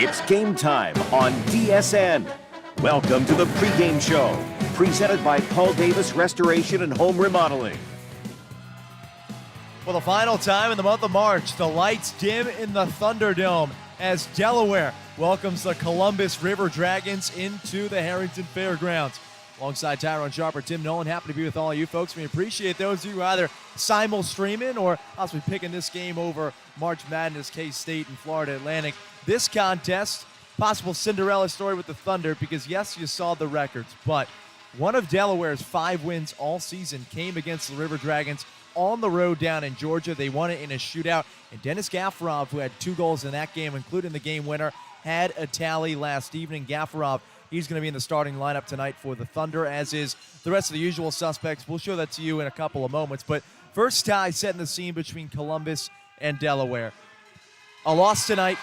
It's game time on DSN. Welcome to the pregame show, presented by Paul Davis Restoration and Home Remodeling. For the final time in the month of March, the lights dim in the Thunderdome as Delaware welcomes the Columbus River Dragons into the Harrington Fairgrounds. Alongside Tyrone Sharper, Tim Nolan, happy to be with all of you folks. We appreciate those of you either simul-streaming or possibly picking this game over March Madness, K-State, and Florida Atlantic. This contest, possible Cinderella story with the Thunder, because yes, you saw the records, but one of Delaware's 5 wins all season came against the River Dragons on the road down in Georgia. They won it in a shootout, and Dennis Gaffarov, who had 2 goals in that game, including the game winner, had a tally last evening. Gaffarov, he's going to be in the starting lineup tonight for the Thunder, as is the rest of the usual suspects. We'll show that to you in a couple of moments, but first tie setting the scene between Columbus and Delaware. A loss tonight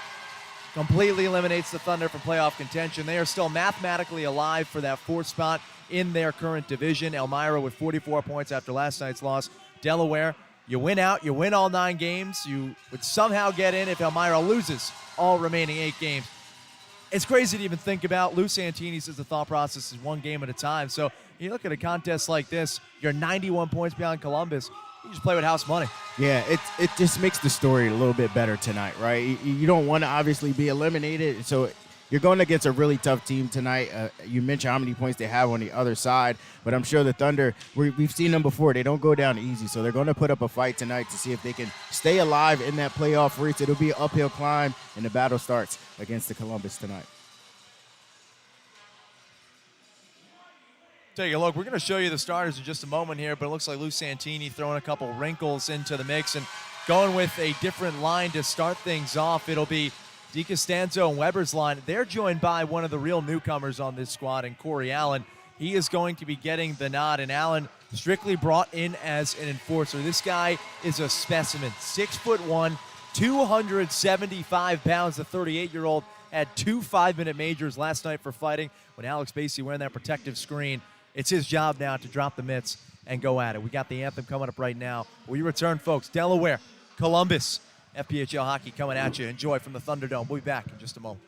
completely eliminates the Thunder from playoff contention. They are still mathematically alive for that 4th spot in their current division. Elmira with 44 points after last night's loss. Delaware, you win out, you win all 9 games. You would somehow get in if Elmira loses all remaining 8 games. It's crazy to even think about. Lou Santini says the thought process is 1 game at a time. So you look at a contest like this, you're 91 points behind Columbus. You just play with house money. Yeah, it just makes the story a little bit better tonight, right? You don't want to obviously be eliminated, so you're going against a really tough team tonight. You mentioned how many points they have on the other side, but I'm sure the Thunder, we've seen them before. They don't go down easy, so they're going to put up a fight tonight to see if they can stay alive in that playoff race. It'll be an uphill climb, and the battle starts against the Columbus tonight. Take a look. We're going to show you the starters in just a moment here, but it looks like Lou Santini throwing a couple wrinkles into the mix and going with a different line to start things off. It'll be DiCostanzo and Weber's line. They're joined by one of the real newcomers on this squad, and Corey Allen. He is going to be getting the nod, and Allen strictly brought in as an enforcer. This guy is a specimen. 6'1", 275 pounds. The 38-year-old had 2 5-minute majors last night for fighting when Alex Basie wearing that protective screen. It's his job now to drop the mitts and go at it. We got the anthem coming up right now. We return, folks. Delaware, Columbus, FPHL hockey coming at you. Enjoy from the Thunderdome. We'll be back in just a moment.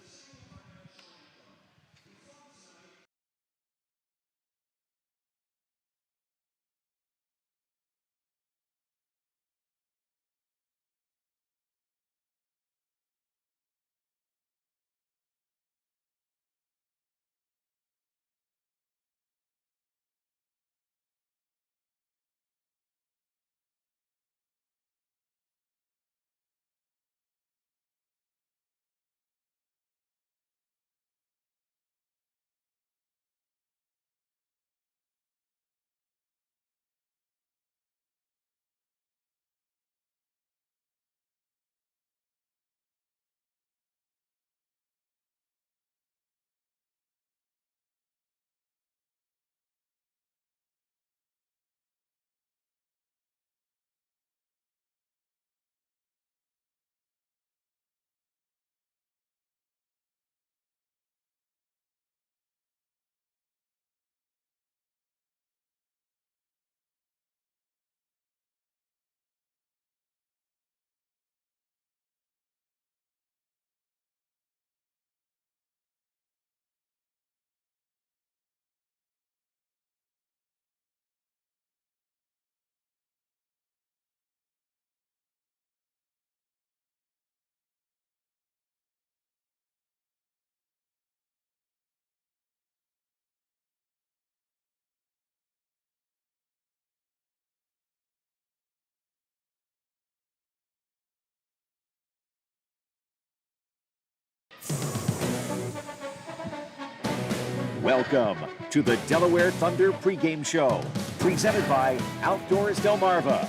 Welcome to the Delaware Thunder pregame show, presented by Outdoors Delmarva.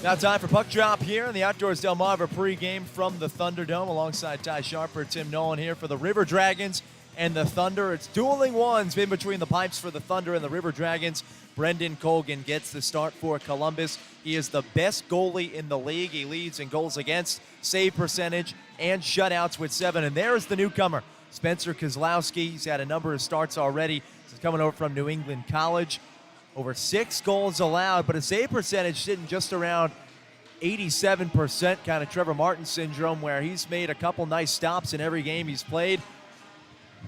Now time for puck drop here in the Outdoors Delmarva pregame from the Thunderdome, alongside Ty Sharper, Tim Nolan here for the River Dragons and the Thunder. It's dueling ones in between the pipes for the Thunder and the River Dragons. Brendan Colgan gets the start for Columbus. He is the best goalie in the league. He leads in goals against, save percentage, and shutouts with 7. And there is the newcomer, Spencer Kozlowski. He's had a number of starts already. He's coming over from New England College. Over 6 goals allowed, but his save percentage sitting just around 87% kind of Trevor Martin syndrome, where he's made a couple nice stops in every game he's played.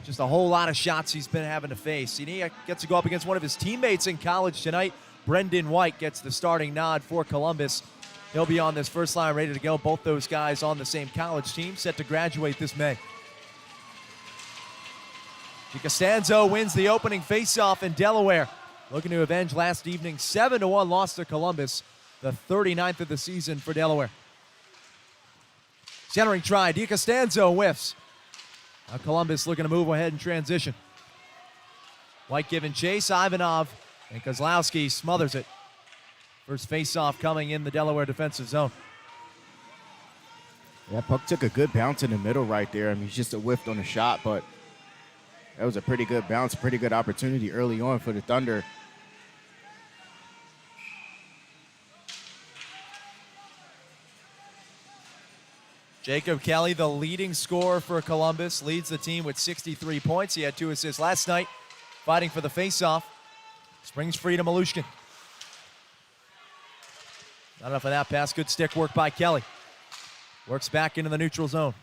Just a whole lot of shots he's been having to face. He gets to go up against one of his teammates in college tonight. Brendan White gets the starting nod for Columbus. He'll be on this first line ready to go. Both those guys on the same college team, set to graduate this May. DiCostanzo wins the opening faceoff in Delaware, looking to avenge last evening's 7-1 loss to Columbus, the 39th of the season for Delaware. Centering try, DiCostanzo whiffs. Now Columbus looking to move ahead in transition. White giving chase, Ivanov, and Kozlowski smothers it. First face-off coming in the Delaware defensive zone. Yeah, puck took a good bounce in the middle right there. I mean, he's just a whiffed on the shot, but that was a pretty good bounce, pretty good opportunity early on for the Thunder. Jacob Kelly, the leading scorer for Columbus, leads the team with 63 points. He had 2 assists last night, fighting for the faceoff. Springs free to Malushkin. Not enough of that pass. Good stick work by Kelly. Works back into the neutral zone.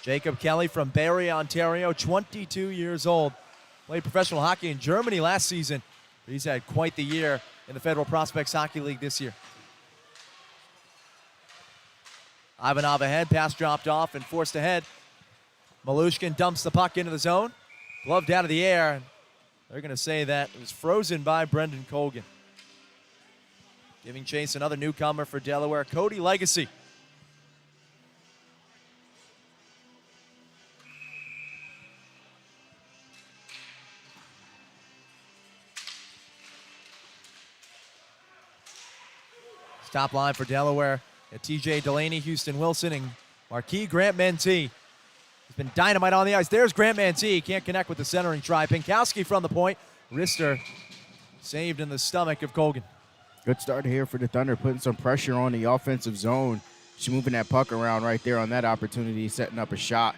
Jacob Kelly from Barrie, Ontario, 22 years old. Played professional hockey in Germany last season, but he's had quite the year in the Federal Prospects Hockey League this year. Ivanov ahead, pass dropped off and forced ahead. Malushkin dumps the puck into the zone. Gloved out of the air. They're going to say that it was frozen by Brendan Colgan. Giving chase another newcomer for Delaware, Cody Legacy. Top line for Delaware. TJ Delaney, Houston Wilson, and Marquis Grant Mentee. He's been dynamite on the ice. There's Grant Mentee. Can't connect with the centering try. Pinkowski from the point. Rister saved in the stomach of Colgan. Good start here for the Thunder, putting some pressure on the offensive zone. Just moving that puck around right there on that opportunity, setting up a shot.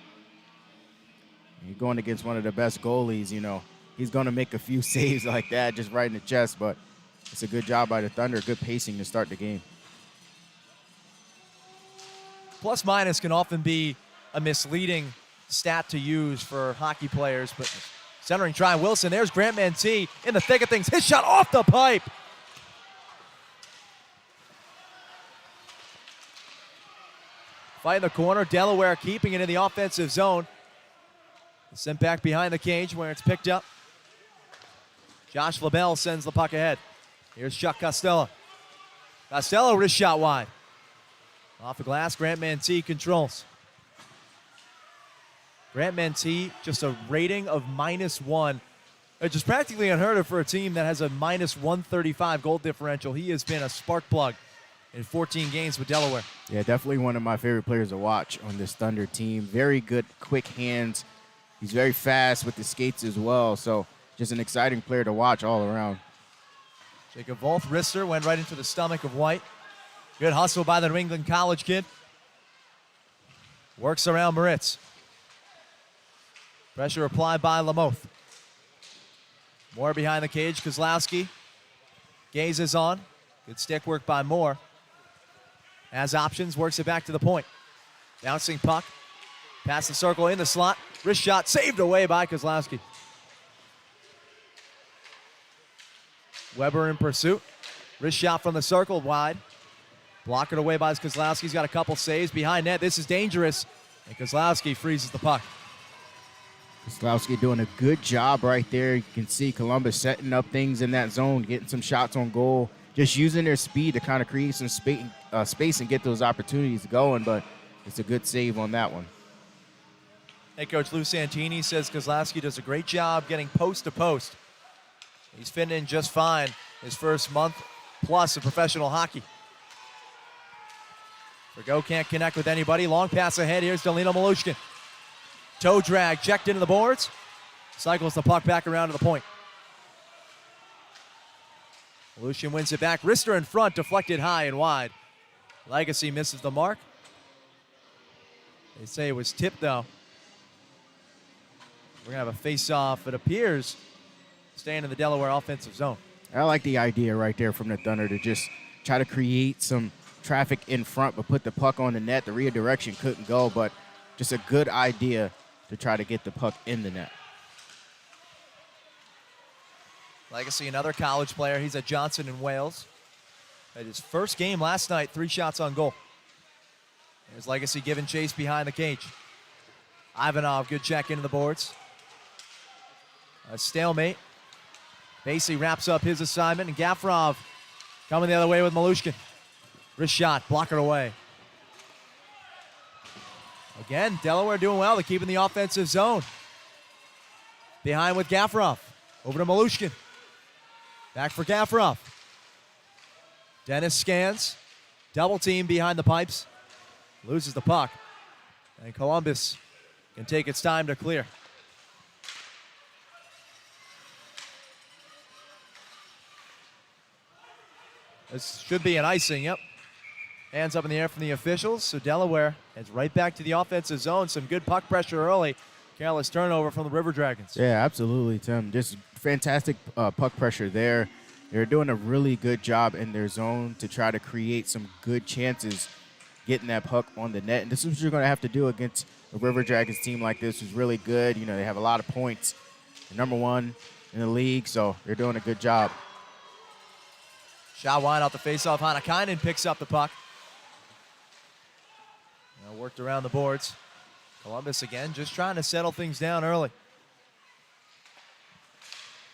You're going against one of the best goalies, you know. He's going to make a few saves like that, just right in the chest, but it's a good job by the Thunder, good pacing to start the game. Plus minus can often be a misleading stat to use for hockey players, but centering try, Wilson, there's Grant Mentee in the thick of things. His shot off the pipe. Fight in the corner, Delaware keeping it in the offensive zone. Sent back behind the cage where it's picked up. Josh LaBelle sends the puck ahead. Here's Chuck Costello. Costello, wrist shot wide. Off the glass, Grant Mentee controls. Grant Mentee, just a rating of -1. Which is practically unheard of for a team that has a -135 goal differential. He has been a spark plug in 14 games with Delaware. Yeah, definitely one of my favorite players to watch on this Thunder team. Very good, quick hands. He's very fast with his skates as well. So just an exciting player to watch all around. Jacob Volth, Rister went right into the stomach of White. Good hustle by the New England College kid. Works around Moritz. Pressure applied by Lamoth. Moore behind the cage, Kozlowski. Gazes on. Good stick work by Moore. Has options, works it back to the point. Bouncing puck. Past the circle in the slot. Wrist shot saved away by Kozlowski. Weber in pursuit. Wrist shot from the circle wide. Blocked away by Kozlowski. He's got a couple saves behind net. This is dangerous. And Kozlowski freezes the puck. Kozlowski doing a good job right there. You can see Columbus setting up things in that zone, getting some shots on goal, just using their speed to kind of create some space and get those opportunities going, but it's a good save on that one. Head coach Lou Santini says Kozlowski does a great job getting post to post. He's fitting in just fine his first month plus of professional hockey. Vergo can't connect with anybody. Long pass ahead. Here's Delino Malushkin. Toe drag, checked into the boards. Cycles the puck back around to the point. Malushkin wins it back. Rister in front, deflected high and wide. Legacy misses the mark. They say it was tipped, though. We're going to have a face-off, it appears, staying in the Delaware offensive zone. I like the idea right there from the Thunder to just try to create some traffic in front, but put the puck on the net. The redirection couldn't go, but just a good idea to try to get the puck in the net. Legacy, another college player. He's at Johnson in Wales. At his first game last night, 3 shots on goal. There's Legacy giving chase behind the cage. Ivanov, good check into the boards. A stalemate. Basie wraps up his assignment, and Gafrov coming the other way with Malushkin. Wrist shot, block it away. Again, Delaware doing well. They're keeping the offensive zone. Behind with Gafrov. Over to Malushkin. Back for Gafrov. Dennis scans. Double team behind the pipes. Loses the puck. And Columbus can take its time to clear. This should be an icing, yep. Hands up in the air from the officials. So Delaware heads right back to the offensive zone. Some good puck pressure early. Careless turnover from the River Dragons. Yeah, absolutely, Tim. Just fantastic puck pressure there. They're doing a really good job in their zone to try to create some good chances getting that puck on the net. And this is what you're going to have to do against a River Dragons team like this, who's really good. You know, they have a lot of points. They're number 1 in the league, so they're doing a good job. Shot wide off the faceoff. Hanakainen picks up the puck. Now worked around the boards. Columbus again just trying to settle things down early.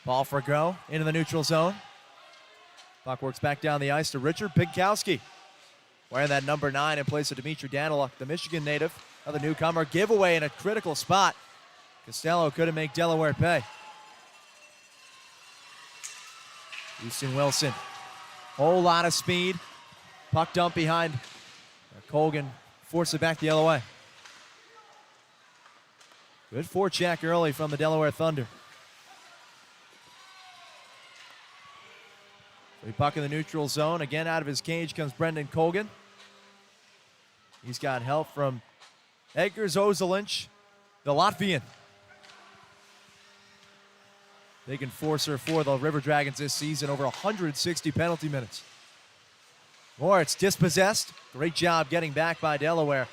Ball for a go into the neutral zone. Puck works back down the ice to Richard Pinkowski. Wearing that number 9 in place of Dmitry Daniluk, the Michigan native. Another newcomer. Giveaway in a critical spot. Costello couldn't make Delaware pay. Houston Wilson. Whole lot of speed. Puck dump behind. Colgan forced it back the other way. Good forecheck early from the Delaware Thunder. So puck in the neutral zone. Again, out of his cage comes Brendan Colgan. He's got help from Edgar Zozelinch, the Latvian. Big enforcer for the River Dragons this season, over 160 penalty minutes. Moritz dispossessed. Great job getting back by Delaware.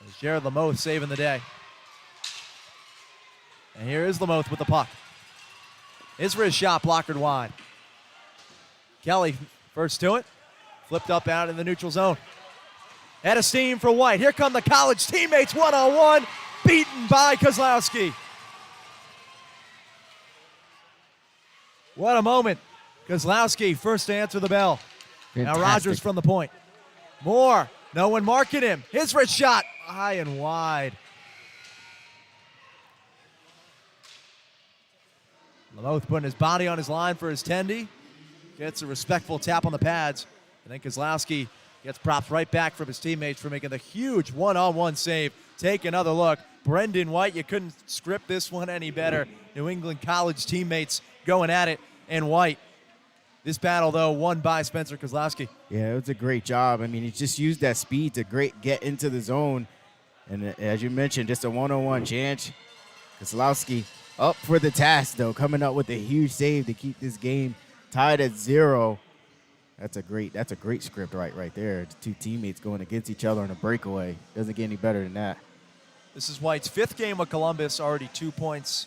There's Jared Lamoth saving the day. And here is Lamoth with the puck. His wrist shot blockered wide. Kelly first to it. Flipped up out in the neutral zone. Head of steam for White. Here come the college teammates one-on-one. Beaten by Kozlowski. What a moment. Kozlowski first to answer the bell. Fantastic. Now Rogers from the point. Moore. No one marking him. His wrist shot. High and wide. Lamoth putting his body on his line for his tendy. Gets a respectful tap on the pads. And then Kozlowski gets props right back from his teammates for making the huge one-on-one save. Take another look. Brendan White, you couldn't script this one any better. New England college teammates going at it. And White, this battle, though, won by Spencer Kozlowski. Yeah, it was a great job. I mean, he just used that speed to get into the zone. And as you mentioned, just a one-on-one chance. Kozlowski up for the task, though, coming up with a huge save to keep this game tied at 0. That's a great script right there. The two teammates going against each other on a breakaway. Doesn't get any better than that. This is White's 5th game with Columbus, already 2 points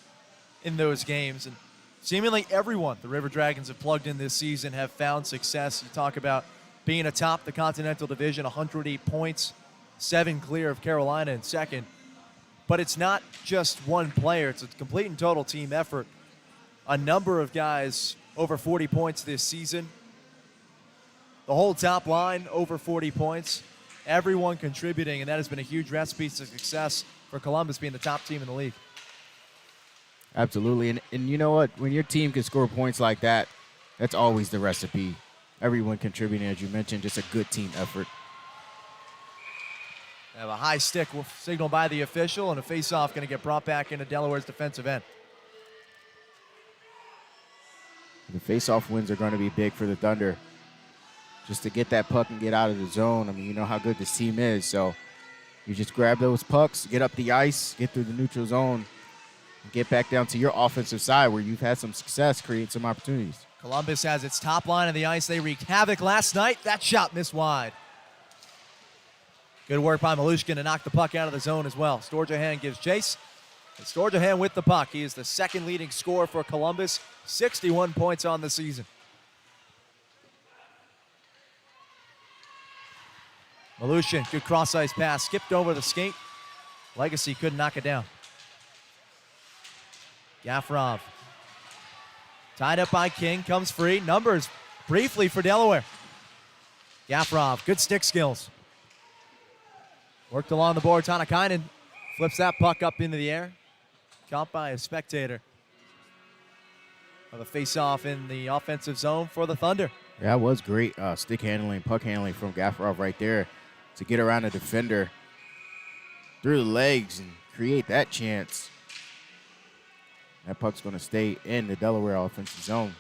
in those games. And seemingly everyone the River Dragons have plugged in this season have found success. You talk about being atop the Continental Division, 108 points, 7 clear of Carolina in second. But it's not just one player. It's a complete and total team effort. A number of guys over 40 points this season. The whole top line over 40 points. Everyone contributing, and that has been a huge recipe to success for Columbus being the top team in the league. Absolutely. And you know what? When your team can score points like that, that's always the recipe. Everyone contributing, as you mentioned, just a good team effort. They have a high stick signaled by the official, and a face-off going to get brought back into Delaware's defensive end. The face-off wins are going to be big for the Thunder. Just to get that puck and get out of the zone. I mean, you know how good this team is. So you just grab those pucks, get up the ice, get through the neutral zone, and get back down to your offensive side where you've had some success, create some opportunities. Columbus has its top line on the ice. They wreaked havoc last night. That shot missed wide. Good work by Malushkin to knock the puck out of the zone as well. Storjahan gives chase. And Storjahan with the puck. He is the second leading scorer for Columbus. 61 points on the season. Malushin, good cross-ice pass. Skipped over the skate. Legacy couldn't knock it down. Gafrov. Tied up by King. Comes free. Numbers briefly for Delaware. Gafrov, good stick skills. Worked along the board. Tanakainen flips that puck up into the air. Caught by a spectator. Of a face-off in the offensive zone for the Thunder. Yeah, that was great stick handling, puck handling from Gafrov right there to get around a defender through the legs and create that chance. That puck's going to stay in the Delaware offensive zone.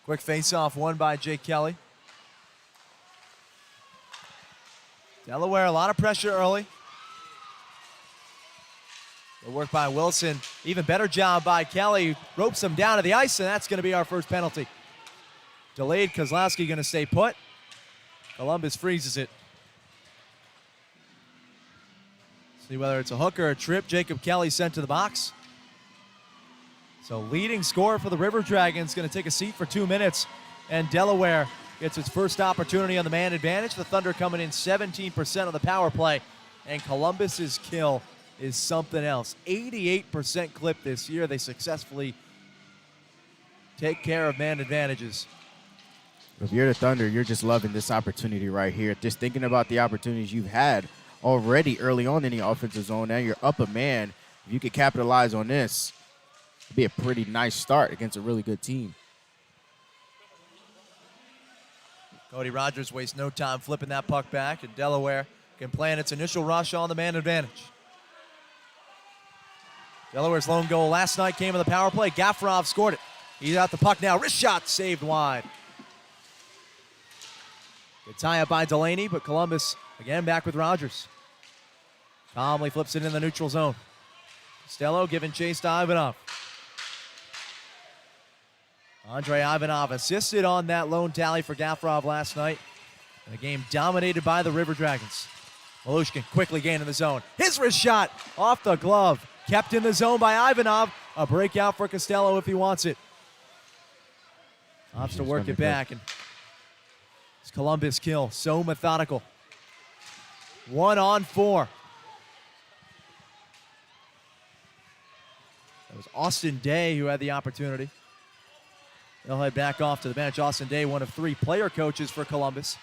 Quick face-off won by Jake Kelly. Delaware, a lot of pressure early. Good work by Wilson. Even better job by Kelly. Ropes him down to the ice, and that's going to be our first penalty. Delayed, Kozlowski going to stay put. Columbus freezes it. See whether it's a hook or a trip. Jacob Kelly sent to the box. So leading scorer for the River Dragons going to take a seat for 2 minutes. And Delaware gets its first opportunity on the man advantage. The Thunder coming in 17% of the power play. And Columbus's kill is something else. 88% clip this year. They successfully take care of man advantages. If you're the Thunder, you're just loving this opportunity right here. Just thinking about the opportunities you've had already early on in the offensive zone. Now you're up a man. If you could capitalize on this, it'd be a pretty nice start against a really good team. Cody Rogers wastes no time flipping that puck back, and Delaware can plan its initial rush on the man advantage. Delaware's lone goal last night came in the power play. Gafrov scored it. He's out the puck now. Wrist shot saved wide. Good tie-up by Delaney, but Columbus again back with Rogers. Calmly flips it in the neutral zone. Costello giving chase to Ivanov. Andre Ivanov assisted on that lone tally for Gafrov last night. And the game dominated by the River Dragons. Malushkin quickly gaining the zone. His wrist shot off the glove. Kept in the zone by Ivanov. A breakout for Costello if he wants it. Opts to work it back. And it's Columbus kill. So methodical. 1-on-4. That was Austin Day who had the opportunity. They'll head back off to the bench. Austin Day, one of 3 player coaches for Columbus.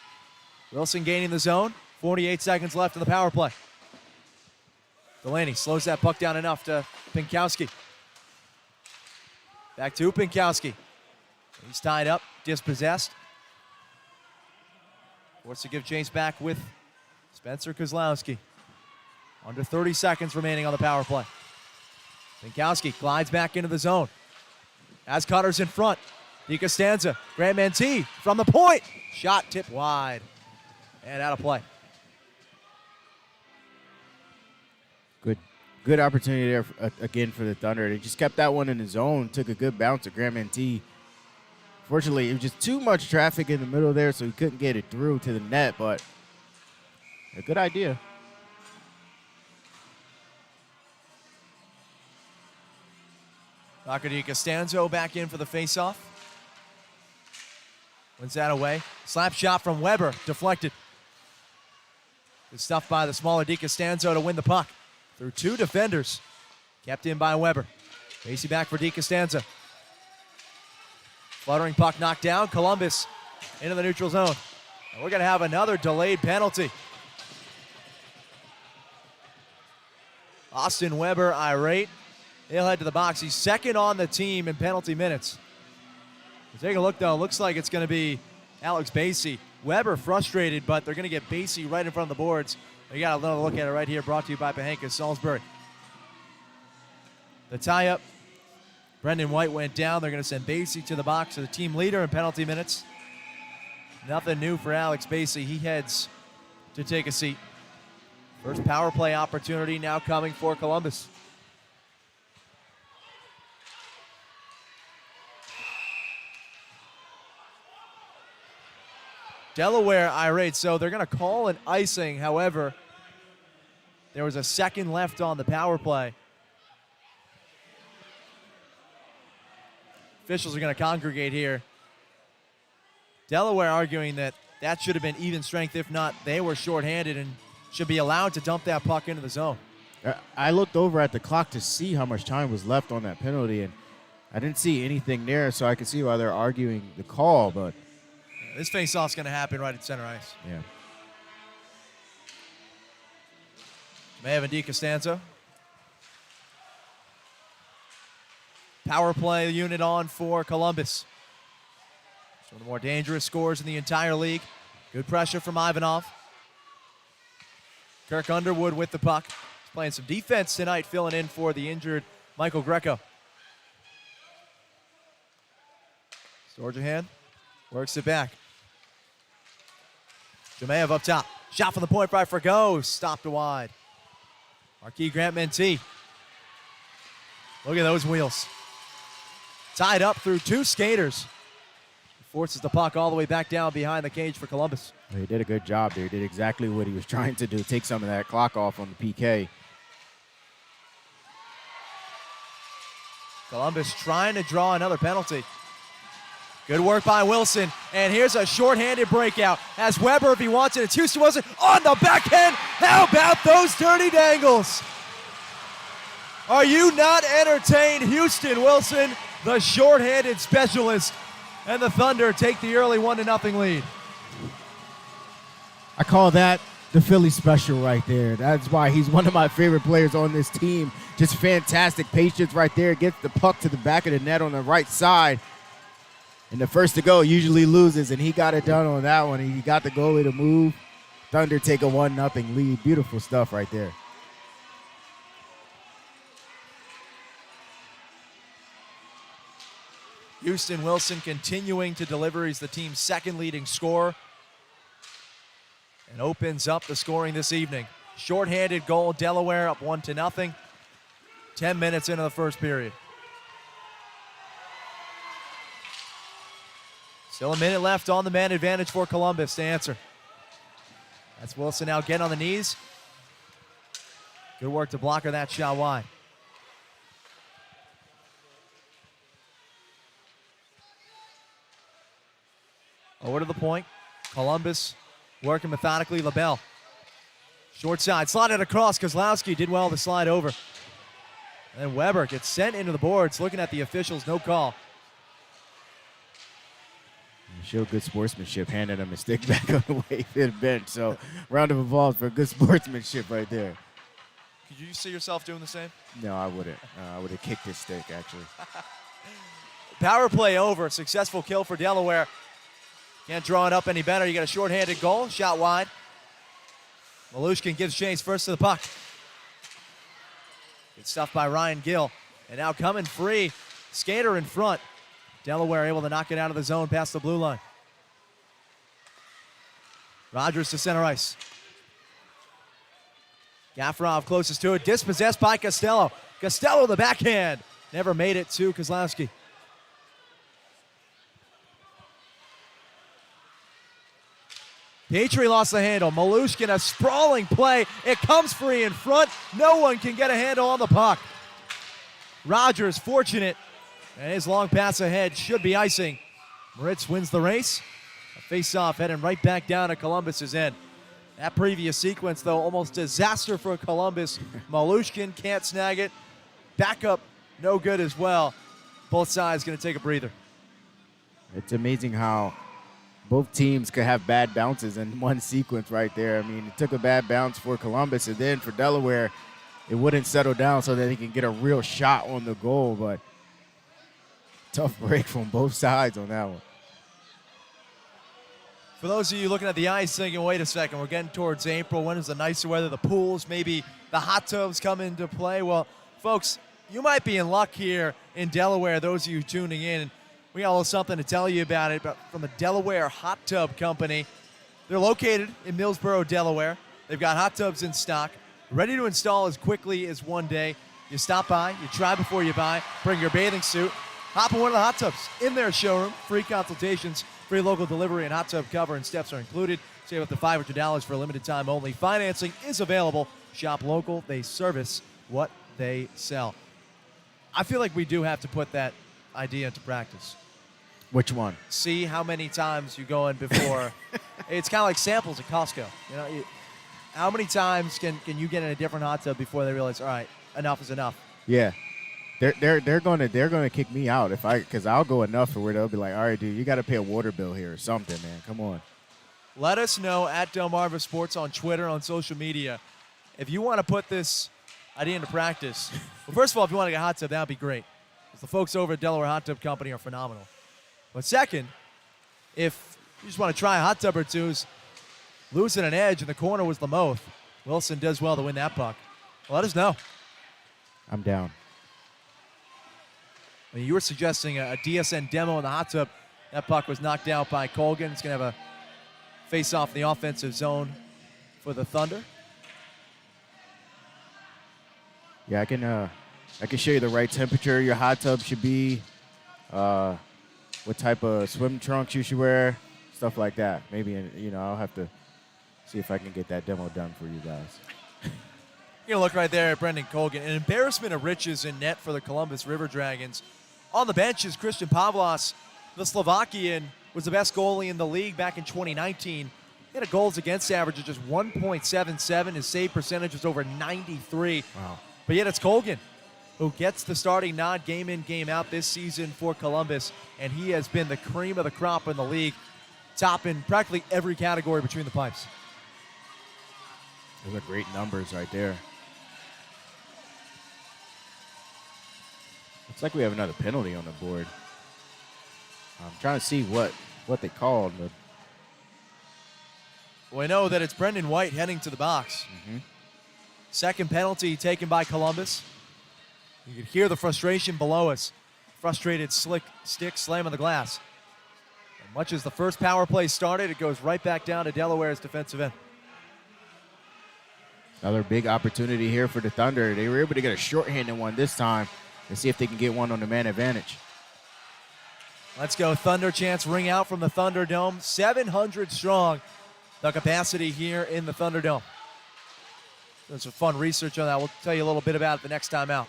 Wilson gaining the zone. 48 seconds left in the power play. Delaney slows that puck down enough to Pinkowski. Back to Pinkowski. He's tied up, dispossessed. Forced to give chase back with Spencer Kozlowski. Under 30 seconds remaining on the power play. Pinkowski glides back into the zone. As Cutter's in front. DeCostanza, Grant Mantee from the point. Shot tipped wide and out of play. Good opportunity there again for the Thunder. They just kept that one in the zone, took a good bounce to Grant Mantee. Fortunately, it was just too much traffic in the middle there, so he couldn't get it through to the net, but a good idea. Tucker DeCostanzo back in for the faceoff. Wins that away. Slap shot from Weber, deflected. Good stuff by the smaller DeCostanzo to win the puck. Through 2 defenders. Kept in by Weber. Casey back for DeCostanzo. Fluttering puck knocked down. Columbus into the neutral zone. And we're going to have another delayed penalty. Austin Weber irate. He'll head to the box. He's second on the team in penalty minutes. Take a look, though. Looks like it's going to be Alex Basie. Weber frustrated, but they're going to get Basie right in front of the boards. You got another look at it right here, brought to you by Pahanka Salisbury. The tie-up. Brendan White went down. They're going to send Basie to the box, to the team leader in penalty minutes. Nothing new for Alex Basie. He heads to take a seat. First power play opportunity now coming for Columbus. Delaware irate, so they're going to call an icing. However, there was a second left on the power play. Officials are going to congregate here. Delaware arguing that should have been even strength. If not, they were shorthanded and should be allowed to dump that puck into the zone. I looked over at the clock to see how much time was left on that penalty, and I didn't see anything there, so I can see why they're arguing the call. But this face-off's going to happen right at center ice. yeah. Mayev and DiCostanzo. Power play unit on for Columbus. It's one of the more dangerous scores in the entire league. Good pressure from Ivanov. Kirk Underwood with the puck. He's playing some defense tonight, filling in for the injured Michael Greco. Storjahan works it back. Jemayev up top. Shot from the point by Frago. Stopped wide. Marquis Grant-Mentee. Look at those wheels. Tied up through two skaters. Forces the puck all the way back down behind the cage for Columbus. He did a good job there. He did exactly what he was trying to do, take some of that clock off on the PK. Columbus trying to draw another penalty. Good work by Wilson. And here's a shorthanded breakout. As Weber, if he wants it, it's Houston Wilson on the backhand. How about those dirty dangles? Are you not entertained? Houston Wilson, the shorthanded specialist. And the Thunder take the early 1-0 lead. I call that the Philly special right there. That's why he's one of my favorite players on this team. Just fantastic patience right there. Gets the puck to the back of the net on the right side. And the first to go usually loses, and he got it done on that one. He got the goalie to move. Thunder take a 1-0 lead. Beautiful stuff right there. Houston Wilson continuing to deliver. He's the team's second leading scorer and opens up the scoring this evening. Shorthanded goal, Delaware up 1-0. 10 minutes into the first period. Still a minute left on the man advantage for Columbus to answer. That's Wilson now getting on the knees. Good work to blocker that shot wide. Over to the point. Columbus working methodically. LaBelle. Short side. Slotted across. Kozlowski did well to slide over. And then Weber gets sent into the boards. Looking at the officials. No call. He showed good sportsmanship, handing him a stick back on the way to the bench. So round of applause for good sportsmanship right there. Could you see yourself doing the same? No, I wouldn't. I would have kicked his stick, actually. Power play over. Successful kill for Delaware. Can't draw it up any better. You got a shorthanded goal. Shot wide. Malushkin gives chase first to the puck. Good stuff by Ryan Gill. And now coming free. Skater in front. Delaware able to knock it out of the zone past the blue line. Rogers to center ice. Gafarov closest to it. Dispossessed by Costello. Costello the backhand. Never made it to Kozlowski. Petrie lost the handle. Malushkin, a sprawling play. It comes free in front. No one can get a handle on the puck. Rogers fortunate. And his long pass ahead should be icing. Moritz wins the race. A face-off heading right back down to Columbus's end. That previous sequence, though, almost disaster for Columbus. Malushkin can't snag it. Backup, no good as well. Both sides going to take a breather. It's amazing how both teams could have bad bounces in one sequence right there. I mean, it took a bad bounce for Columbus, and then for Delaware, it wouldn't settle down so that they can get a real shot on the goal. But tough break from both sides on that one. For those of you looking at the ice thinking, wait a second, we're getting towards April. When is the nicer weather? The pools, maybe the hot tubs come into play. Well, folks, you might be in luck here in Delaware, those of you tuning in. We got a little something to tell you about it, but from the Delaware Hot Tub Company. They're located in Millsboro, Delaware. They've got hot tubs in stock, ready to install as quickly as one day. You stop by, you try before you buy, bring your bathing suit. Hop in one of the hot tubs in their showroom. Free consultations, free local delivery, and hot tub cover and steps are included. Save up to $500 for a limited time only. Financing is available. Shop local. They service what they sell. I feel like we do have to put that idea into practice. Which one? See how many times you go in before. It's kind of like samples at Costco. How many times can you get in a different hot tub before they realize, all right, enough is enough? Yeah. They're gonna kick me out because I'll go enough for where they'll be like, all right, dude, you got to pay a water bill here or something, man. Come on. Let us know at Delmarva Sports on Twitter, on social media, if you want to put this idea into practice. Well, first of all, if you want to get a hot tub, that would be great. Because the folks over at Delaware Hot Tub Company are phenomenal. But second, if you just want to try a hot tub or two, losing an edge in the corner was Lamoth. Wilson does well to win that puck. Well, let us know. I'm down. I mean, you were suggesting a DSN demo in the hot tub. That puck was knocked out by Colgan. It's going to have a face-off in the offensive zone for the Thunder. Yeah, I can show you the right temperature your hot tub should be, what type of swim trunks you should wear, stuff like that. Maybe, I'll have to see if I can get that demo done for you guys. You're going to look right there at Brendan Colgan. An embarrassment of riches in net for the Columbus River Dragons. On the bench is Christian Pavlos. The Slovakian was the best goalie in the league back in 2019. He had a goals against average of just 1.77. His save percentage was over 93. Wow. But yet it's Colgan who gets the starting nod game in, game out this season for Columbus. And he has been the cream of the crop in the league, topping practically every category between the pipes. Those are great numbers right there. Looks like we have another penalty on the board. I'm trying to see what they called. But we know that it's Brendan White heading to the box. Mm-hmm. Second penalty taken by Columbus. You can hear the frustration below us. Frustrated slick stick slamming the glass. And much as the first power play started, it goes right back down to Delaware's defensive end. Another big opportunity here for the Thunder. They were able to get a shorthanded one this time and see if they can get one on the man advantage. Let's go. Thunder chants ring out from the Thunderdome. 700 strong, the capacity here in the Thunderdome. There's some fun research on that. We'll tell you a little bit about it the next time out.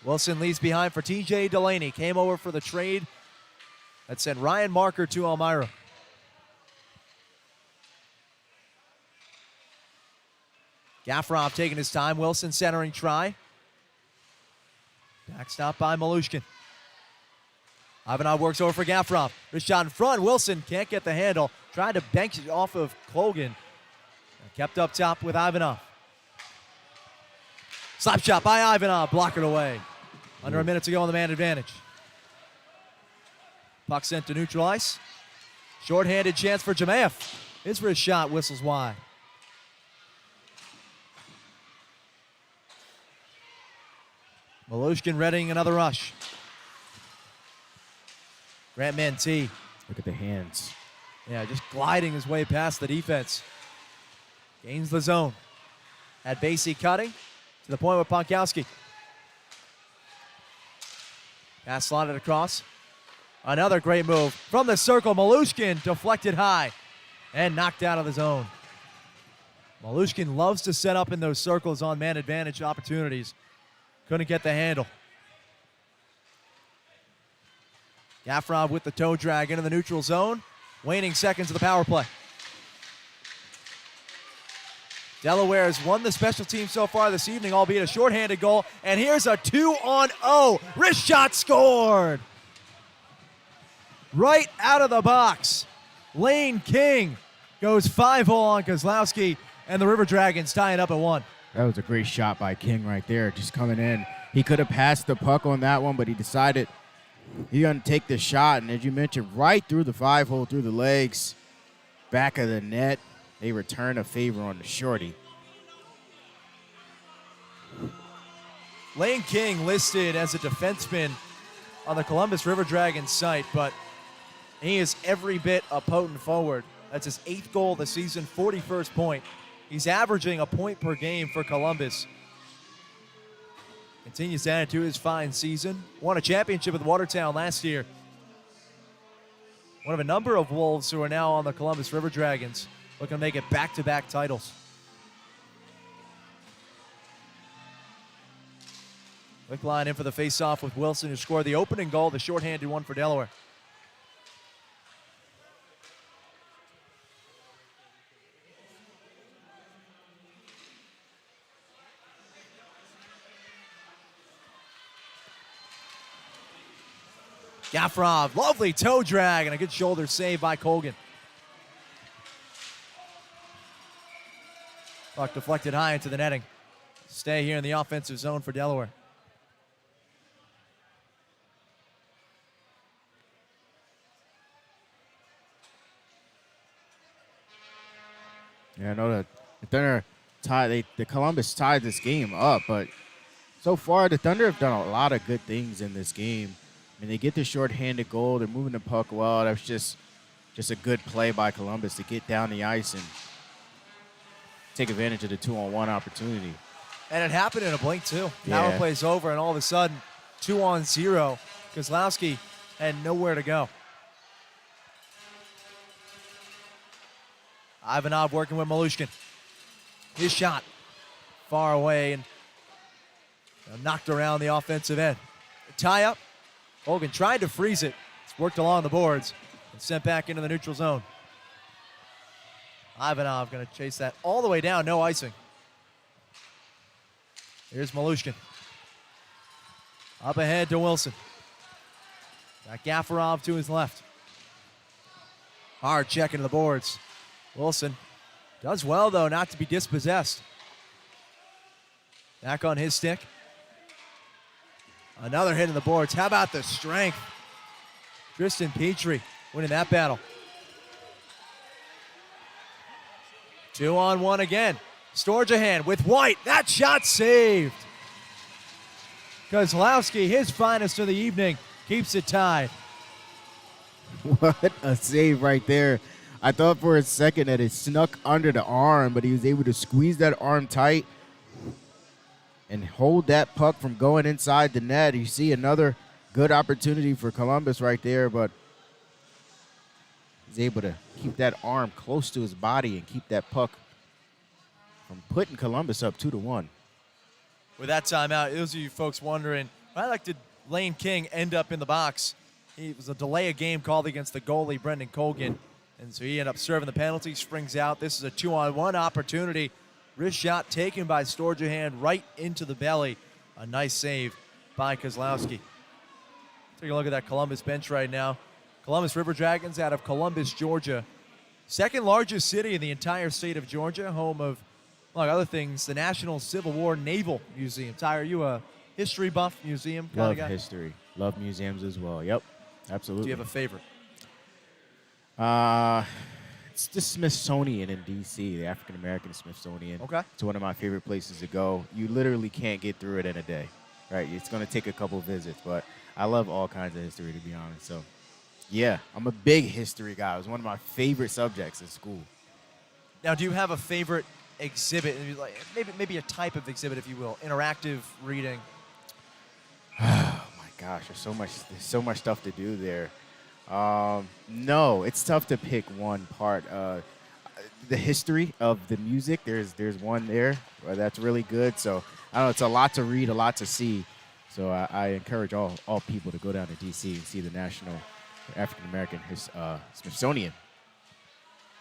Wilson leaves behind for TJ Delaney. Came over for the trade that sent Ryan Marker to Elmira. Gaffrov taking his time. Wilson centering try. Backstop by Malushkin. Ivanov works over for Gaffrov. Wrist shot in front. Wilson can't get the handle. Tried to bank it off of Colgan. Kept up top with Ivanov. Slap shot by Ivanov. Block it away. Under a minute to go on the man advantage. Puck sent to neutral ice. Short-handed chance for Jamaev. His wrist shot whistles wide. Malushkin readying another rush. Grant Mantee. Look at the hands. Yeah, just gliding his way past the defense. Gains the zone. Had Basie cutting to the point with Ponkowski. Pass slotted across. Another great move from the circle. Malushkin deflected high and knocked out of the zone. Malushkin loves to set up in those circles on man advantage opportunities. Couldn't get the handle. Gaffrov with the toe drag into the neutral zone. Waning seconds of the power play. Delaware has won the special team so far this evening, albeit a shorthanded goal. And here's a 2-on-0. Wrist shot scored. Right out of the box. Lane King goes 5-hole on Kozlowski, and the River Dragons tie it up at 1. That was a great shot by King right there, just coming in. He could have passed the puck on that one, but he decided he's going to take the shot. And as you mentioned, right through the 5-hole, through the legs, back of the net. They return a favor on the shorty. Lane King listed as a defenseman on the Columbus River Dragons site, but he is every bit a potent forward. That's his 8th goal of the season, 41st point. He's averaging a point per game for Columbus. Continues to add to his fine season. Won a championship with Watertown last year. One of a number of Wolves who are now on the Columbus River Dragons, looking to make it back-to-back titles. Quick line in for the face-off with Wilson, who scored the opening goal, the shorthanded one for Delaware. Gafrov, lovely toe drag and a good shoulder save by Colgan. Puck deflected high into the netting. Stay here in the offensive zone for Delaware. Yeah, I know that the Thunder the Columbus tied this game up, but so far the Thunder have done a lot of good things in this game. I mean, they get the shorthanded goal. They're moving the puck well. That's just a good play by Columbus to get down the ice and take advantage of the 2-on-1 opportunity. And it happened in a blink, too. Yeah. Power play's over, and all of a sudden, 2-on-0. Kozlowski had nowhere to go. Ivanov working with Malushkin. His shot far away and knocked around the offensive end. Tie up. Hogan tried to freeze it. It's worked along the boards and sent back into the neutral zone. Ivanov going to chase that all the way down. No icing. Here's Malushkin. Up ahead to Wilson. Got Gaffarov to his left. Hard check into the boards. Wilson does well, though, not to be dispossessed. Back on his stick. Another hit in the boards. How about the strength? Tristan Petrie winning that battle. 2-on-1 again. Storjahan with White. That shot saved. Kozlowski, his finest of the evening, keeps it tied. What a save right there. I thought for a second that it snuck under the arm, but he was able to squeeze that arm tight and hold that puck from going inside the net. You see another good opportunity for Columbus right there, but he's able to keep that arm close to his body and keep that puck from putting Columbus up 2-1. With that timeout, those of you folks wondering, why like did Lane King end up in the box? It was a delay of game called against the goalie, Brendan Colgan, and so he ended up serving the penalty, springs out. This is a 2-on-1 opportunity. Wrist shot taken by Storjahan right into the belly. A nice save by Kozlowski. Take a look at that Columbus bench right now. Columbus River Dragons out of Columbus, Georgia. Second largest city in the entire state of Georgia, home of, among other things, the National Civil War Naval Museum. Ty, are you a history buff museum kind of guy? Love history. Love museums as well. Yep, absolutely. Do you have a favorite? It's the Smithsonian in D.C., the African American Smithsonian. Okay. It's one of my favorite places to go. You literally can't get through it in a day, right? It's going to take a couple visits, but I love all kinds of history, to be honest. So, yeah, I'm a big history guy. It was one of my favorite subjects in school. Now, do you have a favorite exhibit? Like maybe a type of exhibit, if you will, interactive reading. Oh my gosh, there's so much stuff to do there. No, it's tough to pick one part. The history of the music, there's one there that's really good. So I don't know, it's a lot to read, a lot to see. So I encourage all people to go down to D.C. and see the National African American Smithsonian.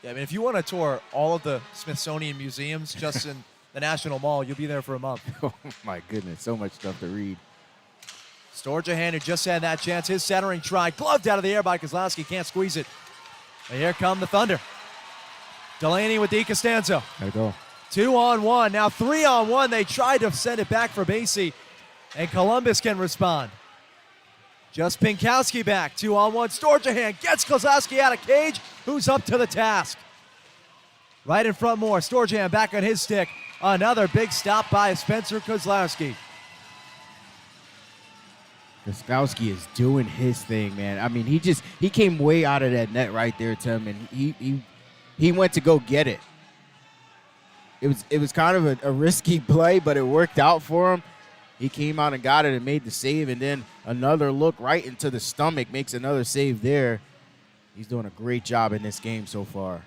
Yeah, I mean, if you want to tour all of the Smithsonian museums just in the National Mall, you'll be there for a month. Oh my goodness, so much stuff to read. Storjahan, who just had that chance, his centering try, gloved out of the air by Kozlowski, can't squeeze it. And here come the Thunder. Delaney with DiCostanzo. Gotta go. 2-on-1, now 3-on-1. They tried to send it back for Basie, and Columbus can respond. Just Pinkowski back, 2-on-1. Storjahan gets Kozlowski out of cage, who's up to the task. Right in front more, Storjahan back on his stick. Another big stop by Spencer Kozlowski. Kozlowski is doing his thing, man. I mean, he came way out of that net right there, Tim, and he went to go get it. It was kind of a risky play, but it worked out for him. He came out and got it and made the save, and then another look right into the stomach makes another save there. He's doing a great job in this game so far.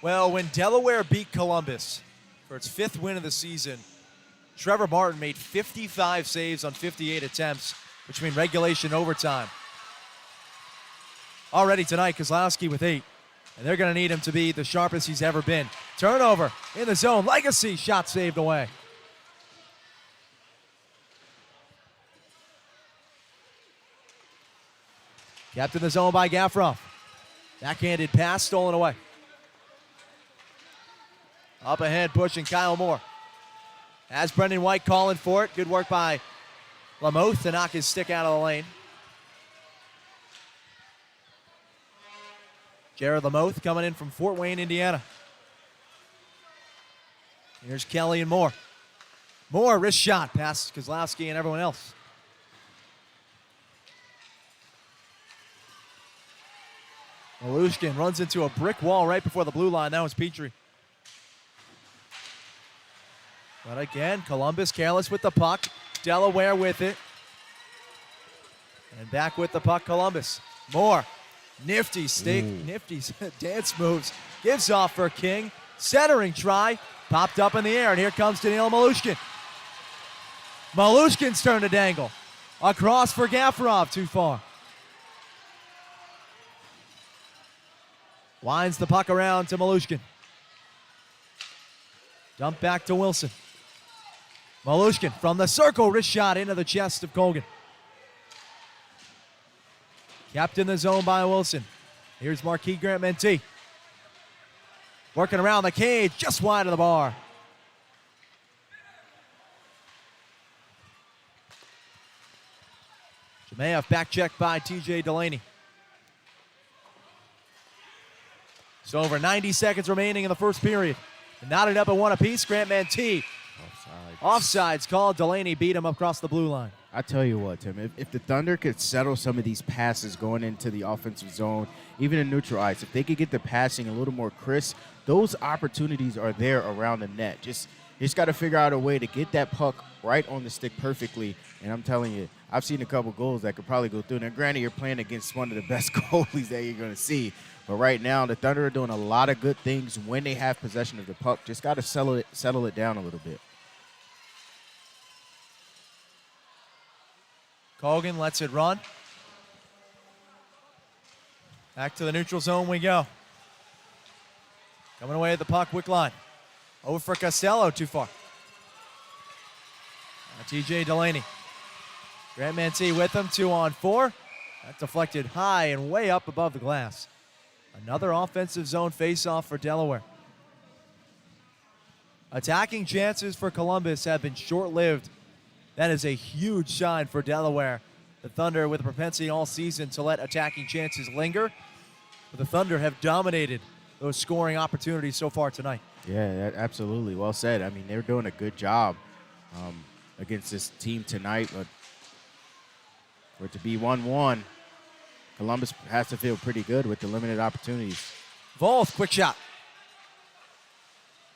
Well, when Delaware beat Columbus for its 5th win of the season, Trevor Martin made 55 saves on 58 attempts between regulation and overtime. Already tonight, Kozlowski with 8. And they're going to need him to be the sharpest he's ever been. Turnover in the zone. Legacy shot saved away. Kept in the zone by Gaffroff. Backhanded pass stolen away. Up ahead pushing Kyle Moore. As Brendan White calling for it. Good work by Lamoth to knock his stick out of the lane. Jared Lamoth coming in from Fort Wayne, Indiana. Here's Kelly and Moore. Moore, wrist shot past Kozlowski and everyone else. Malushkin runs into a brick wall right before the blue line. That was Petrie. But again, Columbus careless with the puck. Delaware with it. And back with the puck, Columbus. Moore. Nifty stick, nifty dance moves. Gives off for King. Centering try. Popped up in the air, and here comes Danilo Malushkin. Malushkin's turn to dangle. Across for Gafarov, too far. Winds the puck around to Malushkin. Dump back to Wilson. Malushkin from the circle, wrist shot into the chest of Colgan. Kept in the zone by Wilson. Here's Marquis Grant-Mentee. Working around the cage, just wide of the bar. Jemayev back checked by TJ Delaney. So over 90 seconds remaining in the first period. Knotted up at 1 apiece. Grant-Mentee. Offsides called. Delaney beat him across the blue line. I tell you what, Tim, if the Thunder could settle some of these passes going into the offensive zone, even in neutral ice, if they could get the passing a little more crisp, those opportunities are there around the net. Just got to figure out a way to get that puck right on the stick perfectly. And I'm telling you, I've seen a couple goals that could probably go through. Now, granted, you're playing against one of the best goalies that you're going to see. But right now, the Thunder are doing a lot of good things when they have possession of the puck. Just got to settle it down a little bit. Colgan lets it run. Back to the neutral zone we go. Coming away at the puck, quick line. Over for Costello, too far. TJ Delaney. Grant-Mentee with him, 2-on-4. That deflected high and way up above the glass. Another offensive zone faceoff for Delaware. Attacking chances for Columbus have been short-lived. That is a huge sign for Delaware. The Thunder with a propensity all season to let attacking chances linger. But the Thunder have dominated those scoring opportunities so far tonight. Yeah, absolutely. Well said. I mean, they're doing a good job against this team tonight. But for it to be 1-1, Columbus has to feel pretty good with the limited opportunities. Volth, quick shot.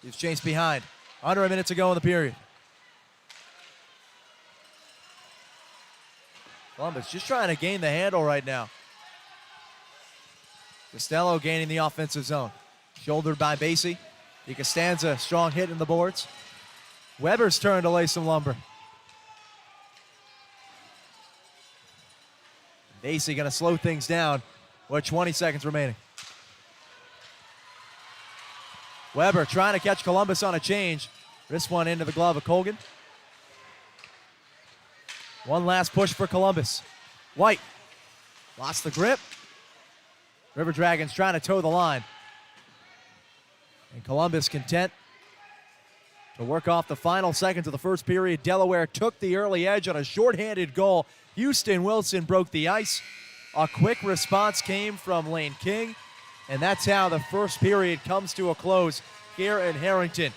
Gives chase behind. Under a minute to go in the period. Columbus just trying to gain the handle right now. Costello gaining the offensive zone. Shouldered by Basie. DeCostanza, strong hit in the boards. Weber's turn to lay some lumber. Basie going to slow things down with 20 seconds remaining. Weber trying to catch Columbus on a change. Wrist one into the glove of Colgan. One last push for Columbus. White lost the grip. River Dragons trying to toe the line. And Columbus content to work off the final seconds of the first period. Delaware took the early edge on a shorthanded goal. Houston Wilson broke the ice. A quick response came from Lane King. And that's how the first period comes to a close here in Harrington.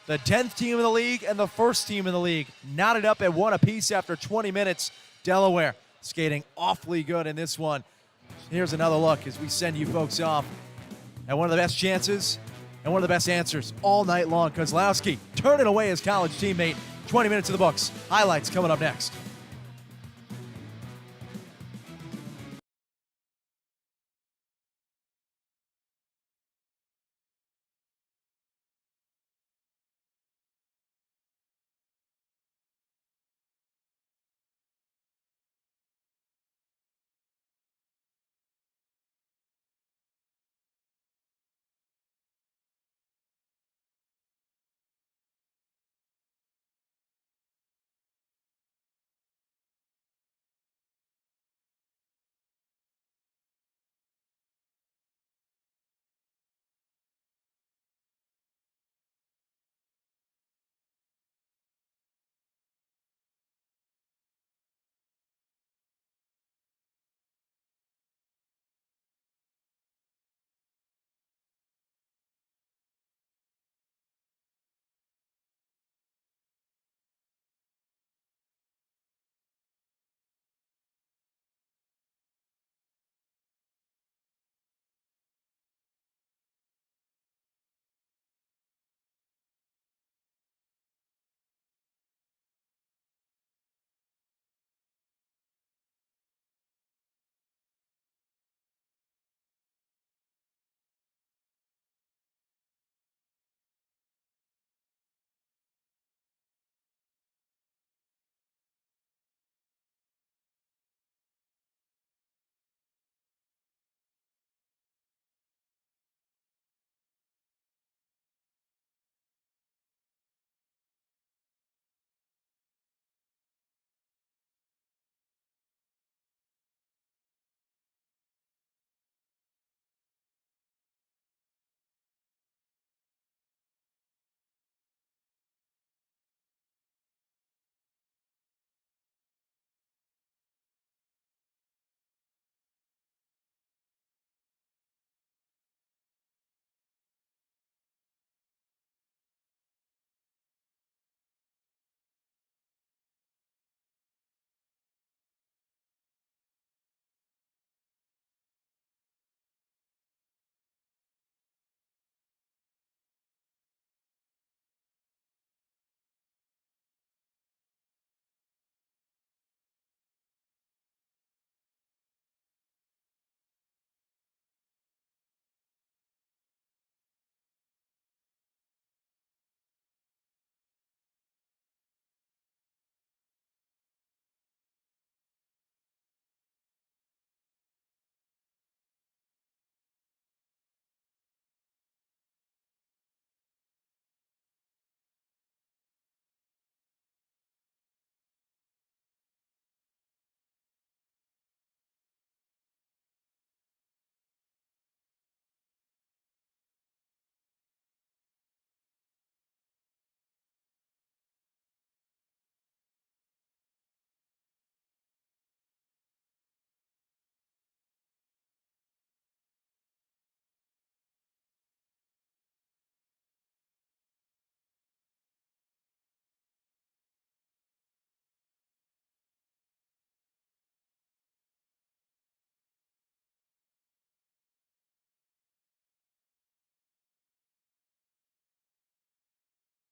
The 10th team in the league and the first team in the league knotted up at 1 apiece after 20 minutes. Delaware skating awfully good in this one. Here's another look as we send you folks off at one of the best chances and one of the best answers all night long. Kozlowski turning away his college teammate. 20 minutes in the books. Highlights coming up next.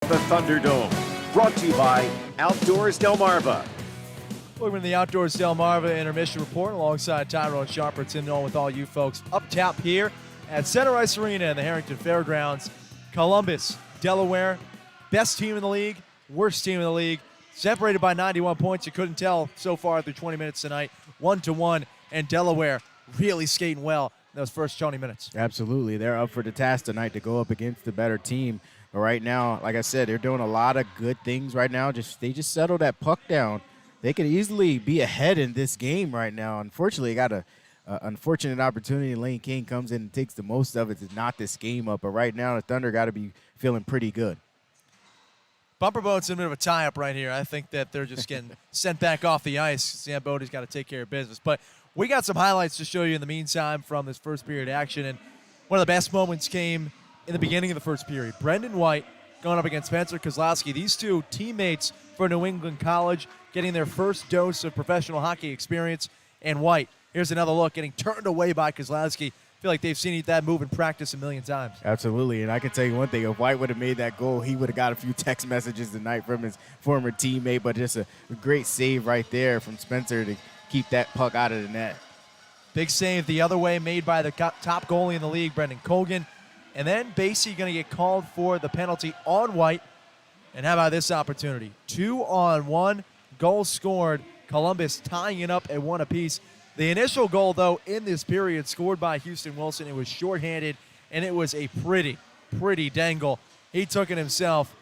The Thunderdome, brought to you by Outdoors Delmarva. Welcome to the Outdoors Delmarva Intermission Report alongside Tyrone Sharperton, on with all you folks up top here at Center Ice Arena in the Harrington Fairgrounds. Columbus, Delaware, best team in the league, worst team in the league, separated by 91 points. You couldn't tell so far through 20 minutes tonight, 1-1, and Delaware really skating well in those first 20 minutes. Absolutely. They're up for the task tonight to go up against the better team. But right now, like I said, they're doing a lot of good things right now. They just settle that puck down. They could easily be ahead in this game right now. Unfortunately, got a unfortunate opportunity. Lane King comes in and takes the most of it to knot this game up. But right now, the Thunder got to be feeling pretty good. Bumper Boat's in a bit of a tie-up right here. I think that they're just getting sent back off the ice. Sam Bodie's got to take care of business. But we got some highlights to show you in the meantime from this first period action. And one of the best moments came in the beginning of the first period. Brendan White going up against Spencer Kozlowski. These two teammates for New England College getting their first dose of professional hockey experience. And White, here's another look, getting turned away by Kozlowski. feel like they've seen that move in practice a million times. Absolutely, and I can tell you one thing: if White would have made that goal, he would have got a few text messages tonight from his former teammate. But just a great save right there from Spencer to keep that puck out of the net. Big save the other way made by the top goalie in the league, Brendan Colgan. And then Basie going to get called for the penalty on White. And how about this opportunity? 2-on-1, goal scored. Columbus tying it up at 1 apiece. The initial goal, though, in this period, scored by Houston Wilson. It was shorthanded, and it was a pretty dangle. He took it himself.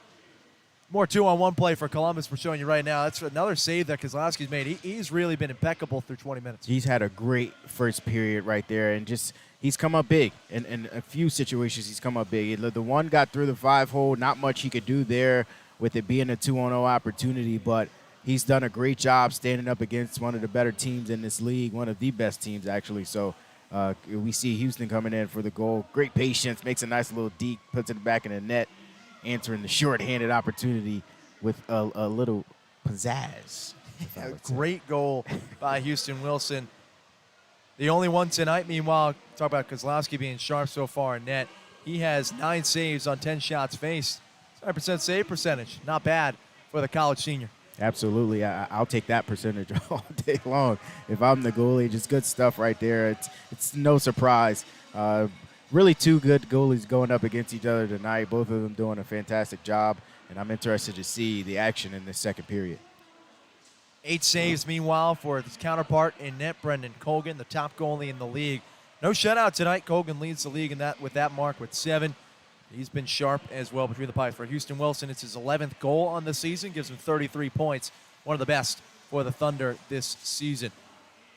More 2-on-1 play for Columbus we're showing you right now. That's another save that Kozlowski's made. He's really been impeccable through 20 minutes. He's had a great first period right there, and just he's come up big. In a few situations, he's come up big. The one got through the 5-hole. Not much he could do there with it being a 2-on-0 opportunity, but he's done a great job standing up against one of the better teams in this league, one of the best teams, actually. So we see Houston coming in for the goal. Great patience, makes a nice little deke, puts it back in the net, answering the short-handed opportunity with a little pizzazz. A great goal by Houston Wilson. The only one tonight, meanwhile, talk about Kozlowski being sharp so far in net. He has 9 saves on 10 shots faced. 7% save percentage. Not bad for the college senior. Absolutely. I'll take that percentage all day long. If I'm the goalie, just good stuff right there. It's no surprise. Really 2 good goalies going up against each other tonight, both of them doing a fantastic job, and I'm interested to see the action in this second period. 8 saves, meanwhile, for his counterpart in net, Brendan Colgan, the top goalie in the league. No shutout tonight. Colgan leads the league in that with that mark with 7. He's been sharp as well between the pipes. For Houston Wilson, it's his 11th goal on the season, gives him 33 points, one of the best for the Thunder this season.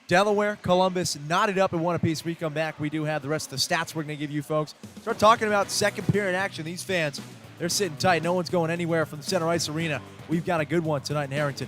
Delaware, Columbus knotted up at 1 apiece. We come back, we do have the rest of the stats we're going to give you folks. Start talking about second period action. These fans, they're sitting tight. No one's going anywhere from the Center Ice Arena. We've got a good one tonight in Harrington.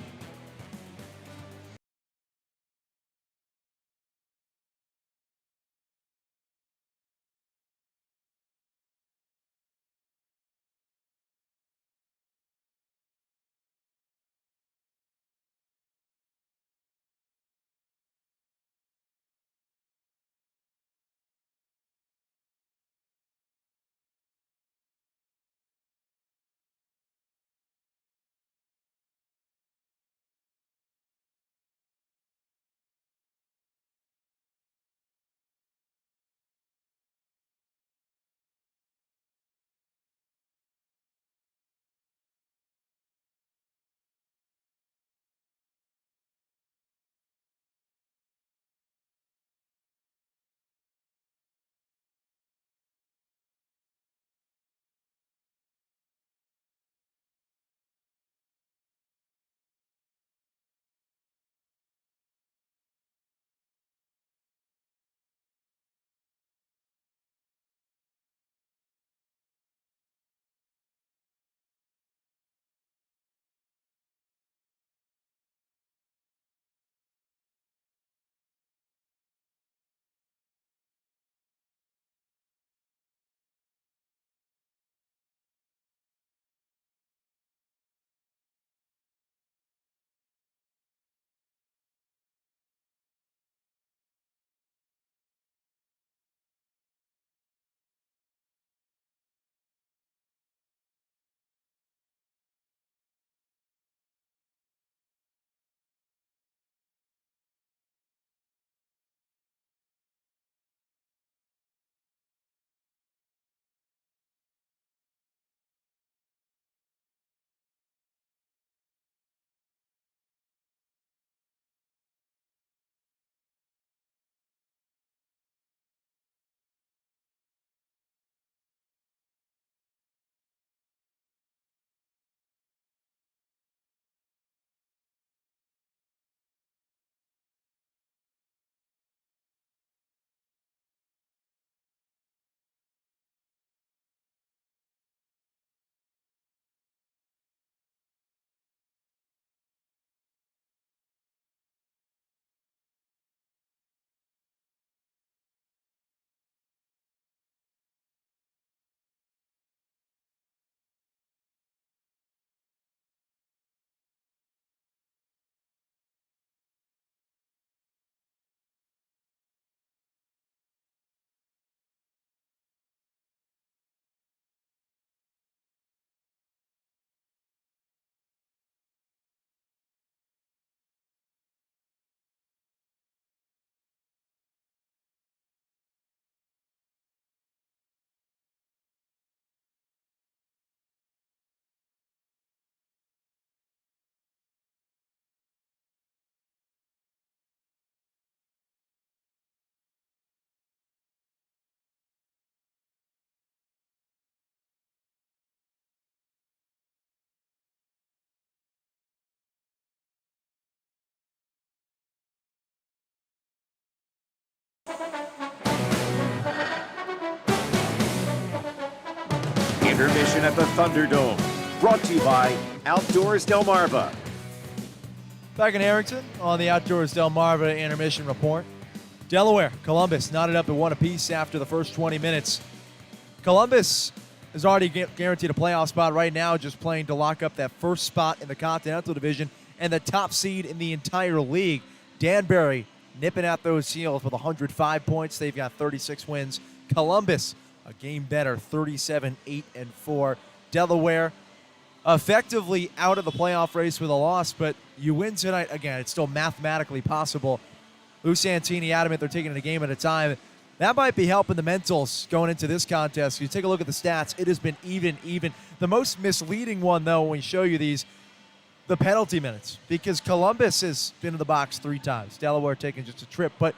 Intermission at the Thunderdome. Brought to you by Outdoors Delmarva. Back in Harrington on the Outdoors Delmarva intermission report. Delaware, Columbus knotted up at 1 apiece after the first 20 minutes. Columbus is already guaranteed a playoff spot right now, just playing to lock up that first spot in the Continental Division and the top seed in the entire league. Danbury nipping at those heels with 105 points. They've got 36 wins. Columbus, a game better, 37-8-4. Delaware, effectively out of the playoff race with a loss, but you win tonight. Again, it's still mathematically possible. Lou Santini adamant they're taking it a game at a time. That might be helping the mentals going into this contest. You take a look at the stats, it has been even. The most misleading one, though, when we show you these, the penalty minutes, because Columbus has been in the box 3 times. Delaware taking just a trip, but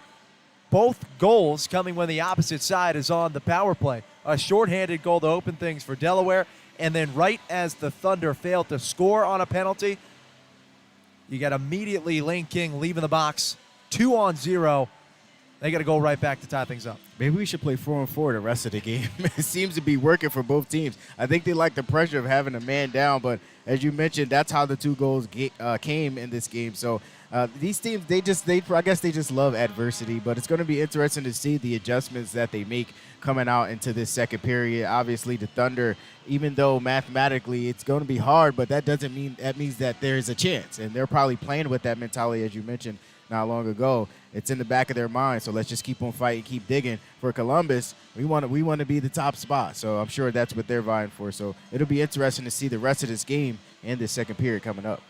both goals coming when the opposite side is on the power play. A shorthanded goal to open things for Delaware, and then right as the Thunder failed to score on a penalty, you got immediately Lane King leaving the box, 2-on-0. They got to go right back to tie things up. Maybe we should play 4-on-4 the rest of the game. It seems to be working for both teams. I think they like the pressure of having a man down, but as you mentioned, that's how the 2 goals came in this game. So these teams, I guess they just love adversity, but it's going to be interesting to see the adjustments that they make coming out into this second period. Obviously, the Thunder, even though mathematically it's going to be hard, but that means that there's a chance, and they're probably playing with that mentality, as you mentioned not long ago. It's in the back of their mind, so let's just keep on fighting, keep digging. For Columbus, we want to be the top spot, so I'm sure that's what they're vying for. So it'll be interesting to see the rest of this game and this second period coming up.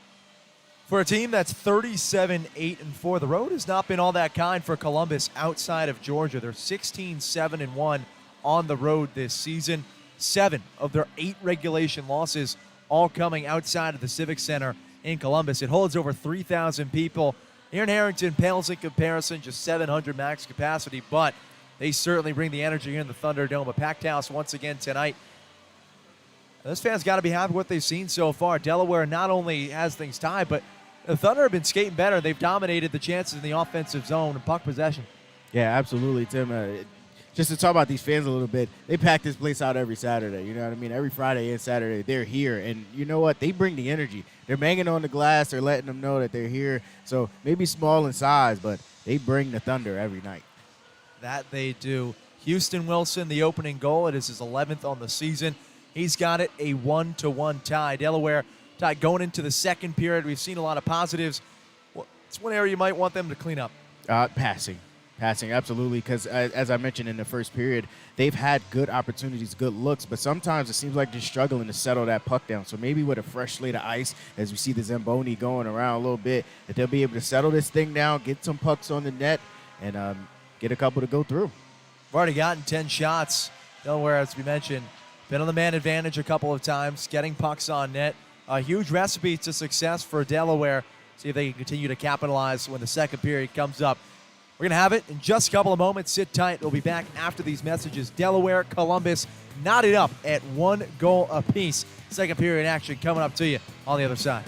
For a team that's 37-8-4, the road has not been all that kind for Columbus outside of Georgia. They're 16-7-1 on the road this season. 7 of their 8 regulation losses all coming outside of the Civic Center in Columbus. It holds over 3,000 people. Here in Harrington, pales in comparison, just 700 max capacity, but they certainly bring the energy here in the Thunderdome. A packed house once again tonight. Those fans got to be happy with what they've seen so far. Delaware not only has things tied, but the Thunder have been skating better. They've dominated the chances in the offensive zone and puck possession. Yeah, absolutely, Tim. Just to talk about these fans a little bit, they pack this place out every Saturday. You know what I mean? Every Friday and Saturday, they're here. And you know what? They bring the energy. They're banging on the glass. They're letting them know that they're here. So maybe small in size, but they bring the Thunder every night. That they do. Houston Wilson, the opening goal. It is his 11th on the season. He's got it, a 1-1 tie. Delaware tie going into the second period. We've seen a lot of positives. It's one area you might want them to clean up. Passing, absolutely, because as I mentioned in the first period, they've had good opportunities, good looks, but sometimes it seems like they're struggling to settle that puck down. So maybe with a fresh slate of ice, as we see the Zamboni going around a little bit, that they'll be able to settle this thing down, get some pucks on the net, and get a couple to go through. We've already gotten 10 shots. Delaware, as we mentioned, been on the man advantage a couple of times, getting pucks on net. A huge recipe to success for Delaware. See if they can continue to capitalize when the second period comes up. We're going to have it in just a couple of moments. Sit tight. We'll be back after these messages. Delaware, Columbus, knotted up at 1 goal apiece. Second period action coming up to you on the other side.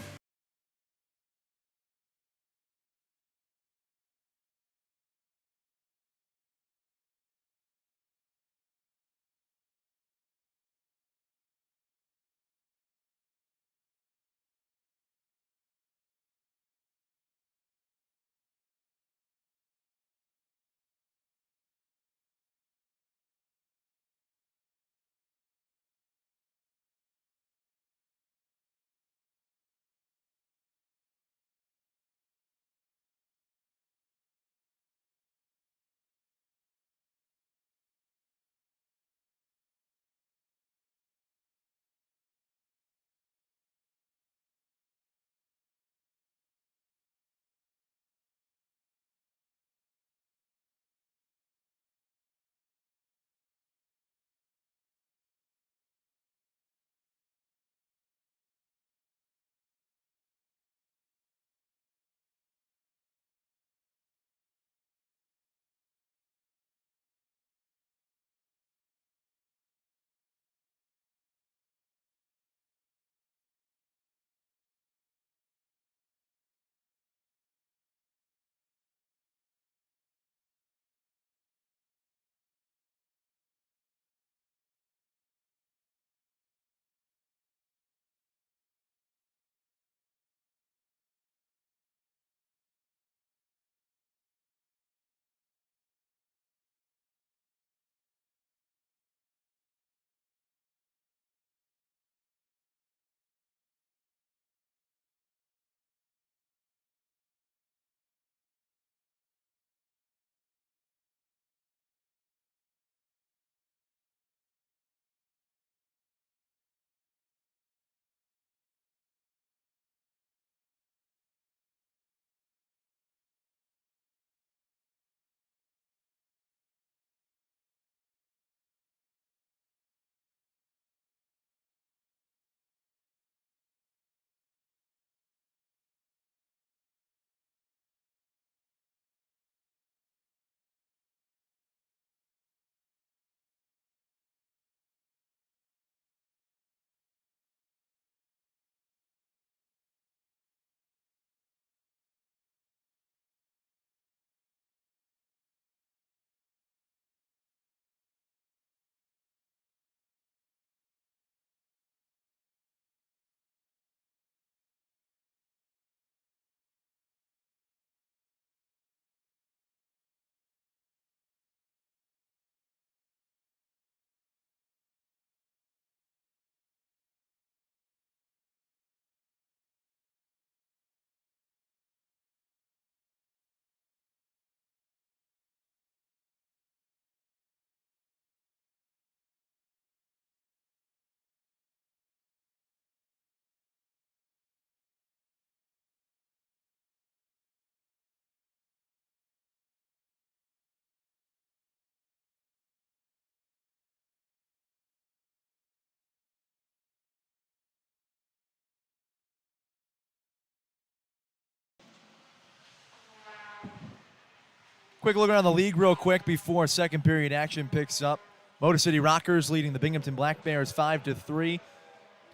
Quick look around the league real quick before second period action picks up. Motor City Rockers leading the Binghamton Black Bears 5-3.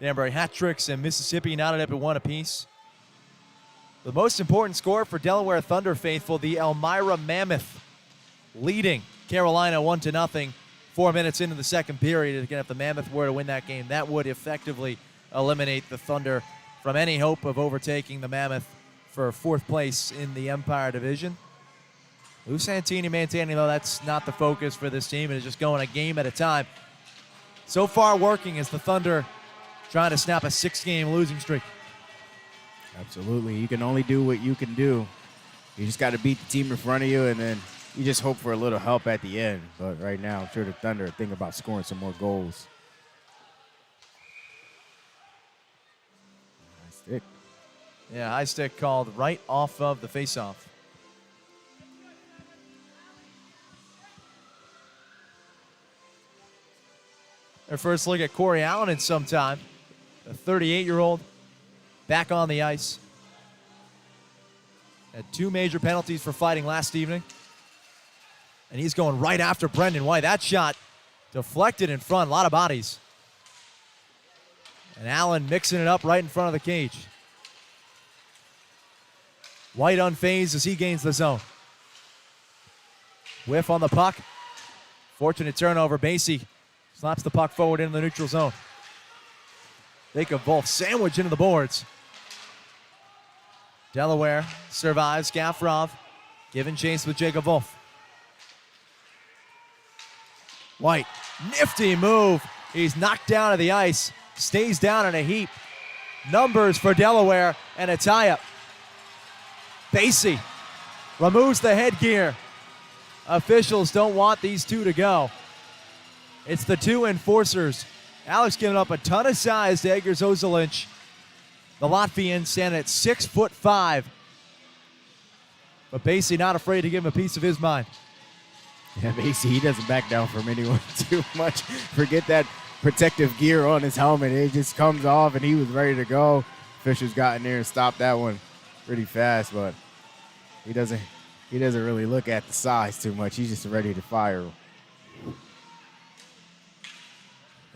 Danbury Hat-Tricks and Mississippi knotted up at 1 apiece. The most important score for Delaware Thunder faithful, the Elmira Mammoth leading Carolina 1-0 4 minutes into the second period. And again, if the Mammoth were to win that game, that would effectively eliminate the Thunder from any hope of overtaking the Mammoth for fourth place in the Empire Division. Lou Santini maintaining, though, that's not the focus for this team. It is just going a game at a time. So far working as the Thunder trying to snap a 6-game losing streak. Absolutely. You can only do what you can do. You just got to beat the team in front of you, and then you just hope for a little help at the end. But right now, I'm sure the Thunder are thinking about scoring some more goals. High stick. Yeah, high stick called right off of the faceoff. Their first look at Corey Allen in some time. The 38-year-old back on the ice. Had 2 major penalties for fighting last evening. And he's going right after Brendan White. That shot deflected in front, a lot of bodies. And Allen mixing it up right in front of the cage. White unfazed as he gains the zone. Whiff on the puck. Fortunate turnover. Basie slaps the puck forward into the neutral zone. Jacob Wolf sandwich into the boards. Delaware survives. Gaffrov giving chase with Jacob Wolf. White, nifty move. He's knocked down to the ice. Stays down in a heap. Numbers for Delaware and a tie-up. Basie removes the headgear. Officials don't want these two to go. It's the 2 enforcers. Alex giving up a ton of size to Egers Ozelinch. The Latvian standing at 6'5". But Basie not afraid to give him a piece of his mind. Yeah, Basie, he doesn't back down from anyone too much. Forget that protective gear on his helmet. It just comes off, and he was ready to go. Fisher's got in there and stopped that one pretty fast, but he doesn't really look at the size too much. He's just ready to fire.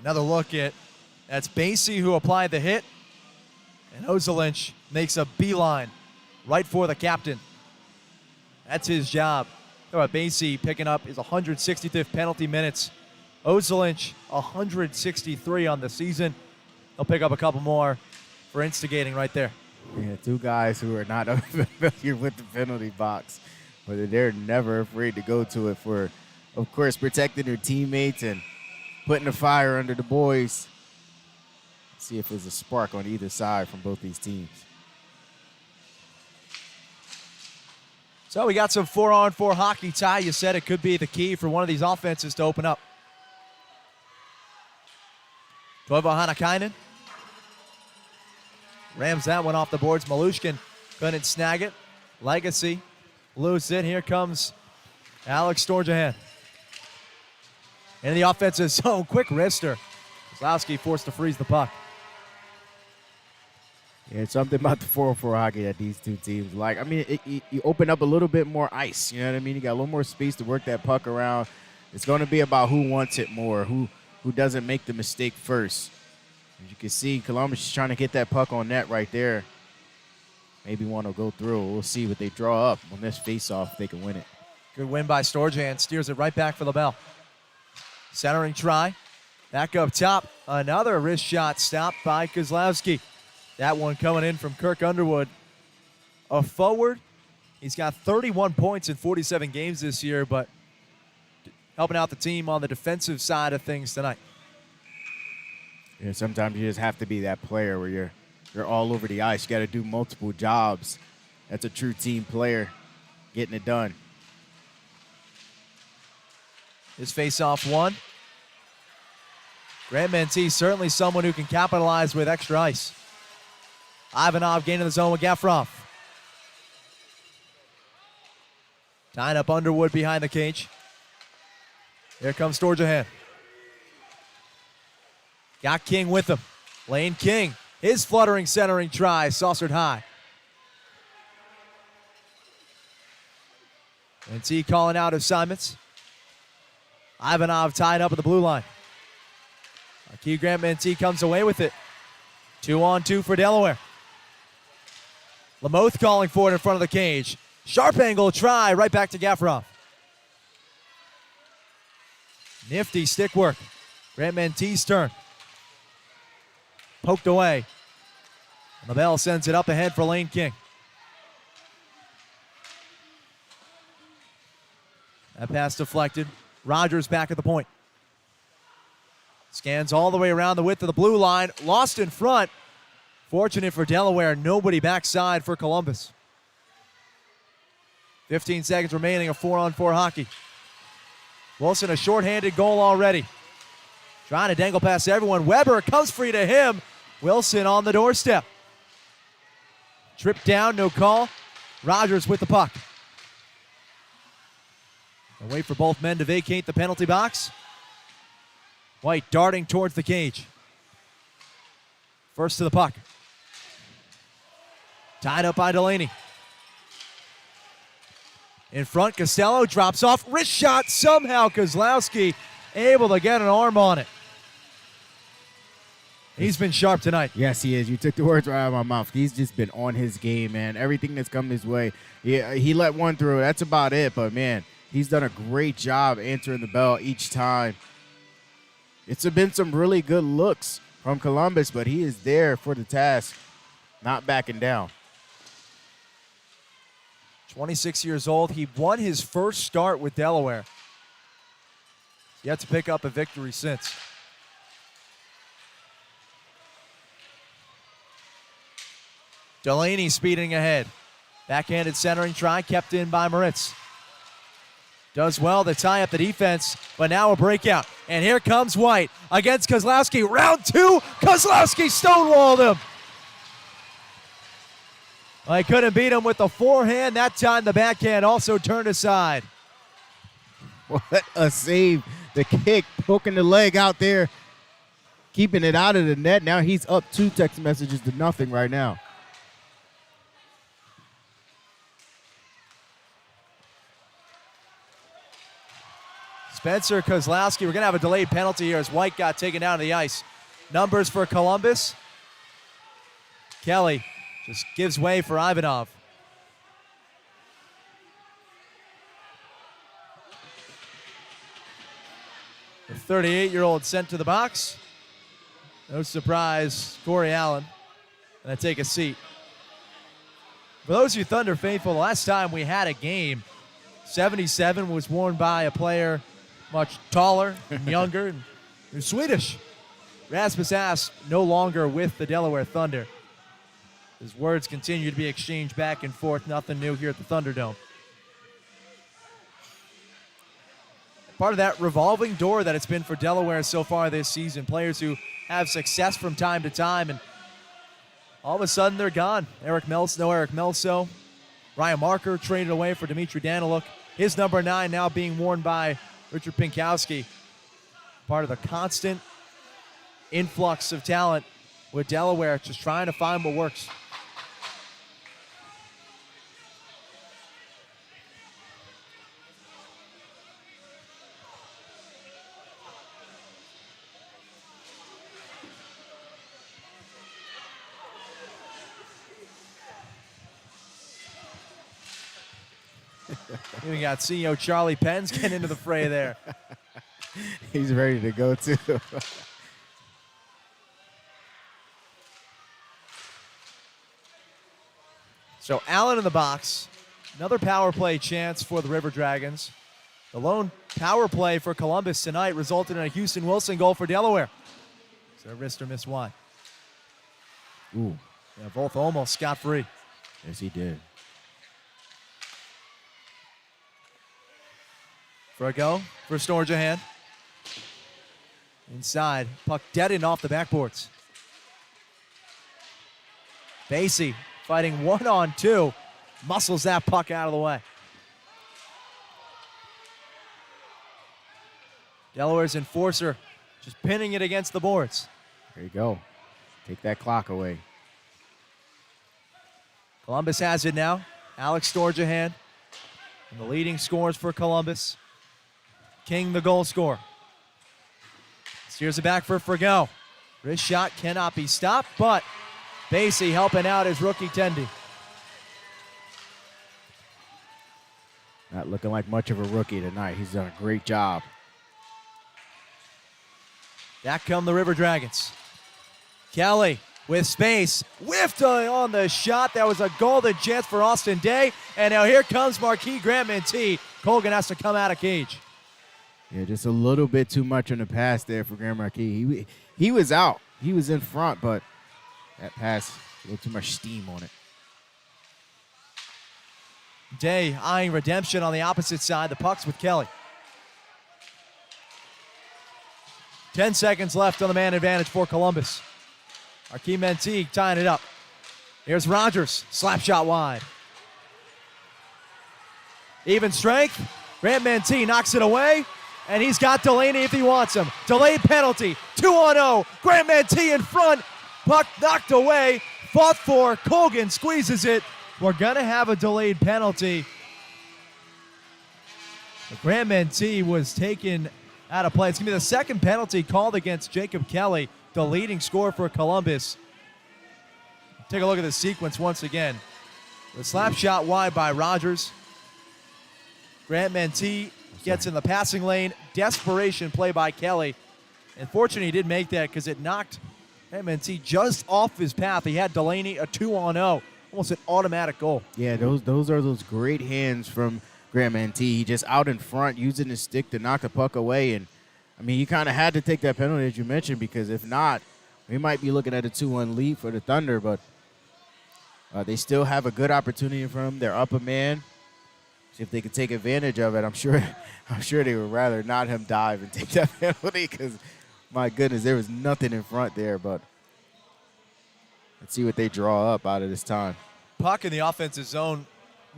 Another look at that's Basie who applied the hit, and Ozelinch makes a beeline right for the captain. That's his job. Basie picking up his 165th penalty minutes. Ozelinch 163 on the season. He'll pick up a couple more for instigating right there. Yeah, 2 guys who are not familiar with the penalty box, but they're never afraid to go to it for, of course, protecting their teammates and putting the fire under the boys. See if there's a spark on either side from both these teams. So we got some 4-on-4 hockey. Ty, you said it could be the key for one of these offenses to open up. Toivo Hanakainen rams that one off the boards. Malushkin couldn't snag it. Legacy lose it. Here comes Alex Storjahan. In the offensive zone, quick wrister. Kozlowski forced to freeze the puck. Yeah, it's something about the 4-on-4 hockey that these two teams like. I mean, you open up a little bit more ice. You know what I mean? You got a little more space to work that puck around. It's going to be about who wants it more, who doesn't make the mistake first. As you can see, Columbus is trying to get that puck on net right there. Maybe want to go through. We'll see what they draw up on this face-off if they can win it. Good win by Storjahan. Steers it right back for the bell. Centering try. Back up top. Another wrist shot stopped by Kozlowski. That one coming in from Kirk Underwood. A forward. He's got 31 points in 47 games this year, but helping out the team on the defensive side of things tonight. Yeah, sometimes you just have to be that player where you're all over the ice. You got to do multiple jobs. That's a true team player getting it done. His face-off one. Grant Mentee, certainly someone who can capitalize with extra ice. Ivanov gaining the zone with Gaffrov. Tying up Underwood behind the cage. Here comes Storjahan. Got King with him. Lane King, his fluttering centering try, saucered high. NT calling out assignments. Ivanov tied up at the blue line. Key Graham NT comes away with it. 2-on-2 for Delaware. Lamoth calling for it in front of the cage. Sharp angle try, right back to Gaffarov. Nifty stick work. Graham NT's turn. Poked away. LaBelle sends it up ahead for Lane King. That pass deflected. Rogers back at the point. Scans all the way around the width of the blue line. Lost in front. Fortunate for Delaware, nobody backside for Columbus. 15 seconds remaining of 4-on-4 hockey. Wilson, a shorthanded goal already. Trying to dangle past everyone. Weber comes free to him. Wilson on the doorstep. Trip down, no call. Rogers with the puck. And wait for both men to vacate the penalty box. White darting towards the cage. First to the puck. Tied up by Delaney. In front, Costello drops off. Wrist shot somehow. Kozlowski able to get an arm on it. He's been sharp tonight. Yes, he is. You took the words right out of my mouth. He's just been on his game, man. Everything that's come his way. Yeah, he let one through. That's about it. But, man, he's done a great job answering the bell each time. It's been some really good looks from Columbus, but he is there for the task, not backing down. 26 years old. He won his first start with Delaware. Yet to pick up a victory since. Delaney speeding ahead. Backhanded centering try, kept in by Moritz. Does well to tie up the defense, but now a breakout. And here comes White against Kozlowski. Round two, Kozlowski stonewalled him. Well, he couldn't beat him with the forehand. That time the backhand also turned aside. What a save. The kick, poking the leg out there, keeping it out of the net. Now he's up 2 text messages to nothing right now. Spencer Kozlowski, we're going to have a delayed penalty here as White got taken down to the ice. Numbers for Columbus. Kelly just gives way for Ivanov. The 38-year-old sent to the box. No surprise, Corey Allen. And I take a seat. For those of you Thunder faithful, the last time we had a game, 77 was worn by a player much taller and younger and Swedish. Rasmus Asp no longer with the Delaware Thunder. His words continue to be exchanged back and forth. Nothing new here at the Thunderdome. Part of that revolving door that it's been for Delaware so far this season. Players who have success from time to time, and all of a sudden they're gone. No Eric Melso. Ryan Marker traded away for Dimitri Daniluk. His number 9 now being worn by Richard Pinkowski. Part of the constant influx of talent with Delaware, just trying to find what works. We got CEO Charlie Penn's getting into the fray there. He's ready to go, too. So Allen in the box. Another power play chance for the River Dragons. The lone power play for Columbus tonight resulted in a Houston Wilson goal for Delaware. So wrist or miss wide. Ooh. Yeah, both almost scot-free. Yes, he did. For a go for Storjahan. Inside, puck deadened off the backboards. Basie fighting 1-on-2, muscles that puck out of the way. Delaware's enforcer just pinning it against the boards. There you go. Take that clock away. Columbus has it now. Alex Storjahan And the leading scores for Columbus. King, the goal scorer. Steers it back for Fregeau. Wrist shot cannot be stopped, but Basie helping out his rookie Tendy. Not looking like much of a rookie tonight. He's done a great job. Back come the River Dragons. Kelly with space. Whiffed on the shot. That was a golden chance for Austin Day. And now here comes Marquis Grant-Mentee. Colgan has to come out of cage. Yeah, just a little bit too much on the pass there for Grand Marquis. He was out. He was in front, but that pass, a little too much steam on it. Day eyeing redemption on the opposite side. The puck's with Kelly. 10 seconds left on the man advantage for Columbus. Marquis Mentee tying it up. Here's Rogers. Slap shot wide. Even strength. Grant-Mentee knocks it away. And he's got Delaney if he wants him. Delayed penalty. 2-on-0. Grant-Mentee in front. Puck knocked away. Fought for. Colgan squeezes it. We're going to have a delayed penalty. Grant-Mentee was taken out of play. It's going to be the second penalty called against Jacob Kelly, the leading scorer for Columbus. Take a look at the sequence once again. The slap shot wide by Rogers. Grant-Mentee gets in the passing lane. Desperation play by Kelly. Unfortunately, he did make that because it knocked Grant-Mentee just off his path. He had Delaney a 2-on-0. Almost an automatic goal. Yeah, those are those great hands from Grant-Mentee. He just out in front, using his stick to knock the puck away. And, I mean, you kind of had to take that penalty, as you mentioned, because if not, we might be looking at a 2-1 lead for the Thunder. But they still have a good opportunity in front of them. They're up a man. See if they could take advantage of it. I'm sure they would rather not him dive and take that penalty because, my goodness, there was nothing in front there. But let's see what they draw up out of this time. Puck in the offensive zone.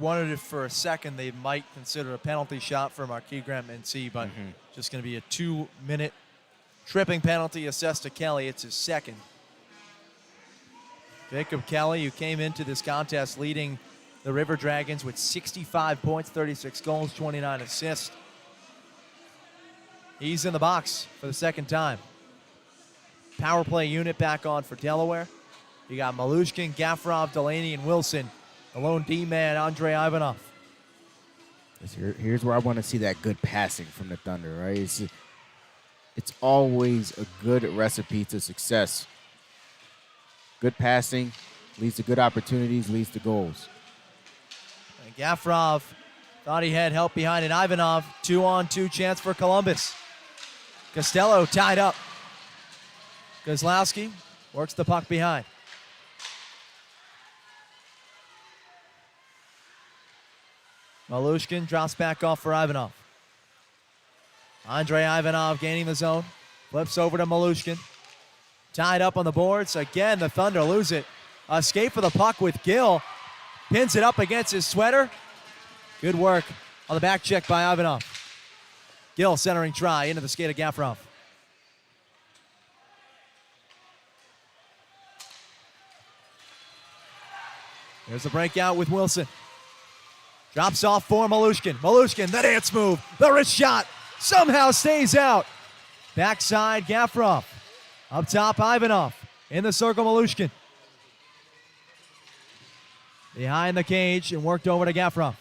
Wondered if for a second they might consider a penalty shot for Marquis Grant-Mentee, but just going to be a 2-minute tripping penalty assessed to Kelly. It's his second. Jacob Kelly, who came into this contest leading the River Dragons with 65 points, 36 goals, 29 assists. He's in the box for the second time. Power play unit back on for Delaware. You got Malushkin, Gafarov, Delaney, and Wilson. The lone D-man, Andrei Ivanov. Here's where I want to see that good passing from the Thunder, right? It's always a good recipe to success. Good passing leads to good opportunities, leads to goals. And Gafarov thought he had help behind it. Ivanov, 2-on-2 chance for Columbus. Costello tied up. Kozlowski works the puck behind. Malushkin drops back off for Ivanov. Andrei Ivanov gaining the zone. Flips over to Malushkin. Tied up on the boards. Again, the Thunder lose it. Escape for the puck with Gill. Pins it up against his sweater. Good work on the back check by Ivanov. Gill centering try into the skate of Gafarov. There's the breakout with Wilson. Drops off for Malushkin. Malushkin, the dance move. The wrist shot somehow stays out. Backside, Gafarov. Up top, Ivanov. In the circle, Malushkin. Behind the cage and worked over to Gafarov.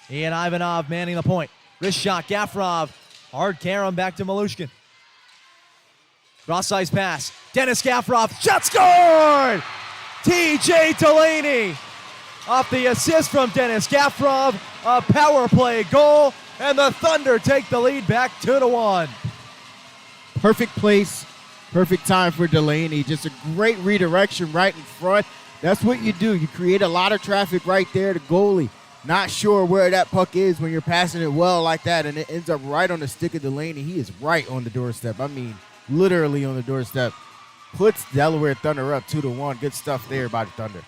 He and Ivanov manning the point. Wrist shot, Gafarov. Hard carom back to Malushkin. Cross-ice pass. Dennis Gafarov. Shot scored! T.J. Delaney. Off the assist from Dennis Gafarov, a power play goal, and the Thunder take the lead back 2-1. Perfect place, perfect time for Delaney. Just a great redirection right in front. That's what you do. You create a lot of traffic right there. The goalie not sure where that puck is when you're passing it well like that, and it ends up right on the stick of Delaney. He is right on the doorstep. I mean, literally on the doorstep. Puts Delaware Thunder up 2-1. Good stuff there by the Thunder.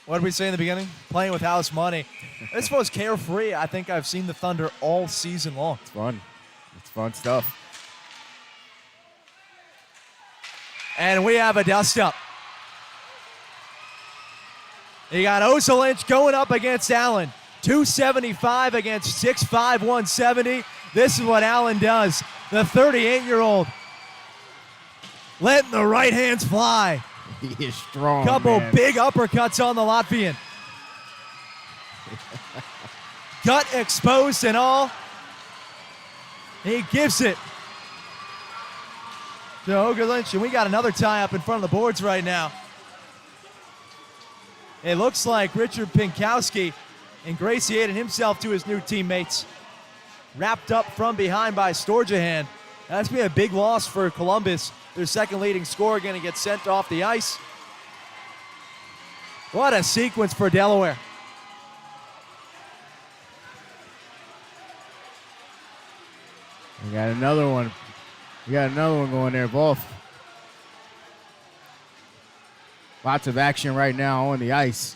What did we say in the beginning? Playing with house money. This was carefree. I think I've seen the Thunder all season long. It's fun. It's fun stuff. And we have a dust up. You got Osalinch going up against Allen. 275 against 6'5", 170. This is what Allen does. The 38-year-old letting the right hands fly. He is strong, Couple man. big uppercuts on the Latvian. Gut exposed and all. He gives it to Osalinch, and we got another tie up in front of the boards right now. It looks like Richard Pinkowski ingratiated himself to his new teammates. Wrapped up from behind by Storjahan. That's been a big loss for Columbus. Their second leading scorer going to get sent off the ice. What a sequence for Delaware. We got another one. We got another one going there, both. Lots of action right now on the ice.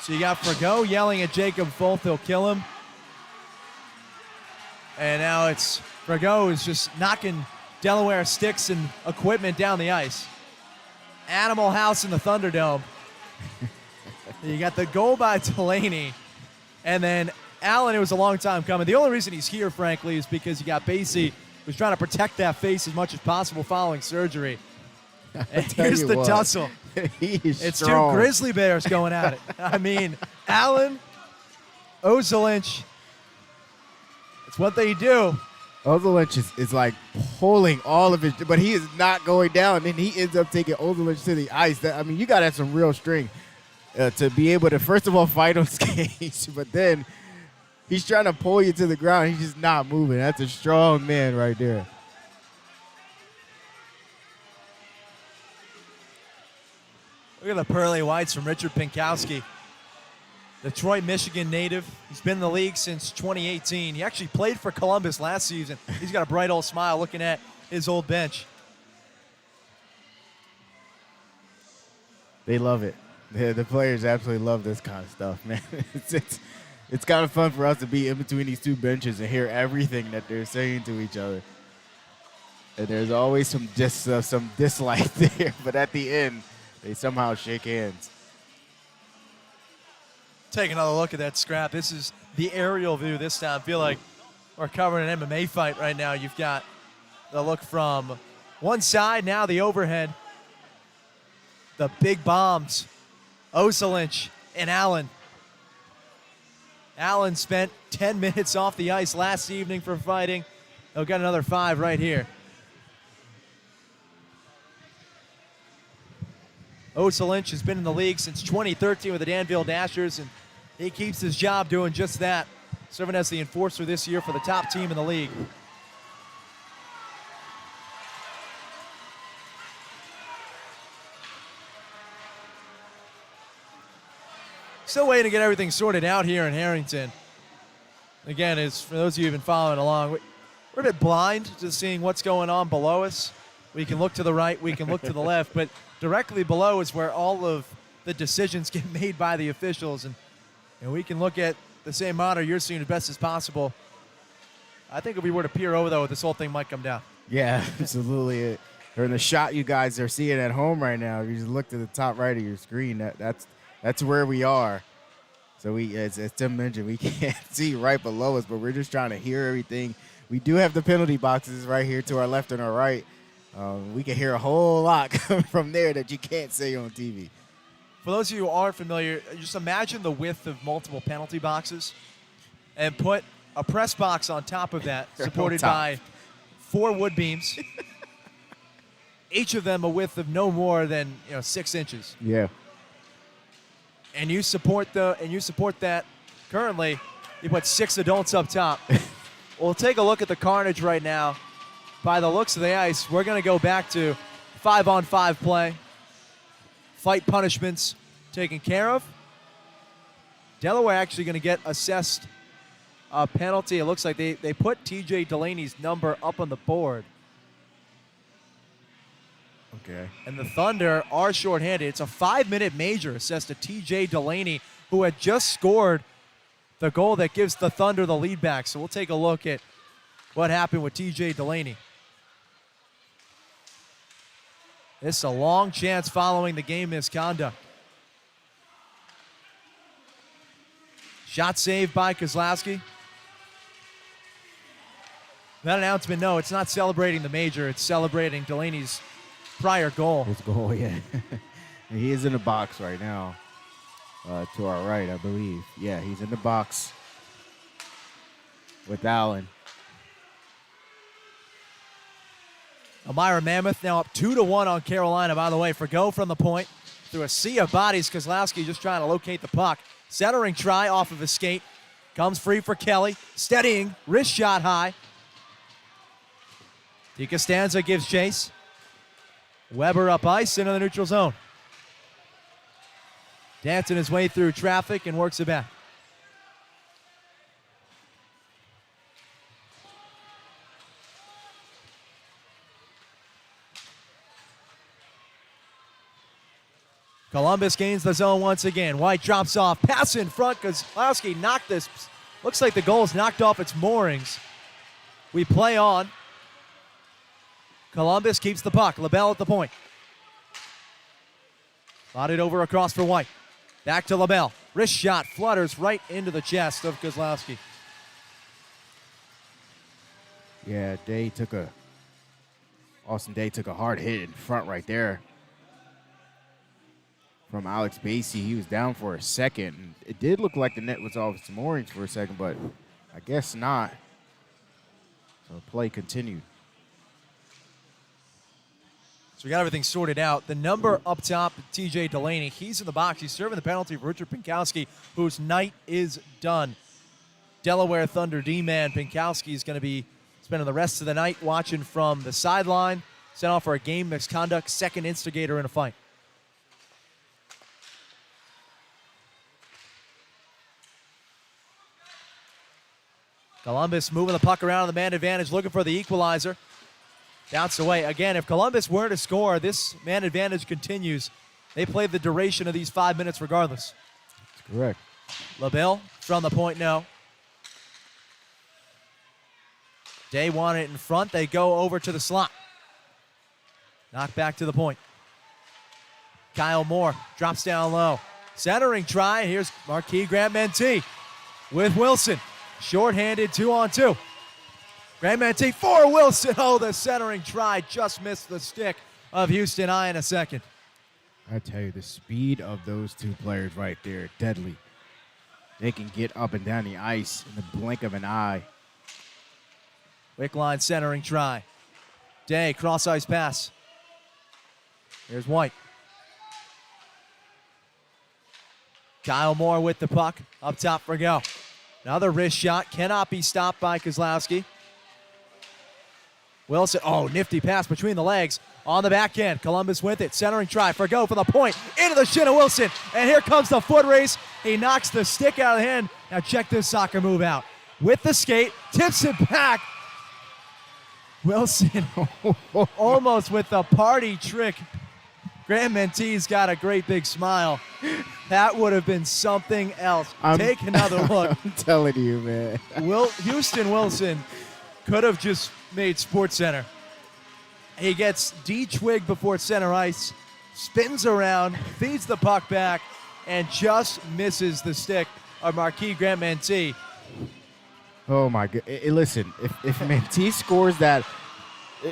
So you got Frago yelling at Jacob Folth, he'll kill him. And now it's Frago is just knocking Delaware sticks and equipment down the ice. Animal House in the Thunderdome. You got the goal by Delaney. And then Allen, it was a long time coming. The only reason he's here, frankly, is because you got Basie, who's trying to protect that face as much as possible following surgery. And here's the tussle. It's strong. Two grizzly bears going at it. I mean, Allen, Osalinch, it's what they do. Osalinch is like pulling all of his, but he is not going down, and he ends up taking Osalinch to the ice. I mean, you got to have some real strength to be able to, first of all, fight on skates, but then he's trying to pull you to the ground. He's just not moving. That's a strong man right there. Look at the pearly whites from Richard Pinkowski. Detroit, Michigan native. He's been in the league since 2018. He actually played for Columbus last season. He's got a bright old smile looking at his old bench. They love it. The players absolutely love this kind of stuff, man. It's kind of fun for us to be in between these two benches and hear everything that they're saying to each other. And there's always some dislike there, but at the end, they somehow shake hands. Take another look at that scrap. This is the aerial view this time. I feel like we're covering an MMA fight right now. You've got the look from one side, now the overhead. The big bombs. Osalinch and Allen. Allen spent 10 minutes off the ice last evening for fighting. He'll get another 5 right here. Osalinch has been in the league since 2013 with the Danville Dashers, and he keeps his job doing just that, serving as the enforcer this year for the top team in the league. Still waiting to get everything sorted out here in Harrington. Again, as for those of you who've been following along, we're a bit blind to seeing what's going on below us. We can look to the right, we can look to the left, but directly below is where all of the decisions get made by the officials, and we can look at the same monitor you're seeing as best as possible. I think if we were to peer over, though, this whole thing might come down. Yeah, absolutely. Or in the shot you guys are seeing at home right now, if you just look to the top right of your screen, that's where we are. So as Tim mentioned, we can't see right below us, but we're just trying to hear everything. We do have the penalty boxes right here to our left and our right. We can hear a whole lot coming from there that you can't say on TV. For those of you who aren't familiar, just imagine the width of multiple penalty boxes and put a press box on top of that, supported by 4 wood beams, each of them a width of no more than 6 inches. Yeah. And you support that currently, you put 6 adults up top. We'll take a look at the carnage right now. By the looks of the ice, we're going to go back to 5-on-5 play. Fight punishments taken care of. Delaware actually going to get assessed a penalty. It looks like they put T.J. Delaney's number up on the board. Okay. And the Thunder are shorthanded. It's a 5-minute major assessed to T.J. Delaney, who had just scored the goal that gives the Thunder the lead back. So we'll take a look at what happened with TJ Delaney. This is a long chance following the game misconduct. Shot saved by Kozlowski. That announcement, no, it's not celebrating the major. It's celebrating Delaney's prior goal. His goal, yeah. He is in the box right now. To our right, I believe. Yeah, he's in the box with Allen. Elmira Mammoth now up 2-1 on Carolina, by the way, for go from the point. Through a sea of bodies, Kozlowski just trying to locate the puck. Centering try off of his skate. Comes free for Kelly. Steadying, wrist shot high. DiCostanza gives chase. Weber up ice into the neutral zone. Dancing his way through traffic and works it back. Columbus gains the zone once again. White drops off. Pass in front. Kozlowski knocked this. Looks like the goal is knocked off its moorings. We play on. Columbus keeps the puck. LaBelle at the point. Slotted over across for White. Back to LaBelle. Wrist shot flutters right into the chest of Kozlowski. Yeah, Austin Day took a hard hit in front right there from Alex Basie. He was down for a second. It did look like the net was off its moorings for a second, but I guess not. So the play continued. So we got everything sorted out. The number up top, TJ Delaney, he's in the box. He's serving the penalty for Richard Pinkowski, whose night is done. Delaware Thunder D-man Pinkowski is going to be spending the rest of the night watching from the sideline. Sent off for a game misconduct, second instigator in a fight. Columbus moving the puck around on the man advantage, looking for the equalizer. Bounced away. Again, if Columbus were to score, this man advantage continues. They play the duration of these 5 minutes regardless. That's correct. LaBelle from the point, no. Day want it in front. They go over to the slot. Knocked back to the point. Kyle Moore drops down low. Centering try. Here's Marquis Grant-Mentee with Wilson. Short-handed 2-on-2. Grant-Mentee for Wilson. Oh, the centering try just missed the stick of Houston I in a second. I tell you, the speed of those two players right there, deadly. They can get up and down the ice in the blink of an eye. Wickline centering try. Day, cross-ice pass. Here's White. Kyle Moore with the puck. Up top for go. Another wrist shot. Cannot be stopped by Kozlowski. Wilson, oh, nifty pass between the legs on the back end. Columbus with it. Centering try for go for the point. Into the shin of Wilson. And here comes the foot race. He knocks the stick out of the hand. Now check this soccer move out. With the skate. Tips it back. Wilson almost with the party trick. Grant-Mentee's got a great big smile. That would have been something else. Take another look. I'm telling you, man. Houston Wilson could have just made SportsCenter. He gets D-twig before center ice, spins around, feeds the puck back, and just misses the stick of Marquis Grant-Mentee. Oh, my God. Listen, if Mentee scores that,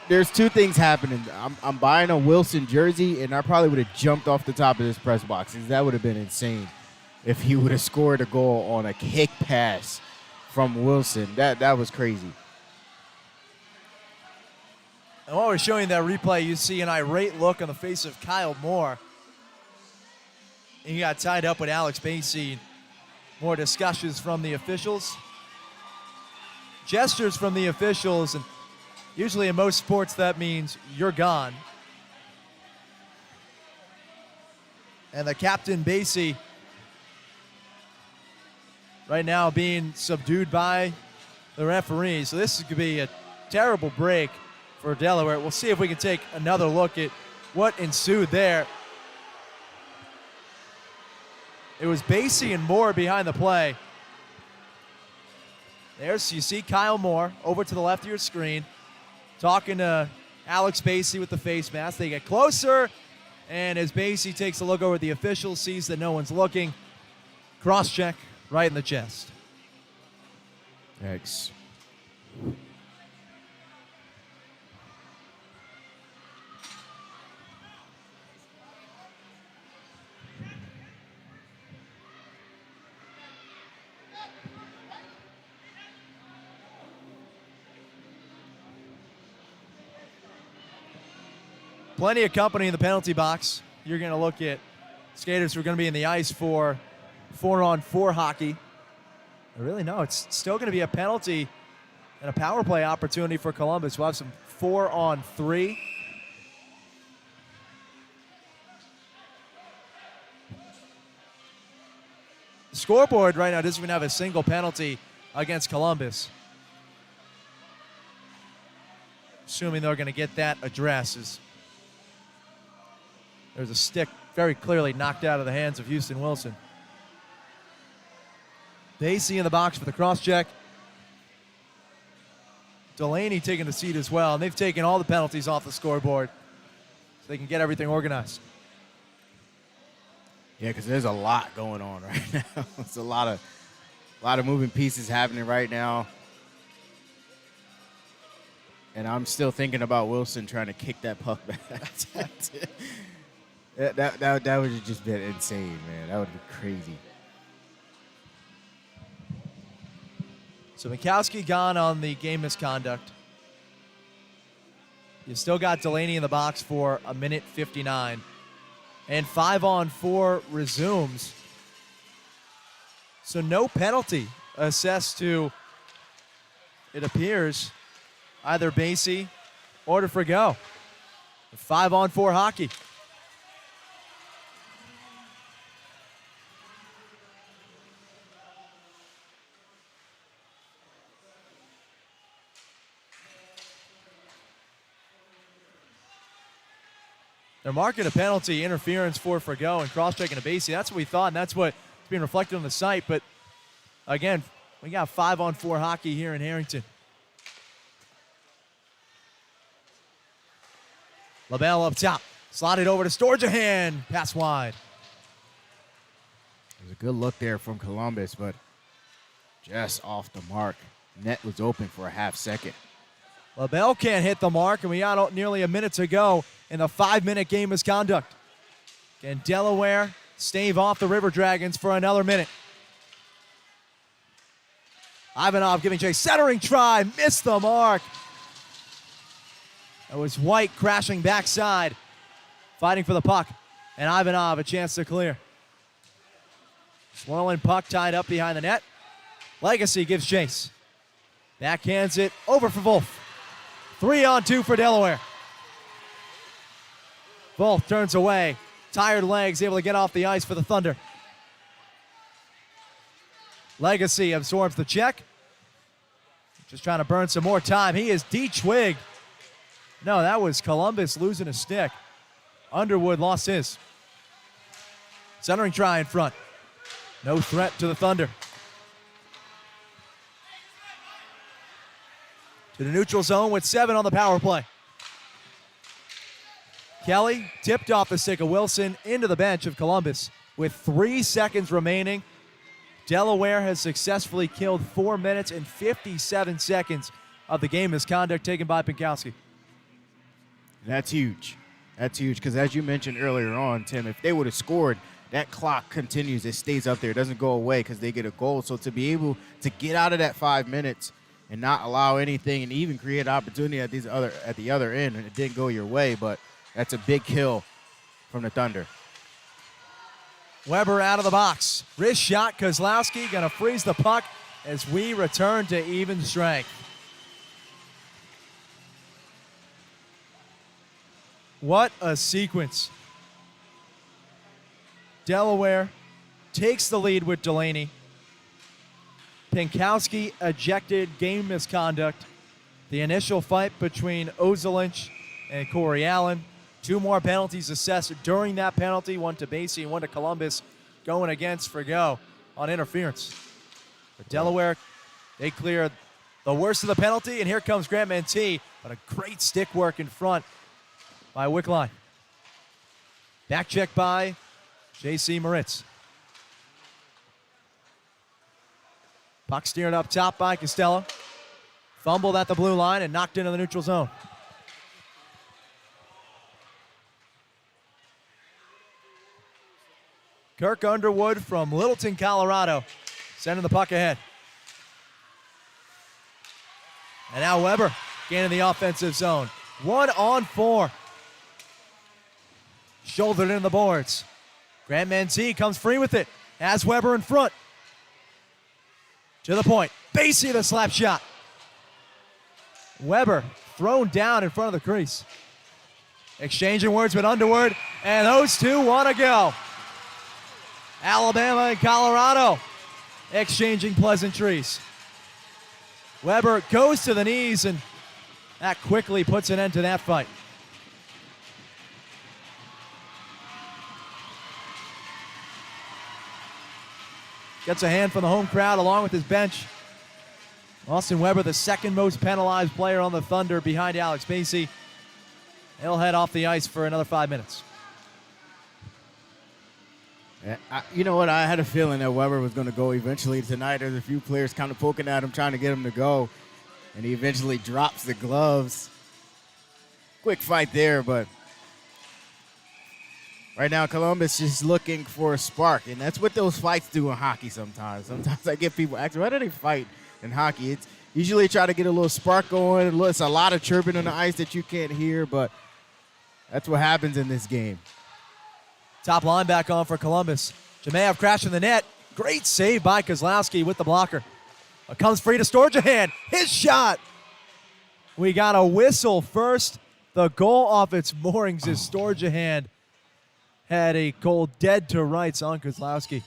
there's two things happening. I'm buying a Wilson jersey, and I probably would have jumped off the top of this press box. That would have been insane if he would have scored a goal on a kick pass from Wilson. That was crazy. And while we're showing that replay, you see an irate look on the face of Kyle Moore. He got tied up with Alex Basie. More discussions from the officials. Gestures from the officials, and usually in most sports that means you're gone. And the captain, Basie, right now being subdued by the referee. So this could be a terrible break for Delaware. We'll see if we can take another look at what ensued there. It was Basie and Moore behind the play. There's, you see Kyle Moore over to the left of your screen, talking to Alex Basie with the face mask. They get closer, and as Basie takes a look over at the official, sees that no one's looking, cross-check right in the chest. Yikes. Plenty of company in the penalty box. You're going to look at skaters who are going to be in the ice for 4-on-4 hockey. Really, no, it's still going to be a penalty and a power play opportunity for Columbus. We'll have some 4-on-3. The scoreboard right now doesn't even have a single penalty against Columbus. Assuming they're going to get that address. There's a stick very clearly knocked out of the hands of Houston Wilson. Basie in the box for the cross-check. Delaney taking the seat as well, and they've taken all the penalties off the scoreboard so they can get everything organized. Yeah, because there's a lot going on right now. It's a lot of moving pieces happening right now. And I'm still thinking about Wilson trying to kick that puck back. That would have just been insane, man. That would have been crazy. So Mikowski gone on the game misconduct. You still got Delaney in the box for 1:59. And 5-on-4 resumes. So no penalty assessed to, it appears, either Basie or to Frigo. 5-on-4 hockey. They're marking a penalty, interference for Frigo and cross-checking to Basie. That's what we thought, and that's what's being reflected on the site. But, again, we got 5-on-4 hockey here in Harrington. LaBelle up top. Slotted over to Storjahan. Pass wide. It was a good look there from Columbus, but just off the mark. Net was open for a half second. LaBelle can't hit the mark, and we got nearly a minute to go in the 5-minute game misconduct. Can Delaware stave off the River Dragons for another minute? Ivanov giving chase, centering try, missed the mark. That was White crashing backside, fighting for the puck, and Ivanov a chance to clear. Swirling puck tied up behind the net. Legacy gives chase. Backhands it over for Wolf. 3-on-2 for Delaware. Wolf turns away. Tired legs, able to get off the ice for the Thunder. Legacy absorbs the check. Just trying to burn some more time. He is de-twigged. No, that was Columbus losing a stick. Underwood lost his. Centering try in front. No threat to the Thunder. To the neutral zone with 7 on the power play. Kelly tipped off the stick of Wilson into the bench of Columbus with 3 seconds remaining. Delaware has successfully killed 4 minutes and 57 seconds of the game misconduct taken by Pinkowski. That's huge. That's huge because as you mentioned earlier on, Tim, if they would have scored, that clock continues. It stays up there. It doesn't go away because they get a goal. So to be able to get out of that 5 minutes and not allow anything and even create opportunity at the other end, and it didn't go your way, but that's a big kill from the Thunder. Weber out of the box. Wrist shot. Kozlowski going to freeze the puck as we return to even strength. What a sequence. Delaware takes the lead with Delaney. Pinkowski ejected, game misconduct. The initial fight between Ozelinch and Corey Allen. 2 more penalties assessed during that penalty, 1 to Basie and 1 to Columbus, going against Frigo on interference. But Delaware They clear the worst of the penalty, and here comes Grant Mantee, but a great stick work in front by Wickline. Back check by J.C. Moritz. Puck steered up top by Costello. Fumbled at the blue line and knocked into the neutral zone. Kirk Underwood from Littleton, Colorado, sending the puck ahead. And now Weber gaining the offensive zone. 1-on-4. Shouldered in the boards. Grant Mantee comes free with it. Has Weber in front. To the point. Basie the slap shot. Weber thrown down in front of the crease. Exchanging words with Underwood, and those two want to go. Alabama and Colorado exchanging pleasantries. Weber goes to the knees, and that quickly puts an end to that fight. Gets a hand from the home crowd along with his bench. Austin Weber, the second most penalized player on the Thunder behind Alex Basie. He'll head off the ice for another 5 minutes. You know what? I had a feeling that Weber was going to go eventually tonight. There's a few players kind of poking at him, trying to get him to go. And he eventually drops the gloves. Quick fight there, but right now Columbus is looking for a spark. And that's what those fights do in hockey sometimes. Sometimes I get people asking, why do they fight in hockey? It's usually try to get a little spark going. It's a lot of chirping on the ice that you can't hear, but that's what happens in this game. Top line back on for Columbus. Jemayev crashing the net. Great save by Kozlowski with the blocker. Comes free to Storjahan. His shot. We got a whistle first. The goal off its moorings as Storjahan had a goal dead to rights on Kozlowski.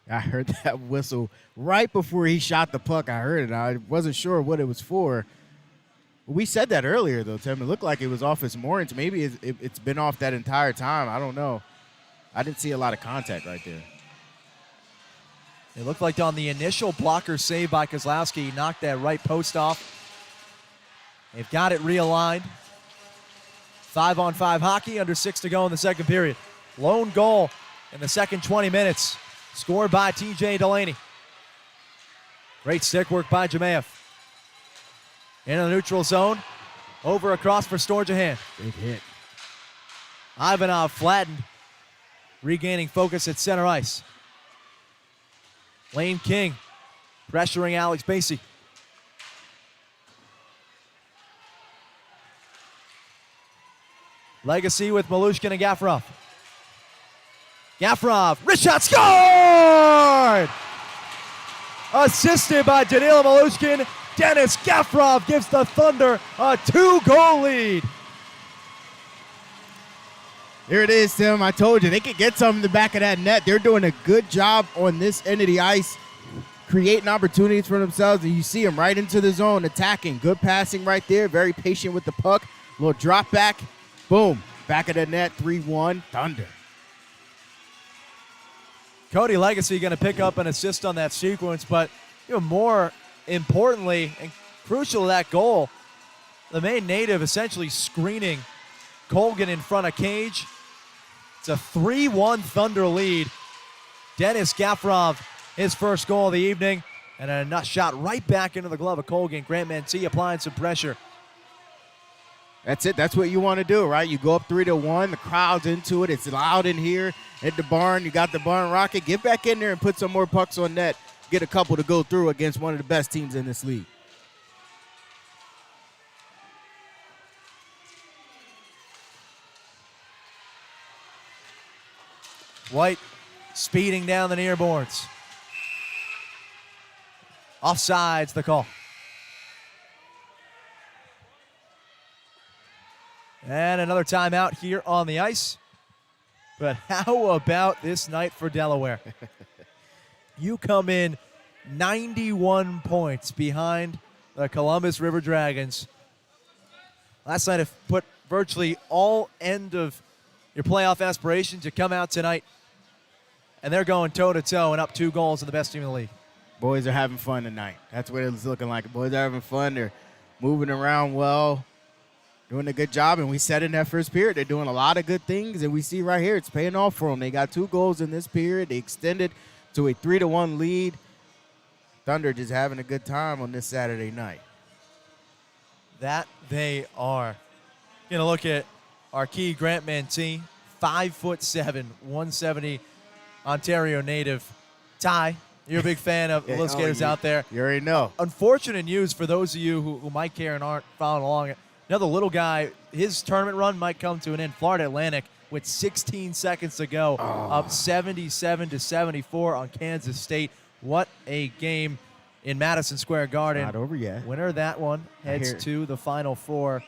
I heard that whistle right before he shot the puck. I heard it. I wasn't sure what it was for. We said that earlier, though, Tim. It looked like it was off his moorings. Maybe it's been off that entire time. I don't know. I didn't see a lot of contact right there. It looked like on the initial blocker save by Kozlowski, he knocked that right post off. They've got it realigned. 5-on-5 hockey, under 6 to go in the second period. Lone goal in the second 20 minutes, scored by TJ Delaney. Great stick work by Jemayev. In the neutral zone, over across for Storjahan. Big hit. Ivanov flattened, regaining focus at center ice. Lane King pressuring Alex Basie. Legacy with Malushkin and Gafurov. Gafurov, wrist shot, scored! Assisted by Danila Malushkin, Dennis Gafurov gives the Thunder a 2-goal lead. There it is, Tim. I told you, they could get something in the back of that net. They're doing a good job on this end of the ice, creating opportunities for themselves, and you see them right into the zone, attacking. Good passing right there, very patient with the puck. Little drop back, boom, back of the net, 3-1, Thunder. Cody Legacy going to pick up an assist on that sequence, but even more importantly and crucial to that goal, the Maine native essentially screening Colgan in front of cage. It's a 3-1 Thunder lead. Dennis Gafurov, his first goal of the evening, and a nut shot right back into the glove of Colgan. Grant Mantee applying some pressure. That's it. That's what you want to do, right? You go up 3-1. The crowd's into it. It's loud in here at the barn. You got the barn rocket. Get back in there and put some more pucks on net. Get a couple to go through against one of the best teams in this league. White speeding down the near boards. Offsides the call. And another timeout here on the ice. But how about this night for Delaware? You come in 91 points behind the Columbus River Dragons. Last night have put virtually all end of your playoff aspirations. You come out tonight, and they're going toe-to-toe and up 2 goals to the best team in the league. Boys are having fun tonight. That's what it's looking like. Boys are having fun. They're moving around well, doing a good job. And we said in that first period, they're doing a lot of good things. And we see right here, it's paying off for them. They got 2 goals in this period. They extended to a 3-1 lead. Thunder just having a good time on this Saturday night. That they are. Going to look at our key Grant Mantee, 5'7", 170 Ontario native. Ty, you're a big fan of the little skaters out there. You already know. Unfortunate news for those of you who might care and aren't following along. Another little guy, his tournament run might come to an end. Florida Atlantic with 16 seconds to go, up 77-74 on Kansas State. What a game in Madison Square Garden. Not over yet. Winner of that one heads to the Final Four.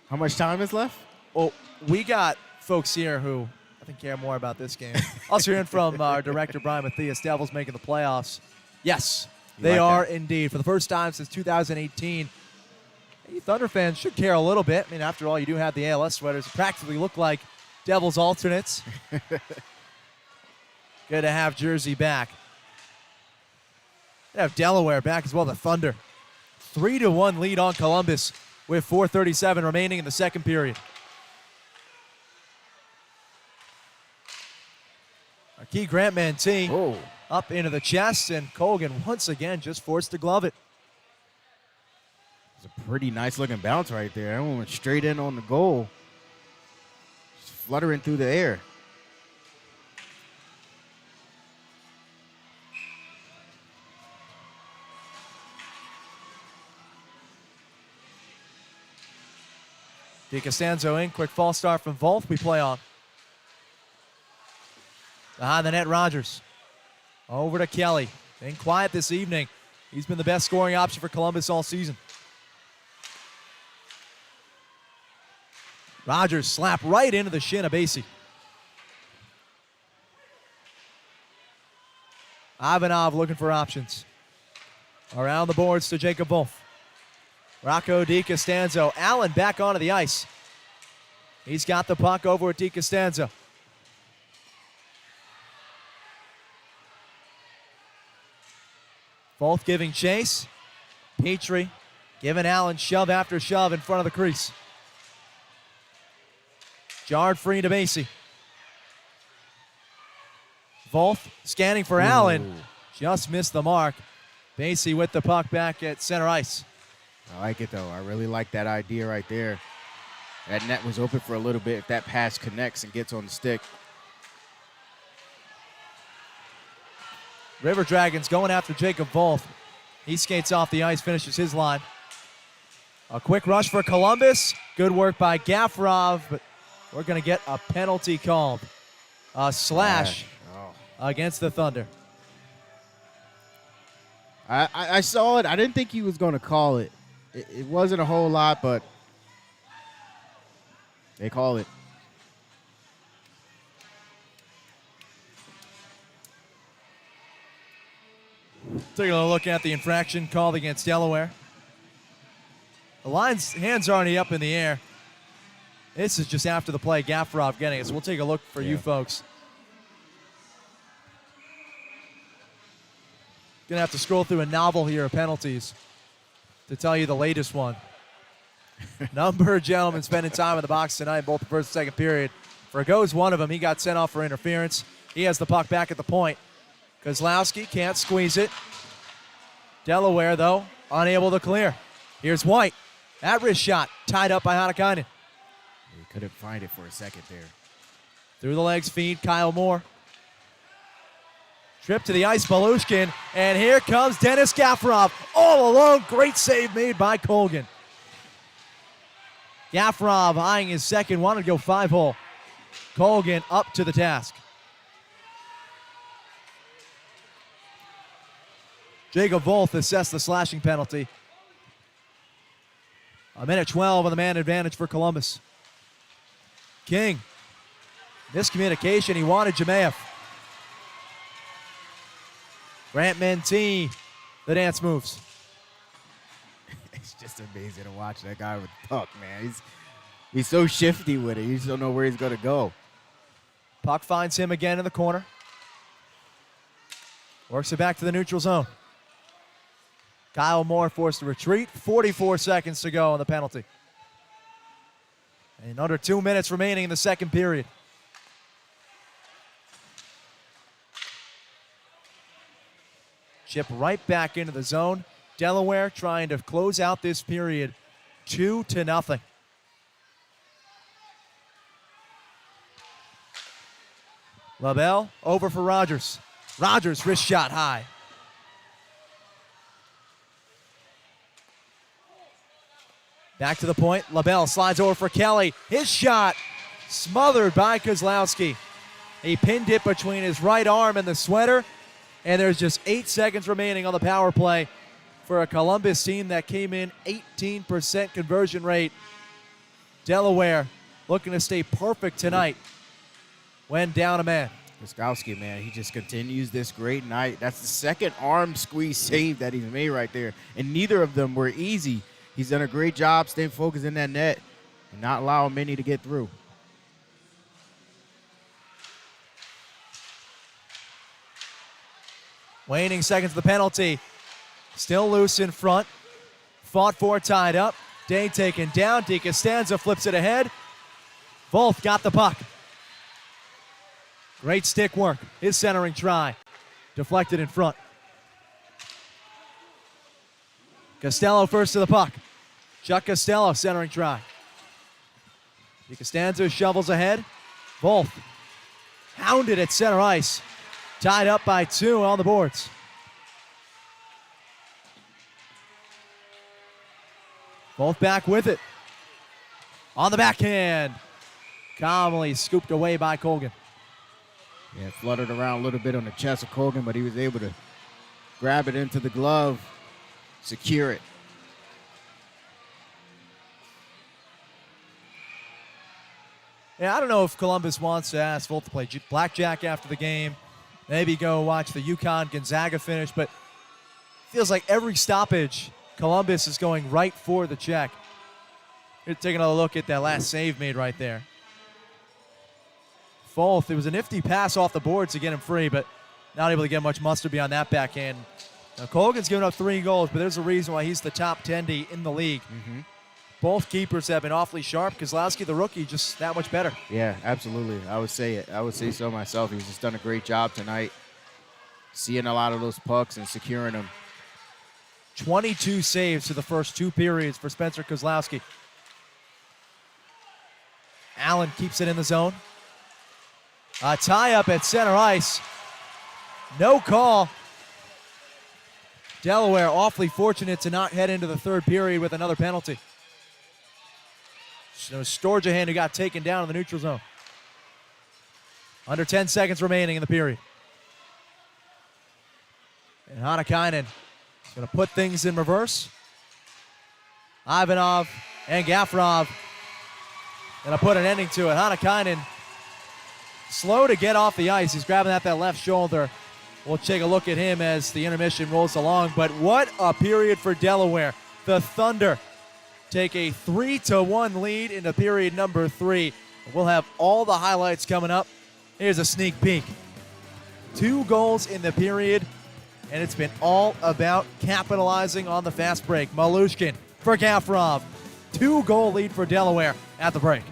How much time is left? Well, we got folks here who I think care more about this game. Also hearing from our director, Brian Matthias, Devils making the playoffs. Yes, they are indeed. For the first time since 2018, you Thunder fans should care a little bit. I mean, after all, you do have the ALS sweaters that practically look like Devils alternates. Good to have Jersey back. They have Delaware back as well, the Thunder. 3-1 lead on Columbus with 4:37 remaining in the second period. Our key Grant Mantee up into the chest, and Colgan once again just forced to glove it. It's a pretty nice looking bounce right there. That one went straight in on the goal. Just fluttering through the air. DiCostanzo in, quick false start from Volth. We play on. Behind the net, Rogers. Over to Kelly. Been quiet this evening. He's been the best scoring option for Columbus all season. Rogers slap right into the shin of Basie. Ivanov looking for options. Around the boards to Jacob Wolf. Rocco DiCostanzo. Allen back onto the ice. He's got the puck over at DiCostanzo. Both giving chase. Petrie giving Allen shove after shove in front of the crease. Jarred free to Basie. Volth scanning for Allen. Just missed the mark. Basie with the puck back at center ice. I like it, though. I really like that idea right there. That net was open for a little bit. If that pass connects and gets on the stick. River Dragons going after Jacob Volth. He skates off the ice, finishes his line. A quick rush for Columbus. Good work by Gafrov, but we're going to get a penalty called. A slash against the Thunder. I saw it. I didn't think he was going to call it. It wasn't a whole lot, but they call it. Taking a look at the infraction called against Delaware. The line's hands are already up in the air. This is just after the play. Gafrov getting it, so we'll take a look for you folks. Gonna have to scroll through a novel here of penalties to tell you the latest one. Number of gentlemen spending time in the box tonight in both the first and second period. Forgoes one of them. He got sent off for interference. He has the puck back at the point. Kozlowski can't squeeze it. Delaware, though, unable to clear. Here's White. That wrist shot tied up by Hanakainen. He couldn't find it for a second there. Through the legs feed, Kyle Moore. Trip to the ice, Belushkin. And here comes Dennis Gafrov. All alone. Great save made by Colgan. Gafrov eyeing his second. Wanted to go 5-hole. Colgan up to the task. Jacob Volth assessed the slashing penalty. A minute 12 on the man advantage for Columbus. King. Miscommunication. He wanted Jemayev. Grant Mantee. The dance moves. It's just amazing to watch that guy with the puck, man. He's so shifty with it. You just don't know where he's going to go. Puck finds him again in the corner. Works it back to the neutral zone. Kyle Moore forced to retreat. 44 seconds to go on the penalty. And under 2 minutes remaining in the second period. Chip right back into the zone. Delaware trying to close out this period 2-0. LaBelle over for Rogers. Rogers wrist shot high. Back to the point. LaBelle slides over for Kelly. His shot smothered by Kozlowski. He pinned it between his right arm and the sweater. And there's just 8 seconds remaining on the power play for a Columbus team that came in 18% conversion rate. Delaware looking to stay perfect tonight when down a man. Kozlowski, man, he just continues this great night. That's the second arm squeeze save that he's made right there. And neither of them were easy. He's done a great job staying focused in that net and not allowing many to get through. Waning seconds of the penalty. Still loose in front. Fought for, tied up. Day taken down. DeCostanza flips it ahead. Volth got the puck. Great stick work. His centering try. Deflected in front. Costello first to the puck. Chuck Costello centering try. DeCostanza shovels ahead. Volth hounded at center ice. Tied up by 2 on the boards. Both back with it. On the backhand. Calmly scooped away by Colgan. Yeah, fluttered around a little bit on the chest of Colgan, but he was able to grab it into the glove, secure it. Yeah, I don't know if Columbus wants to ask Volt to play blackjack after the game. Maybe go watch the UConn-Gonzaga finish, but feels like every stoppage, Columbus is going right for the check. Here, take another look at that last save made right there. Volth, it was a nifty pass off the boards to get him free, but not able to get much mustard beyond that backhand. Now, Colgan's given up 3 goals, but there's a reason why he's the top 10 in the league. Mm-hmm. Both keepers have been awfully sharp. Kozlowski, the rookie, just that much better. Yeah, absolutely. I would say it. I would say so myself. He's just done a great job tonight, seeing a lot of those pucks and securing them. 22 saves to the first 2 periods for Spencer Kozlowski. Allen keeps it in the zone. A tie-up at center ice. No call. Delaware awfully fortunate to not head into the third period with another penalty. So Storjahan who got taken down in the neutral zone. Under 10 seconds remaining in the period. And Hanakainen is going to put things in reverse. Ivanov and Gafrov going to put an ending to it. Hanakainen slow to get off the ice. He's grabbing at that left shoulder. We'll take a look at him as the intermission rolls along. But what a period for Delaware. The Thunder take a 3-1 lead into period number 3. We'll have all the highlights coming up. Here's a sneak peek. 2 goals in the period, and it's been all about capitalizing on the fast break. Malushkin for Gafrov. 2-goal lead for Delaware at the break.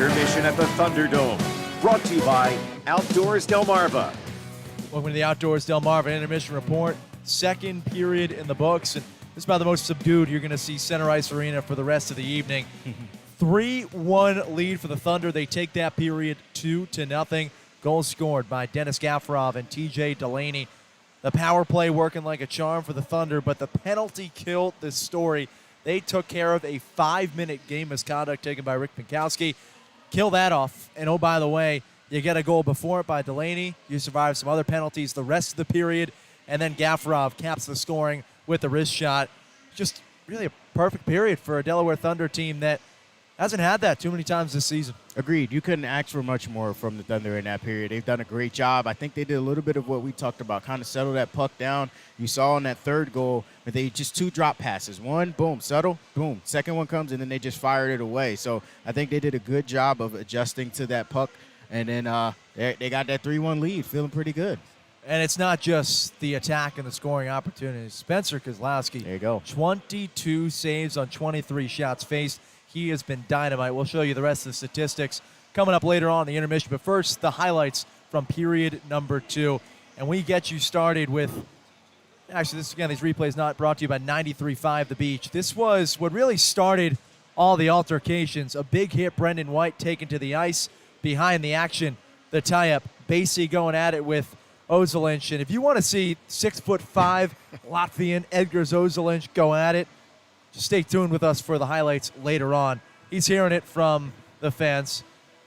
Intermission at the Thunderdome. Brought to you by Outdoors Delmarva. Welcome to the Outdoors Delmarva Intermission Report. Second period in the books, and this is about the most subdued you're going to see Center Ice Arena for the rest of the evening. 3-1 lead for the Thunder. They take that period 2-0. Goals scored by Dennis Gaffarov and TJ Delaney. The power play working like a charm for the Thunder, but the penalty killed this story. They took care of a 5-minute game misconduct taken by Rick Pinkowski. Kill that off, and oh, by the way, you get a goal before it by Delaney. You survive some other penalties the rest of the period, and then Gaffarov caps the scoring with the wrist shot. Just really a perfect period for a Delaware Thunder team that hasn't had that too many times this season. Agreed. You couldn't ask for much more from the Thunder in that period. They've done a great job. I think they did a little bit of what we talked about, kind of settle that puck down. You saw in that third goal, but they just 2 drop passes. One, boom, settle, boom. Second one comes, and then they just fired it away. So I think they did a good job of adjusting to that puck, and then they got that 3-1 lead, feeling pretty good. And it's not just the attack and the scoring opportunities. Spencer Kozlowski, there you go. 22 saves on 23 shots faced. He has been dynamite. We'll show you the rest of the statistics coming up later on in the intermission. But first, the highlights from period number 2. And we get you started with, actually, these replays not brought to you by 93.5 The Beach. This was what really started all the altercations. A big hit, Brendan White taken to the ice. Behind the action, the tie-up. Basie going at it with Ozelinch. And if you want to see 6'5" Latvian Edgar Ozelinch go at it, just stay tuned with us for the highlights later on. He's hearing it from the fans.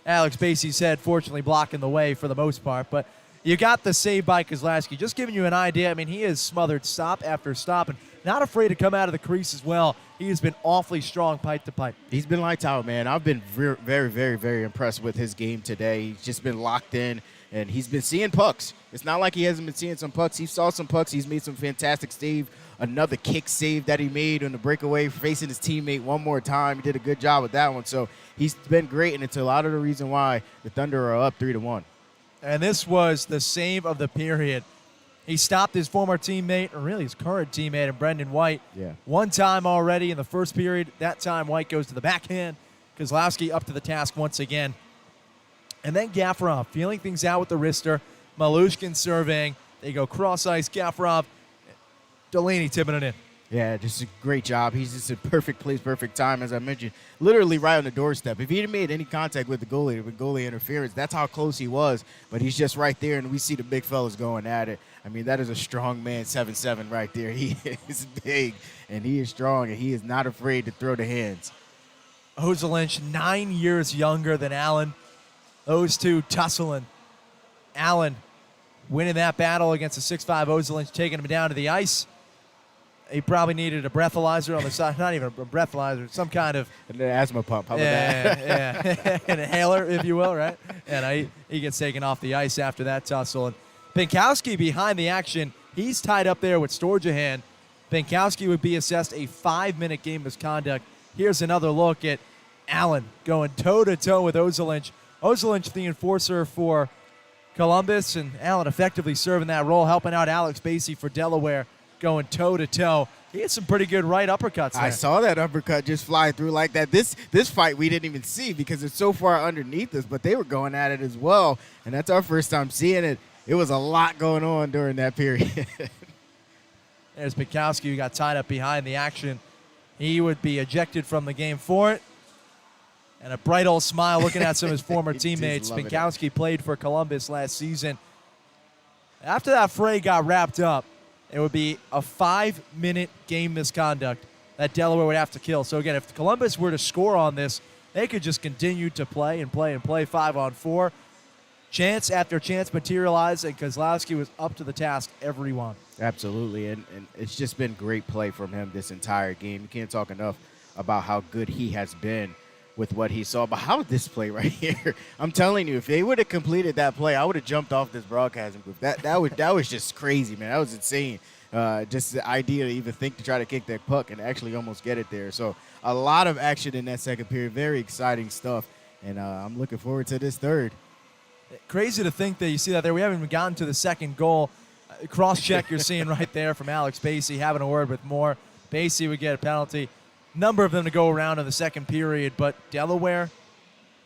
Alex Basie's head, fortunately, blocking the way for the most part. But you got the save by Kozlowski. Just giving you an idea. I mean, he has smothered stop after stop and not afraid to come out of the crease as well. He has been awfully strong pipe to pipe. He's been lights out, man. I've been very, very, very impressed with his game today. He's just been locked in, and he's been seeing pucks. It's not like he hasn't been seeing some pucks. He saw some pucks. He's made some fantastic save. Another kick save that he made on the breakaway, facing his teammate one more time. He did a good job with that one. So he's been great, and it's a lot of the reason why the Thunder are up 3-1. And this was the save of the period. He stopped his former teammate, or really his current teammate, in Brendan White. Yeah. One time already in the first period. That time White goes to the backhand. Kozlowski up to the task once again. And then Gaffarov feeling things out with the wrister. Malushkin surveying. They go cross-ice. Gaffarov, Delaney tipping it in. Yeah, just a great job. He's just a perfect place, perfect time, as I mentioned. Literally right on the doorstep. If he had made any contact with the goalie, with goalie interference, that's how close he was. But he's just right there, and we see the big fellas going at it. I mean, that is a strong man, 7'7" right there. He is big, and he is strong, and he is not afraid to throw the hands. Ozelinch, 9 years younger than Allen. Those two tussling. Allen winning that battle against the 6'5" Ozelinch, taking him down to the ice. He probably needed a breathalyzer on the side. Not even a breathalyzer, some kind of an asthma pump. How about that? Yeah. An inhaler, if you will, right? And he gets taken off the ice after that tussle. And Pinkowski behind the action. He's tied up there with Storjahan. Pinkowski would be assessed a 5-minute game misconduct. Here's another look at Allen going toe-to-toe with Ozelinch. Ozelinch, the enforcer for Columbus, and Allen effectively serving that role, helping out Alex Basie for Delaware, going toe-to-toe. He had some pretty good right uppercuts there. I saw that uppercut just fly through like that. This fight we didn't even see because it's so far underneath us, but they were going at it as well, and that's our first time seeing it. It was a lot going on during that period. There's Pinkowski, who got tied up behind the action. He would be ejected from the game for it. And a bright old smile looking at some of his former teammates. Pinkowski played for Columbus last season. After that fray got wrapped up, it would be a 5-minute game misconduct that Delaware would have to kill. So again, if Columbus were to score on this, they could just continue to play and play and play 5-on-4. Chance after chance materialized, and Kozlowski was up to the task every one. Absolutely, and it's just been great play from him this entire game. You can't talk enough about how good he has been with what he saw. But how this play right here, I'm telling you, if they would have completed that play, I would have jumped off this broadcasting booth. That was just crazy, man. That was insane. Just the idea to even think to try to kick that puck and actually almost get it there. So a lot of action in that second period. Very exciting stuff, and I'm looking forward to this third. Crazy to think that you see that there. We haven't even gotten to the second goal. Cross-check you're seeing right there from Alex Basie, having a word with Moore. Basie would get a penalty. Number of them to go around in the second period, but Delaware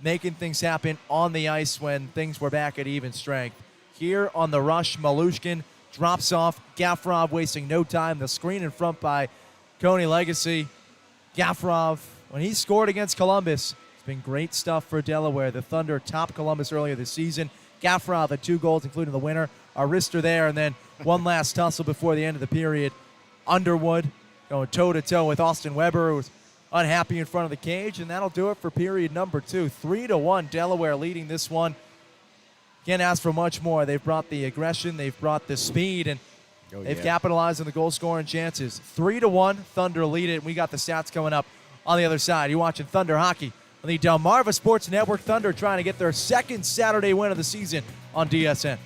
making things happen on the ice when things were back at even strength. Here on the rush, Malushkin drops off. Gafrov wasting no time. The screen in front by Coney Legacy. Gafrov, when he scored against Columbus, it's been great stuff for Delaware. The Thunder topped Columbus earlier this season. Gafrov had 2 goals, including the winner. Our wrister there, and then one last tussle before the end of the period. Underwood going toe-to-toe with Austin Weber, who was unhappy in front of the cage, and that'll do it for period number 2. 3-1, Delaware leading this one. Can't ask for much more. They've brought the aggression, they've brought the speed, and they've capitalized on the goal-scoring chances. 3-1, Thunder lead it. We got the stats coming up on the other side. You're watching Thunder Hockey on the Delmarva Sports Network. Thunder trying to get their second Saturday win of the season on DSN.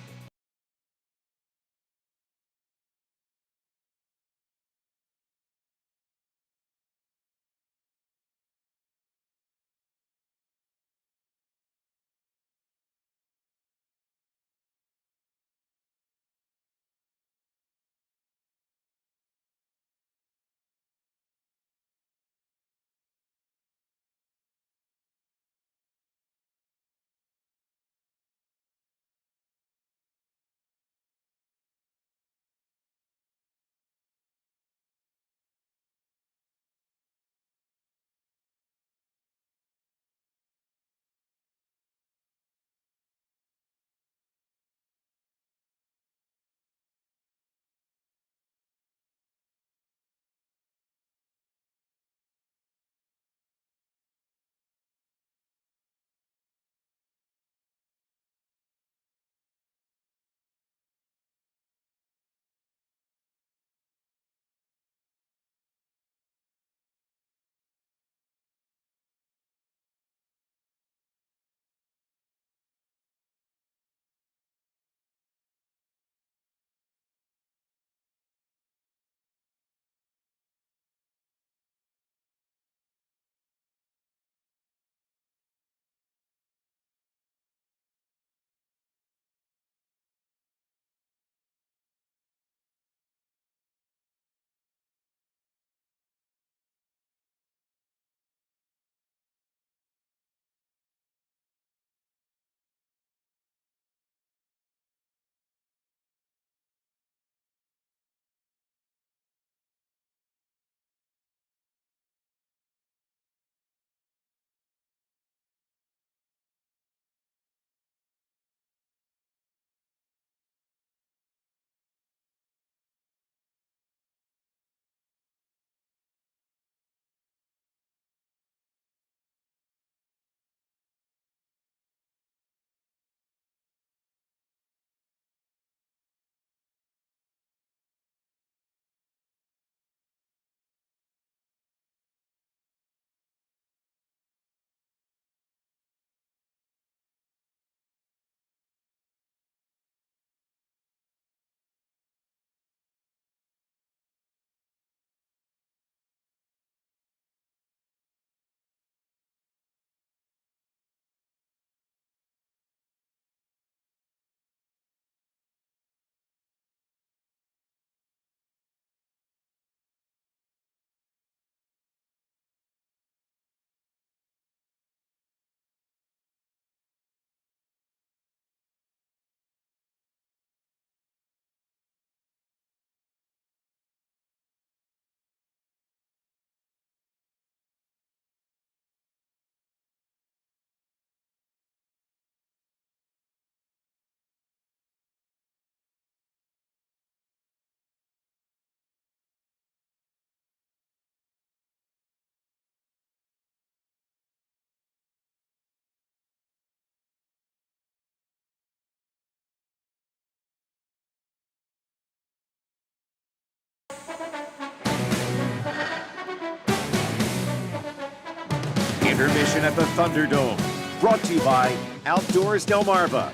Intermission at the Thunderdome, brought to you by Outdoors Delmarva.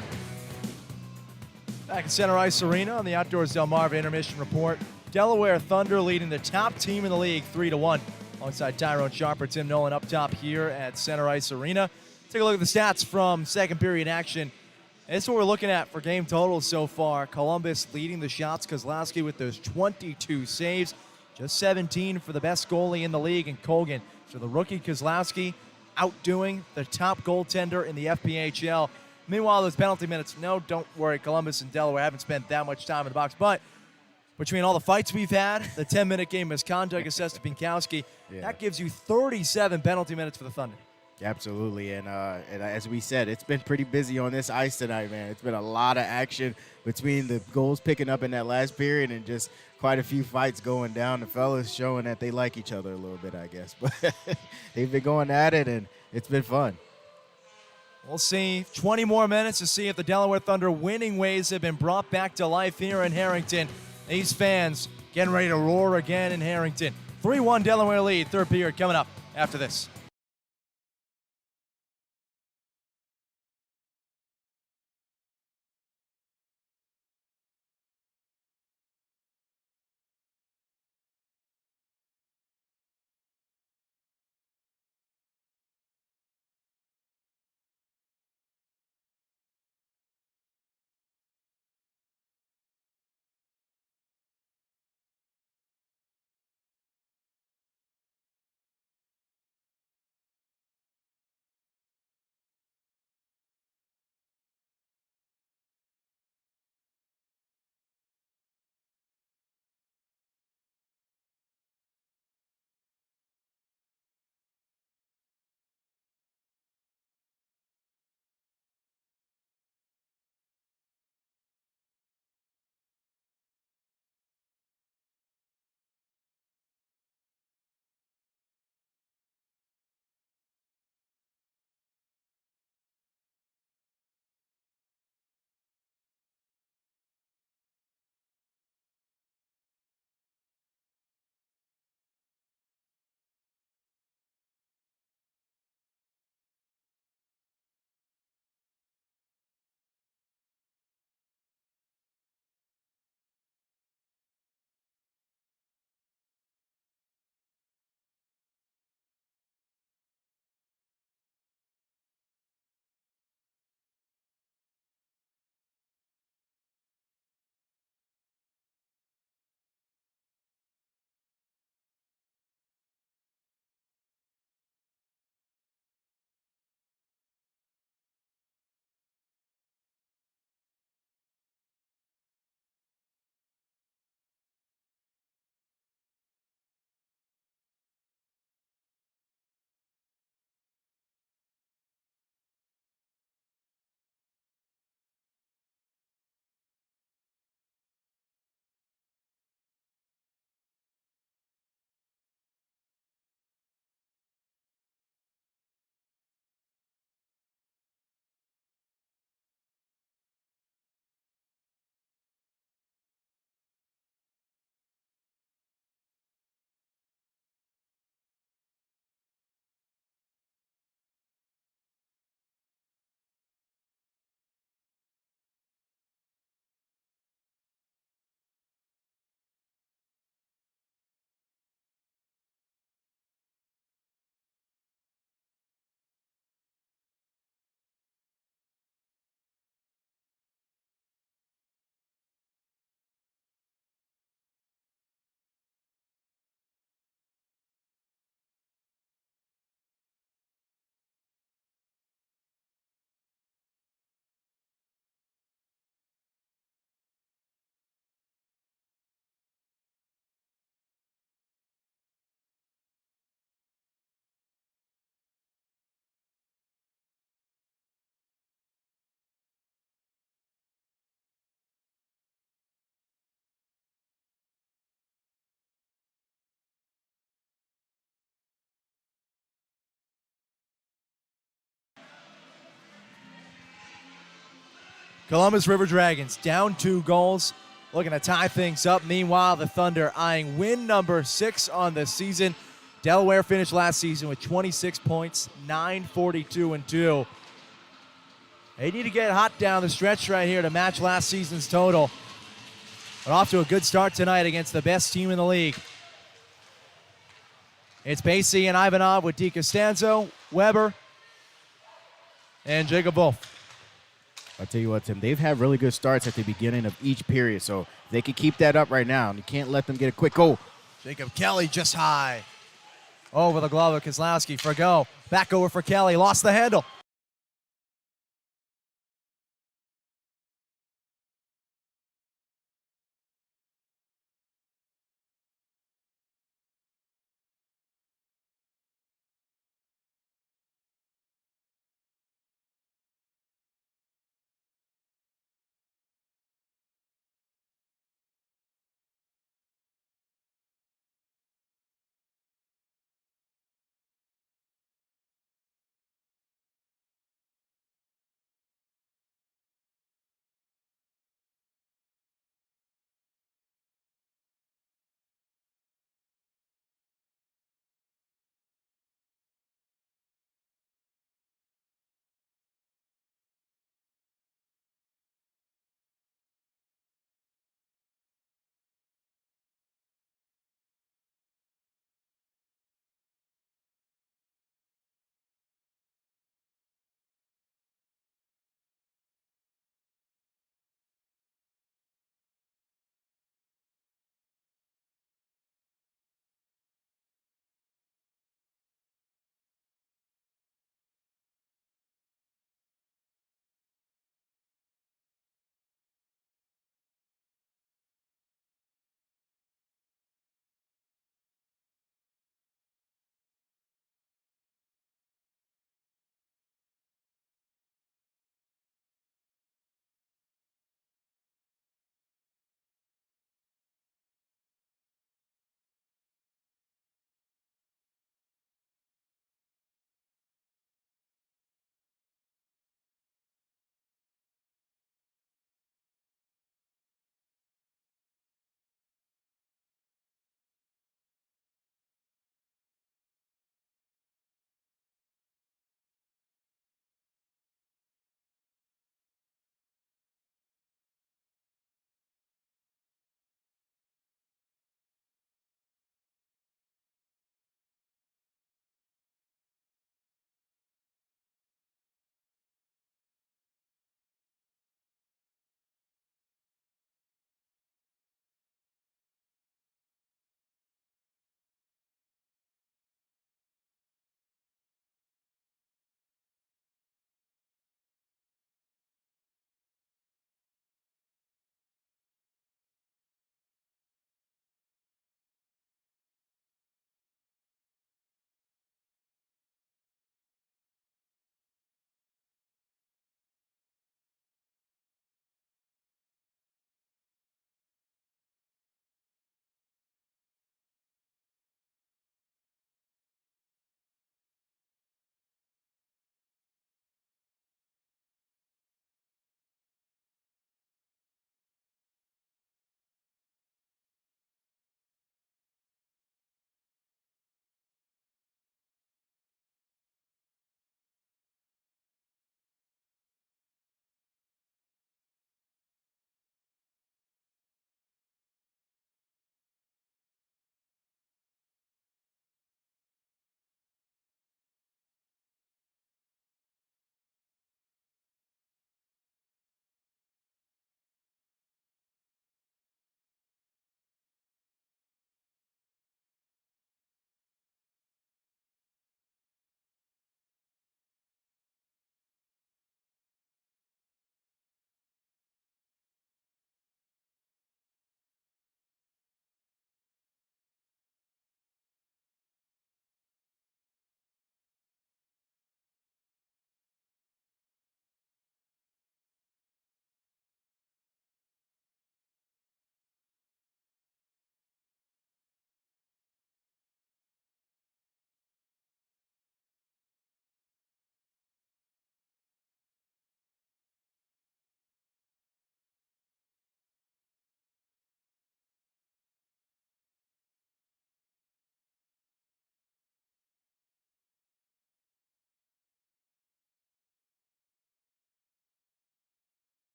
Back at Center Ice Arena on the Outdoors Delmarva Intermission Report. Delaware Thunder leading the top team in the league 3-1. Alongside Tyrone Sharper, Tim Nolan up top here at Center Ice Arena. Take a look at the stats from second period action. And this is what we're looking at for game totals so far. Columbus leading the shots. Kozlowski with those 22 saves. Just 17 for the best goalie in the league in Colgan. So the rookie Kozlowski outdoing the top goaltender in the FPHL. Meanwhile, those penalty minutes, no, don't worry, Columbus and Delaware haven't spent that much time in the box. But between all the fights we've had, the 10-minute game misconduct assessed to Pinkowski, that gives you 37 penalty minutes for the Thunder. Absolutely, and as we said, it's been pretty busy on this ice tonight, man. It's been a lot of action between the goals picking up in that last period and just quite a few fights going down. The fellas showing that they like each other a little bit, I guess. But they've been going at it, and it's been fun. We'll see 20 more minutes to see if the Delaware Thunder winning ways have been brought back to life here in Harrington. These fans getting ready to roar again in Harrington. 3-1 Delaware lead, third period coming up after this. Columbus River Dragons down 2 goals, looking to tie things up. Meanwhile, the Thunder eyeing win number 6 on the season. Delaware finished last season with 26 points, 9-42-2. They need to get hot down the stretch right here to match last season's total. But off to a good start tonight against the best team in the league. It's Basie and Ivanov with DiCostanzo, Weber, and Jacob Wolf. I'll tell you what, Tim, they've had really good starts at the beginning of each period, so they can keep that up right now, and you can't let them get a quick goal. Jacob Kelly just high. Over the glove of Kozlowski for go. Back over for Kelly. Lost the handle.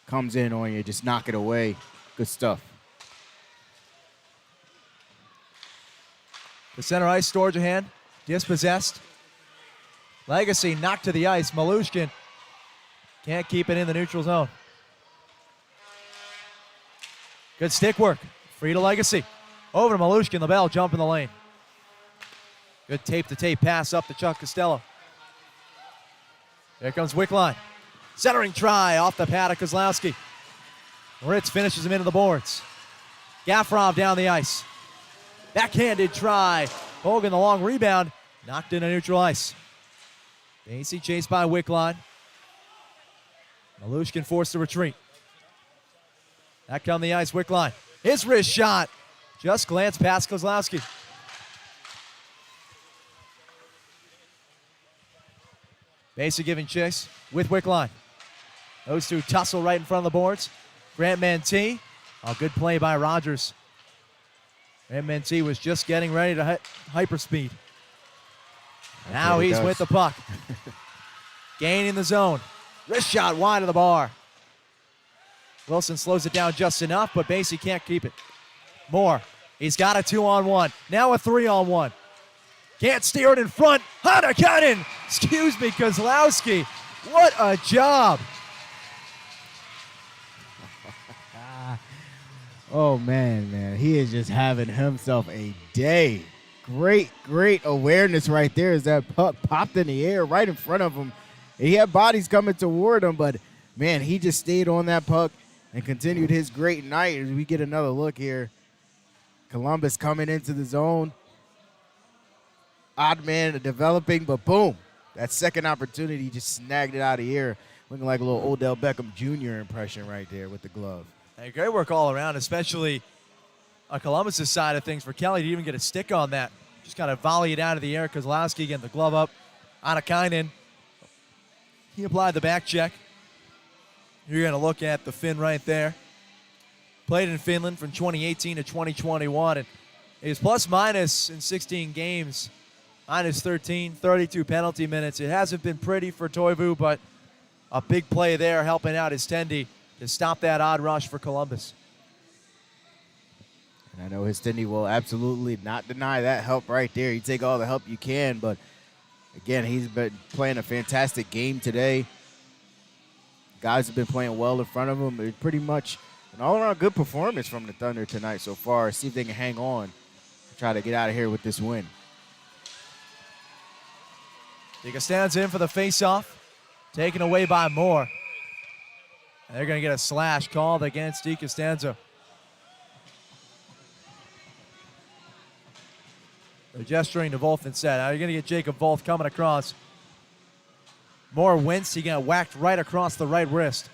comes in on you, just knock it away. Good stuff. The center ice, Storjahan, dispossessed. Legacy knocked to the ice. Malushkin can't keep it in the neutral zone. Good stick work. Free to Legacy. Over to Malushkin. The bell jump in the lane. Good tape-to-tape pass up to Chuck Costello. Here comes Wickline. Centering try off the pad of Kozlowski. Ritz finishes him into the boards. Gafrov down the ice. Backhanded try. Hogan the long rebound. Knocked into neutral ice. Basie chased by Wickline. Malushkin forced to retreat. Back on the ice, Wickline. His wrist shot. Just glanced past Kozlowski. Basie giving chase with Wickline. Those two tussle right in front of the boards. Grant Mantee. A good play by Rogers. Grant Mantee was just getting ready to hyperspeed. Now he's with the puck. Gaining the zone. Wrist shot wide of the bar. Wilson slows it down just enough, but Basie can't keep it. Moore. He's got a 2-on-1. Now a 3-on-1. Can't steer it in front. Hanakainen. Excuse me, Kozlowski. What a job. Oh, man. He is just having himself a day. Great awareness right there as that puck popped in the air right in front of him. He had bodies coming toward him, but, man, he just stayed on that puck and continued his great night. As we get another look here, Columbus coming into the zone. Odd man developing, but boom, that second opportunity just snagged it out of the air. Looking like a little Odell Beckham Jr. impression right there with the glove. Hey, great work all around, especially on Columbus' side of things for Kelly to even get a stick on that. Just kind of volley it out of the air. Kozlowski getting the glove up. Anakainen. He applied the back check. You're going to look at the Finn right there. Played in Finland from 2018 to 2021. And his plus-minus in 16 games, minus 13, 32 penalty minutes. It hasn't been pretty for Toivu, but a big play there helping out his Tendy to stop that odd rush for Columbus. And I know his Tendy will absolutely not deny that help right there. You take all the help you can, but again, he's been playing a fantastic game today. Guys have been playing well in front of him. It's pretty much an all-around good performance from the Thunder tonight so far. See if they can hang on to try to get out of here with this win. DeCostanza in for the face-off, taken away by Moore. And they're going to get a slash called against DeCostanza. They're gesturing to Volth instead. Now you're going to get Jacob Volth coming across. Moore winced. He got whacked right across the right wrist.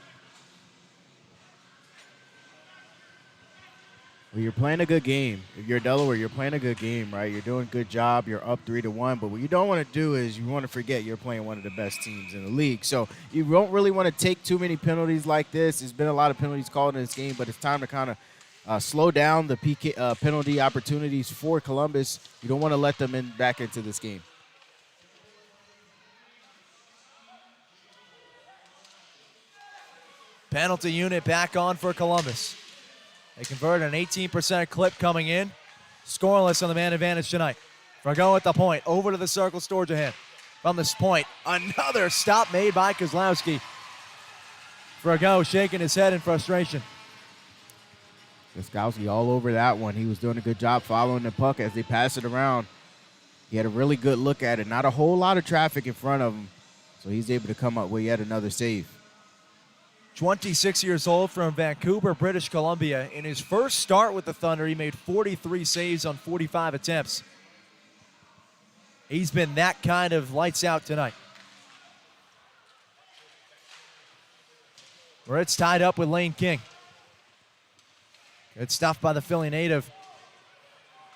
Well, you're playing a good game. If you're Delaware, you're playing a good game, right? You're doing a good job. You're up 3-1. But what you don't want to do is you want to forget you're playing one of the best teams in the league. So you don't really want to take too many penalties like this. There's been a lot of penalties called in this game, but it's time to kind of slow down the PK, penalty opportunities for Columbus. You don't want to let them back into this game. Penalty unit back on for Columbus. They converted an 18% clip coming in. Scoreless on the man advantage tonight. Frago at the point. Over to the circle, Storjahan. From this point, another stop made by Kozlowski. Frago shaking his head in frustration. Kozlowski all over that one. He was doing a good job following the puck as they pass it around. He had a really good look at it. Not a whole lot of traffic in front of him. So he's able to come up with yet another save. 26 years old from Vancouver, British Columbia. In his first start with the Thunder, he made 43 saves on 45 attempts. He's been that kind of lights out tonight. Where it's tied up with Lane King. Good stuff by the Philly native.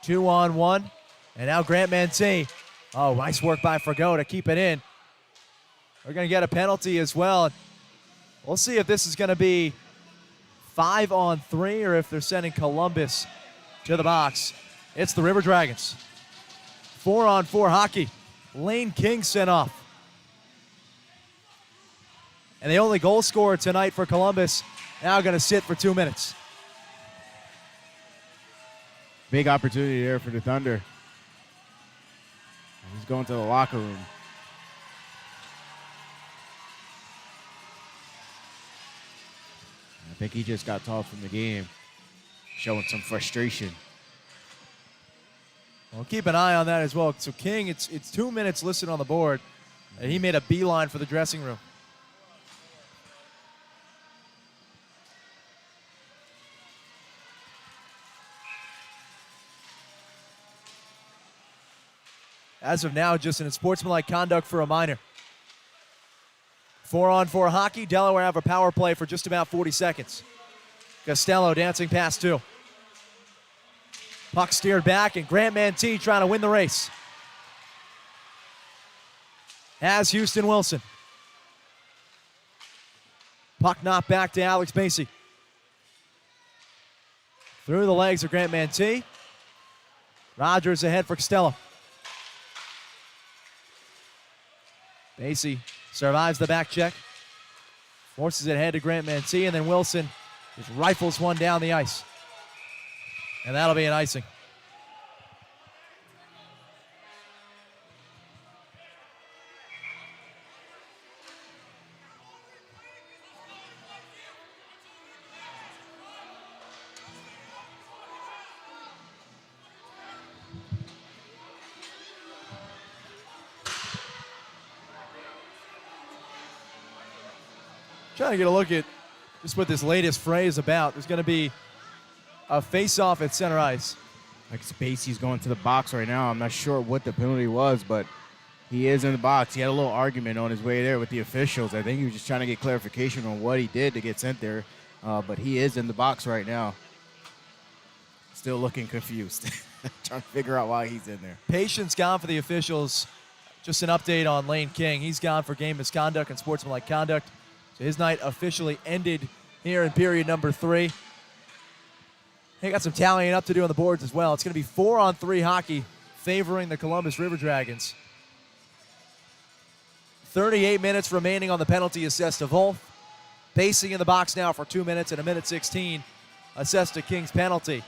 2-on-1. And now Grant Mantee. Oh, nice work by Frago to keep it in. We're going to get a penalty as well. We'll see if this is going to be 5-on-3 or if they're sending Columbus to the box. It's the River Dragons. 4-on-4 hockey. Lane King sent off. And the only goal scorer tonight for Columbus now going to sit for 2 minutes. Big opportunity there for the Thunder. He's going to the locker room. I think he just got tossed from the game, showing some frustration. Well, keep an eye on that as well. So King, it's 2 minutes listed on the board, and he made a beeline for the dressing room. As of now, just in sportsmanlike conduct for a minor. 4-on-4 hockey. Delaware have a power play for just about 40 seconds. Costello dancing past 2. Puck steered back, and Grant Mantee trying to win the race. As Houston Wilson. Puck knocked back to Alex Macy. Through the legs of Grant Mantee. Rogers ahead for Costello. Macy survives the back check. Forces it ahead to Grant Mantee, and then Wilson just rifles one down the ice. And that'll be an icing. Trying to get a look at just what this latest fray is about. There's going to be a face-off at center ice. Like Spacey's going to the box right now. I'm not sure what the penalty was, but he is in the box. He had a little argument on his way there with the officials. I think he was just trying to get clarification on what he did to get sent there, but he is in the box right now. Still looking confused. Trying to figure out why he's in there. Patience gone for the officials. Just an update on Lane King. He's gone for game misconduct and sportsmanlike conduct. So his night officially ended here in period number 3. They got some tallying up to do on the boards as well. It's going to be 4-on-3 hockey favoring the Columbus River Dragons. 38 minutes remaining on the penalty assessed to Wolf. Pacing in the box now for 2 minutes and 1:16 assessed to King's penalty.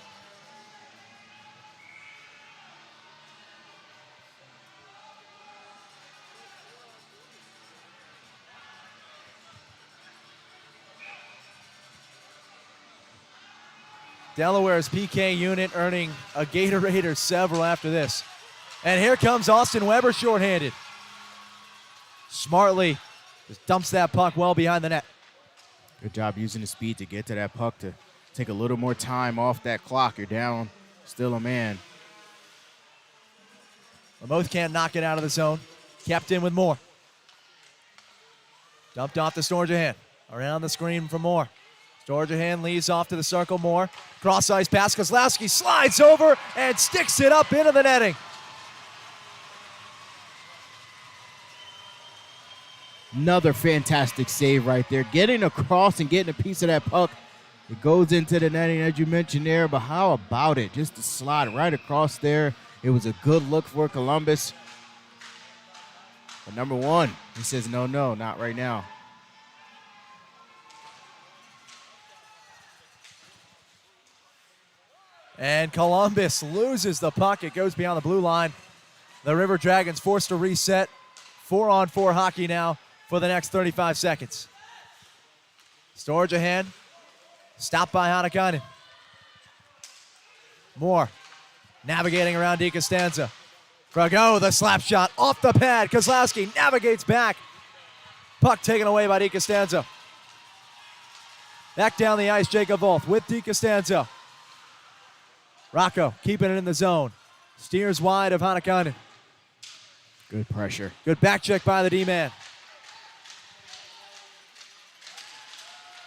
Delaware's PK unit earning a Gatorade or several after this. And here comes Austin Weber shorthanded. Smartly just dumps that puck well behind the net. Good job using the speed to get to that puck to take a little more time off that clock. You're down, still a man. Lamoth can't knock it out of the zone. Kept in with Moore. Dumped off to Storjahan. Around the screen for Moore. Storjahan leaves off to the circle. Moore. Cross ice pass. Kozlowski slides over and sticks it up into the netting. Another fantastic save right there. Getting across and getting a piece of that puck. It goes into the netting, as you mentioned there, but how about it? Just to slide right across there. It was a good look for Columbus. But number 1, he says, no, not right now. And Columbus loses the puck. It goes beyond the blue line. The River Dragons forced to reset. 4-on-4 hockey now for the next 35 seconds. Storjahan stopped by Hanakainen. Moore navigating around DiCostanzo. Frago, the slap shot off the pad. Kozlowski navigates back. Puck taken away by DiCostanzo. Back down the ice, Jacob Wolf with DiCostanzo. Rocco keeping it in the zone. Steers wide of Hanakainen. Good pressure. Good back check by the D-man.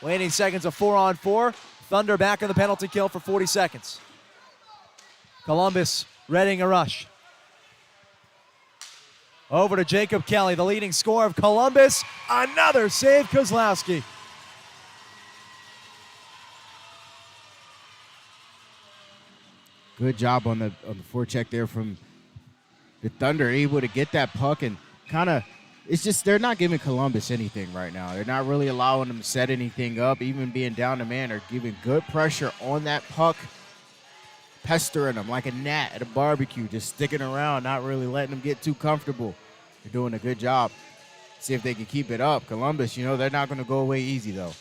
Waiting seconds of 4-on-4. Thunder back in the penalty kill for 40 seconds. Columbus readying a rush. Over to Jacob Kelly, the leading scorer of Columbus. Another save, Kozlowski. Good job on the forecheck there from the Thunder, able to get that puck and kind of it's just they're not giving Columbus anything right now. They're not really allowing them to set anything up, even being down to man. They're giving good pressure on that puck, pestering them like a gnat at a barbecue, just sticking around, not really letting them get too comfortable. They're doing a good job. See if they can keep it up. Columbus, they're not going to go away easy, though.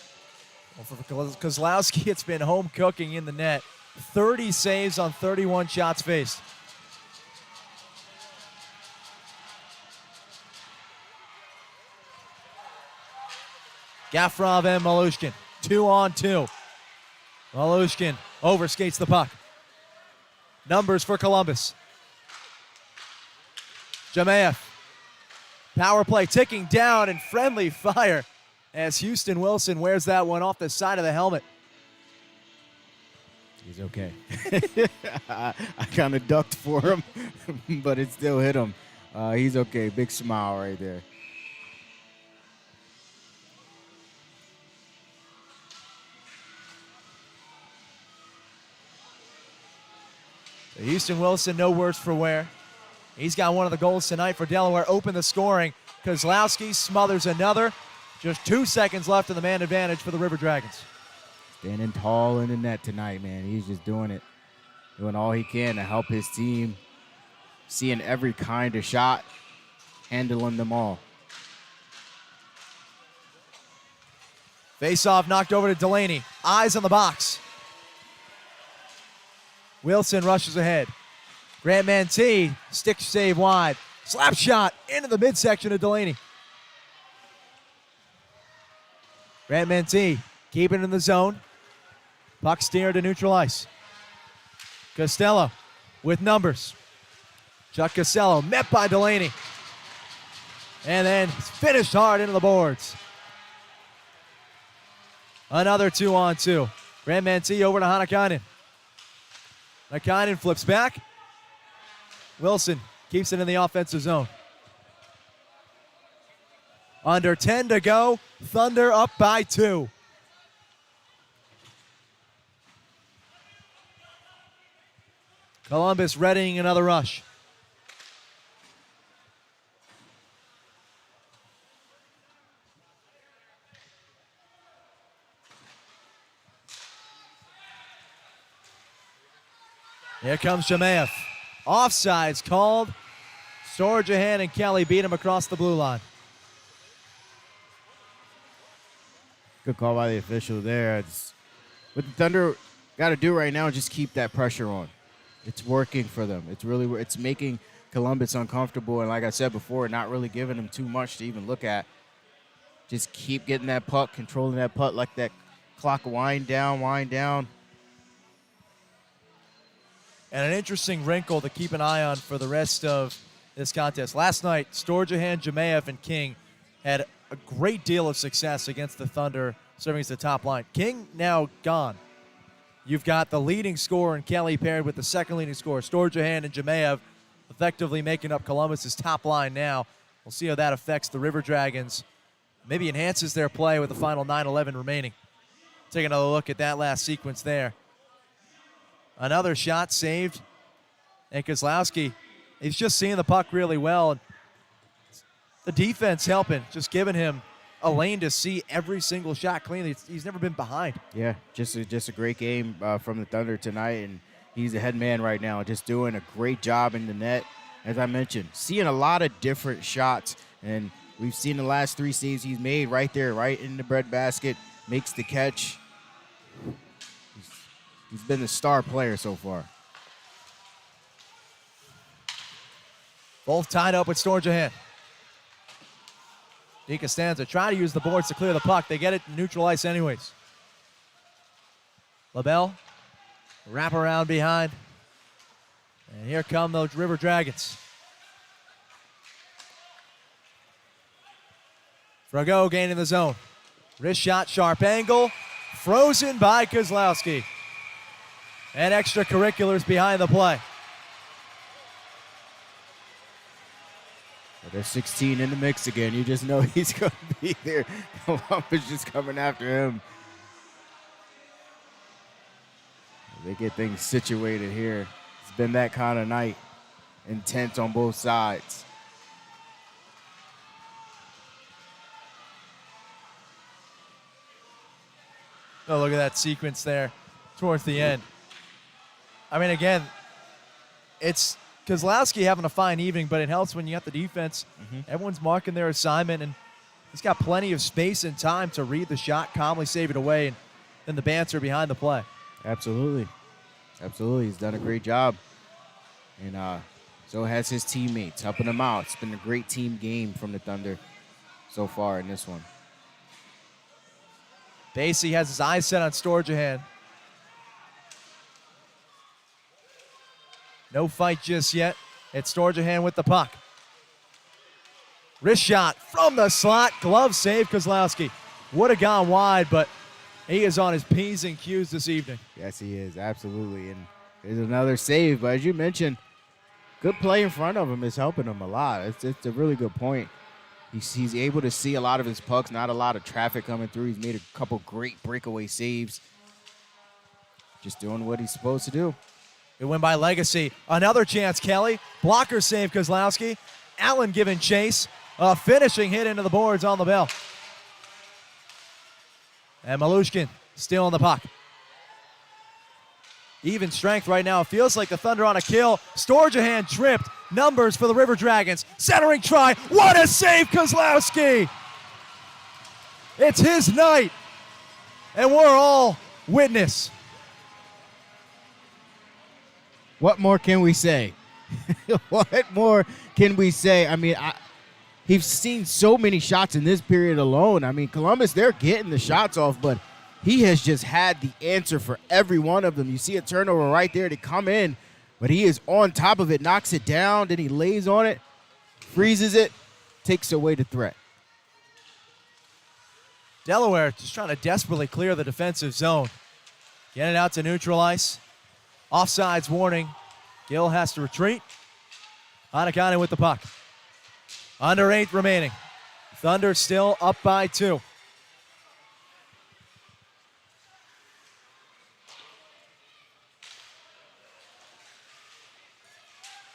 Well, for Kozlowski, it's been home cooking in the net. 30 saves on 31 shots faced. Gafrov and Malushkin, 2-on-2. Malushkin overskates the puck. Numbers for Columbus. Jamaev. Power play ticking down and friendly fire as Houston Wilson wears that one off the side of the helmet. He's okay. I kind of ducked for him, but it still hit him. He's okay. Big smile right there. Houston Wilson, no worse for wear. He's got one of the goals tonight for Delaware. Open the scoring. Kozlowski smothers another. Just 2 seconds left in the man advantage for the River Dragons. Standing tall in the net tonight, man. He's just doing it. Doing all he can to help his team. Seeing every kind of shot. Handling them all. Face-off knocked over to Delaney. Eyes on the box. Wilson rushes ahead. Grant Mantee, stick save wide. Slap shot into the midsection of Delaney. Grant Mantee keeping it in the zone. Puck steered to neutral ice. Costello with numbers. Chuck Costello met by Delaney. And then finished hard into the boards. Another 2-on-2. Grant Mantee over to Hanakainen. Hanakainen flips back. Wilson keeps it in the offensive zone. Under 10 to go. Thunder up by 2. Columbus readying another rush. Here comes Shemaev. Offsides called. Storjahan and Kelly beat him across the blue line. Good call by the official there. What the Thunder got to do right now is just keep that pressure on. It's working for them. It's making Columbus uncomfortable. And like I said before, not really giving them too much to even look at. Just keep getting that puck, controlling that puck, like that clock wind down. And an interesting wrinkle to keep an eye on for the rest of this contest. Last night, Storjahan, Jamaev, and King had a great deal of success against the Thunder, serving as the top line. King now gone. You've got the leading scorer in Kelly paired with the second leading scorer, Storjahan and Jamaev, effectively making up Columbus's top line now. We'll see how that affects the River Dragons. Maybe enhances their play with the final 9:11 remaining. Take another look at that last sequence there. Another shot saved. And Kozlowski, he's just seeing the puck really well. The defense helping, just giving him a lane to see every single shot cleanly. He's never been behind. Yeah, just a great game from the Thunder tonight, and he's the head man right now, just doing a great job in the net. As I mentioned, seeing a lot of different shots, and we've seen the last 3 saves he's made right there, right in the breadbasket, makes the catch. He's been the star player so far. Both tied up with Storjahan. DeCostanza trying to use the boards to clear the puck. They get it in neutral ice anyways. LaBelle, wrap around behind. And here come those River Dragons. Frago gaining the zone. Wrist shot, sharp angle. Frozen by Kozlowski. And extracurriculars behind the play. There's 16 in the mix again. You just know he's going to be there. Columbus just coming after him. They get things situated here. It's been that kind of night. Intense on both sides. Oh, look at that sequence there towards the end. I mean, again, it's Kozlowski having a fine evening, but it helps when you got the defense. Everyone's marking their assignment, and he's got plenty of space and time to read the shot, calmly save it away, and then the banter behind the play. Absolutely. Absolutely. He's done a great job. And so has his teammates, helping him out. It's been a great team game from the Thunder so far in this one. Basie has his eyes set on Storjahan. No fight just yet. It's Storjahan with the puck. Wrist shot from the slot. Glove save, Kozlowski. Would have gone wide, but he is on his P's and Q's this evening. Yes, he is. Absolutely. And there's another save. But as you mentioned, good play in front of him is helping him a lot. It's a really good point. He's able to see a lot of his pucks, not a lot of traffic coming through. He's made a couple great breakaway saves. Just doing what he's supposed to do. Good win by Legacy. Another chance, Kelly. Blocker save, Kozlowski. Allen giving chase. A finishing hit into the boards on the bell. And Malushkin still on the puck. Even strength right now. It feels like the Thunder on a kill. Storjahan tripped. Numbers for the River Dragons. Centering try. What a save, Kozlowski! It's his night. And we're all witness. What more can we say? What more can we say? I mean, he's seen so many shots in this period alone. I mean, Columbus, they're getting the shots off, but he has just had the answer for every one of them. You see a turnover right there to come in, but he is on top of it, knocks it down, then he lays on it, freezes it, takes away the threat. Delaware just trying to desperately clear the defensive zone. Get it out to neutral ice. Offsides warning. Gill has to retreat. Hanakane with the puck. Under 8 remaining. Thunder still up by 2.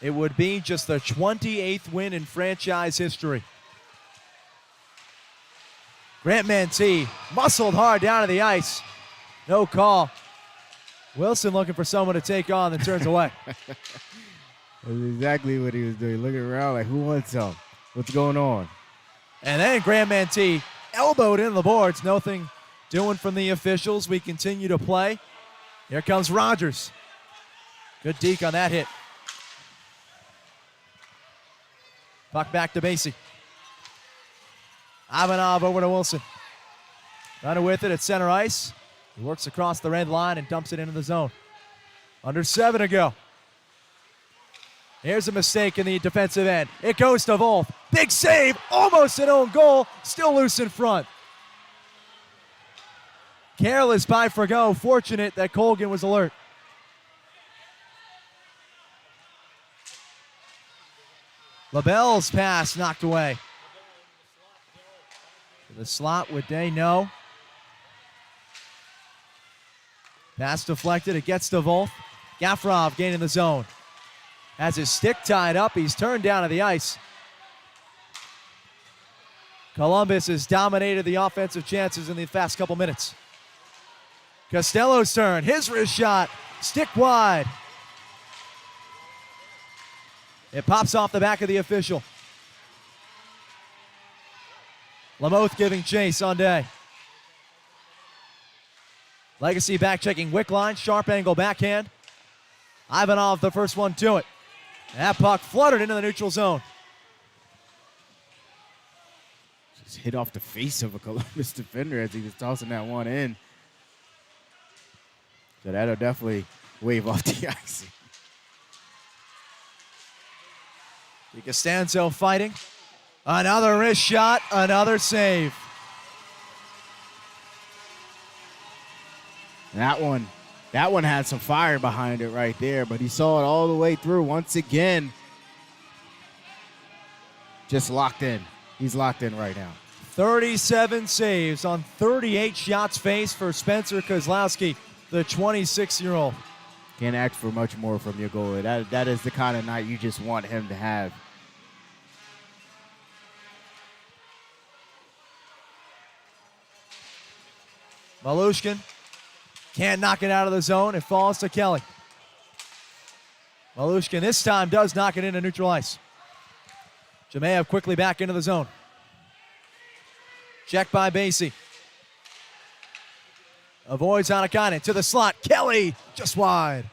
It would be just the 28th win in franchise history. Grant Mantee muscled hard down to the ice. No call. Wilson looking for someone to take on, then turns away. That's exactly what he was doing. Looking around like, who wants some? What's going on? And then Grant Mantee elbowed in the boards. Nothing doing from the officials. We continue to play. Here comes Rogers. Good deke on that hit. Puck back to Basie. Ivanov over to Wilson. Runner with it at center ice. He works across the red line and dumps it into the zone. Under 7 to go. Here's a mistake in the defensive end. It goes to Wolf. Big save, almost an own goal. Still loose in front. Careless by Frago. Fortunate that Colgan was alert. LaBelle's pass knocked away. The slot with Day, no. Pass deflected, it gets to Wolf. Gafrov gaining the zone. Has his stick tied up, he's turned down to the ice. Columbus has dominated the offensive chances in the past couple minutes. Costello's turn, his wrist shot, stick wide. It pops off the back of the official. Lamoth giving chase on Day. Legacy back checking Wickline, sharp angle backhand. Ivanov the first one to it. That puck fluttered into the neutral zone. Just hit off the face of a Columbus defender as he was tossing that one in. So that'll definitely wave off the ice. Costanzo fighting. Another wrist shot, another save. That one had some fire behind it right there, but he saw it all the way through. Once again, just locked in. He's locked in right now. 37 saves on 38 shots faced for Spencer Kozlowski, the 26-year-old. Can't ask for much more from your goalie. That is the kind of night you just want him to have. Malushkin Can't knock it out of the zone. It falls to Kelly. Malushkin this time does knock it into neutral ice. Jemayev quickly back into the zone. Check by Basie. Avoids Anakainen to the slot. Kelly just wide.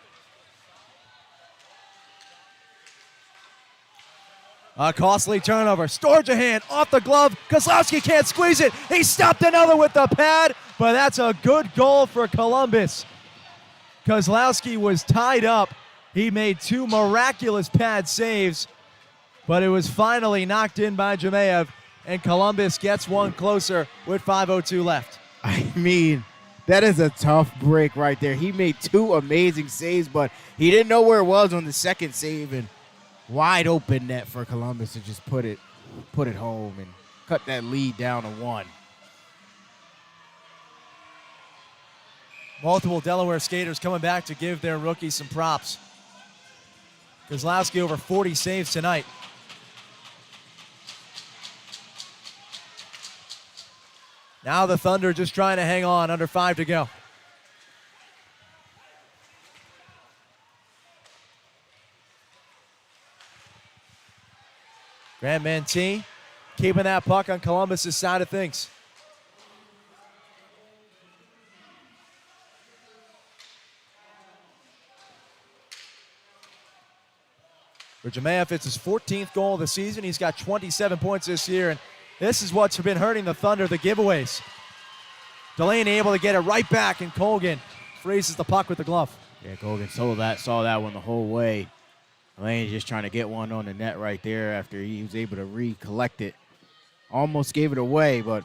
A costly turnover. Storjahan off the glove. Kozlowski can't squeeze it. He stopped another with the pad, but that's a good goal for Columbus. Kozlowski was tied up. He made two miraculous pad saves, but it was finally knocked in by Jemayev, and Columbus gets one closer with 5:02 left. I mean, that is a tough break right there. He made two amazing saves, but he didn't know where it was on the second save, and wide open net for Columbus to just put it home and cut that lead down to 1. Multiple Delaware skaters coming back to give their rookie some props. Kozlowski over 40 saves tonight. Now the Thunder just trying to hang on, under 5 to go. Grant Mantee keeping that puck on Columbus' side of things. For Jemayev, it's his 14th goal of the season. He's got 27 points this year, and this is what's been hurting the Thunder, the giveaways. Delaney able to get it right back, and Colgan freezes the puck with the glove. Yeah, Colgan saw that one the whole way. Delaney just trying to get one on the net right there after he was able to recollect it. Almost gave it away, but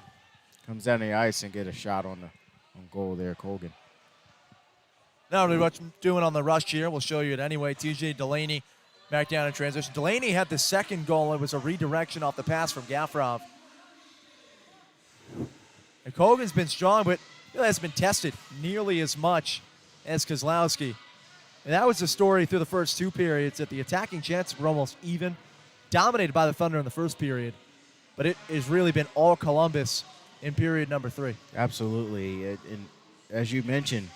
comes down the ice and get a shot on goal there, Colgan. Not really much doing on the rush here. We'll show you it anyway. TJ Delaney back down in transition. Delaney had the second goal. It was a redirection off the pass from Gafrov. And Colgan's been strong, but he hasn't been tested nearly as much as Kozlowski. And that was the story through the first two periods, that the attacking chances were almost even, dominated by the Thunder in the first period. But it has really been all Columbus in period number 3. Absolutely. And as you mentioned,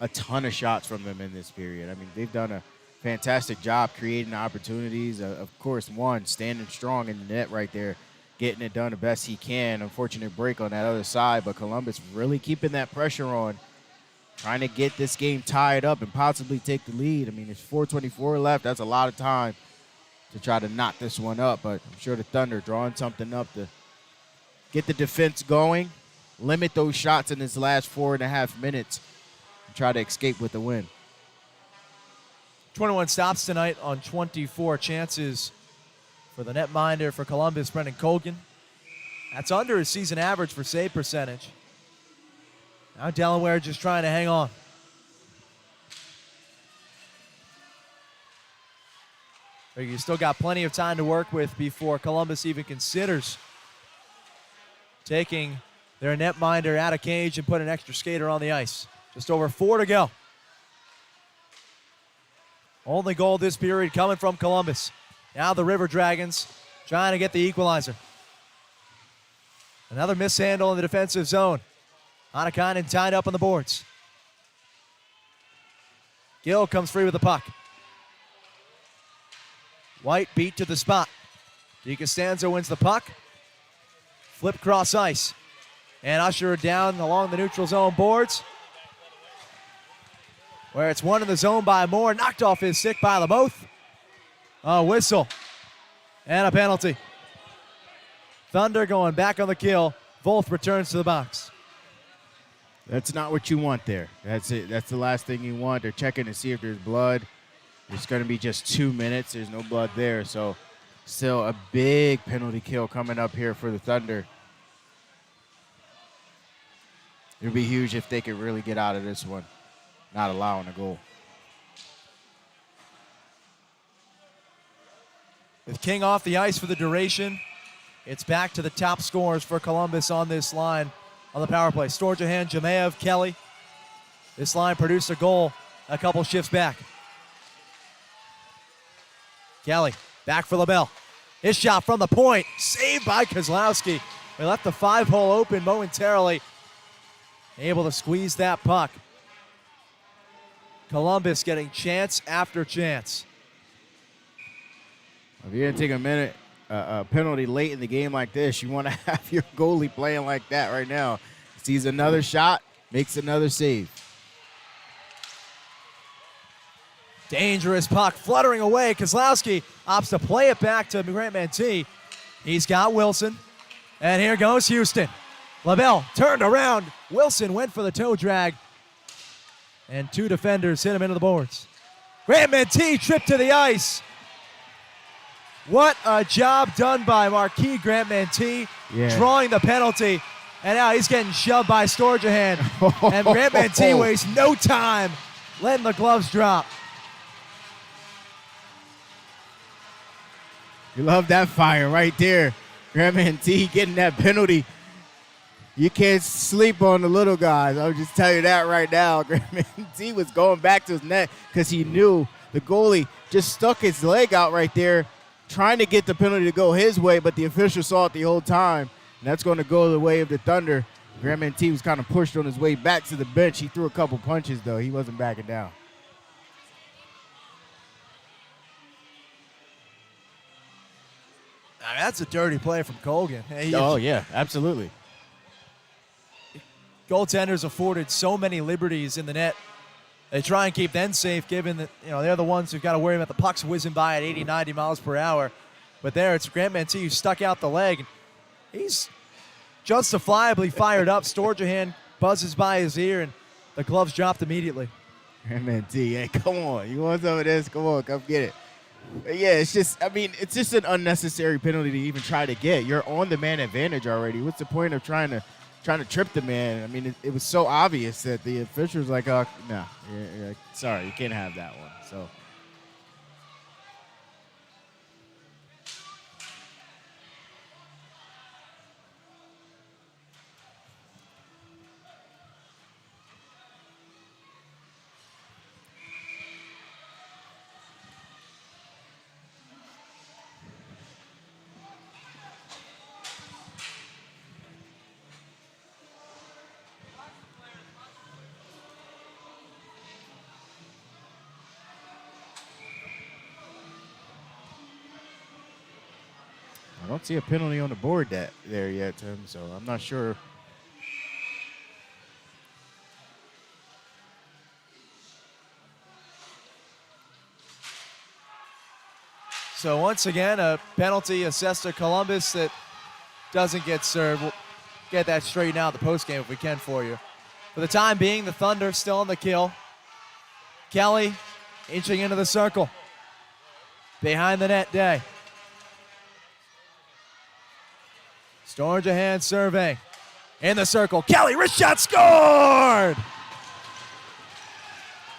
a ton of shots from them in this period. I mean, they've done a fantastic job creating opportunities. Of course, one, standing strong in the net right there, getting it done the best he can. Unfortunate break on that other side, but Columbus really keeping that pressure on, trying to get this game tied up and possibly take the lead. I mean, there's 4:24 left. That's a lot of time to try to knock this one up, but I'm sure the Thunder drawing something up to get the defense going, limit those shots in this last 4.5 minutes, and try to escape with the win. 21 stops tonight on 24 chances for the netminder for Columbus, Brendan Colgan. That's under his season average for save percentage. Now Delaware just trying to hang on. But you still got plenty of time to work with before Columbus even considers taking their netminder out of cage and put an extra skater on the ice. Just over 4 to go. Only goal this period coming from Columbus. Now the River Dragons trying to get the equalizer. Another mishandle in the defensive zone. Anakainen tied up on the boards. Gill comes free with the puck. White beat to the spot. DiCostanzo wins the puck. Flip cross ice. And usher down along the neutral zone boards, where it's won in the zone by Moore. Knocked off his stick by LaMoth. A whistle and a penalty. Thunder going back on the kill. Volth returns to the box. That's not what you want there. That's it. That's the last thing you want. They're checking to see if there's blood. It's going to be just 2 minutes. There's no blood there. So still a big penalty kill coming up here for the Thunder. It would be huge if they could really get out of this one, not allowing a goal. With King off the ice for the duration, it's back to the top scorers for Columbus on this line on the power play. Storjahan, Jemayev, Kelly. This line produced a goal a couple shifts back. Kelly back for LaBelle. His shot from the point, saved by Kozlowski. We left the 5-hole open momentarily. Able to squeeze that puck. Columbus getting chance after chance. If you're going to take a penalty late in the game like this, you want to have your goalie playing like that right now. Sees another shot, makes another save. Dangerous puck fluttering away. Kozlowski opts to play it back to Grant Mantee. He's got Wilson. And here goes Houston. LaBelle turned around. Wilson went for the toe drag. And two defenders hit him into the boards. Grant Mantee tripped to the ice. What a job done by Marquis Grant Mantee, drawing the penalty. And now he's getting shoved by Storjahan. And Grant Mantee wastes no time letting the gloves drop. You love that fire right there. Grant Mantee getting that penalty. You can't sleep on the little guys. I'll just tell you that right now. Grant Mantee was going back to his net because he knew the goalie just stuck his leg out right there, trying to get the penalty to go his way, but the official saw it the whole time, and that's going to go the way of the Thunder. Grant Mantee was kind of pushed on his way back to the bench. He threw a couple punches, though. He wasn't backing down. I mean, that's a dirty play from Colgan. Oh, yeah, absolutely. Goaltenders afforded so many liberties in the net. They try and keep them safe, given that they're the ones who've got to worry about the pucks whizzing by at 80, 90 miles per hour. But there, it's Grant Mantee who stuck out the leg. He's justifiably fired up. Storjahan buzzes by his ear, and the gloves dropped immediately. Grant Mantee, hey, come on. You want some of this? Come on, come get it. But yeah, it's just an unnecessary penalty to even try to get. You're on the man advantage already. What's the point of trying to trip the man? I mean, it was so obvious that the official was like, no, sorry, you can't have that one. So. I don't see a penalty on the board there yet, Tim, so I'm not sure. So once again, a penalty assessed to Columbus that doesn't get served. We'll get that straightened out in the postgame if we can for you. For the time being, the Thunder still on the kill. Kelly inching into the circle. Behind the net, Day. Storjahan survey. In the circle. Kelly, wrist shot, scored!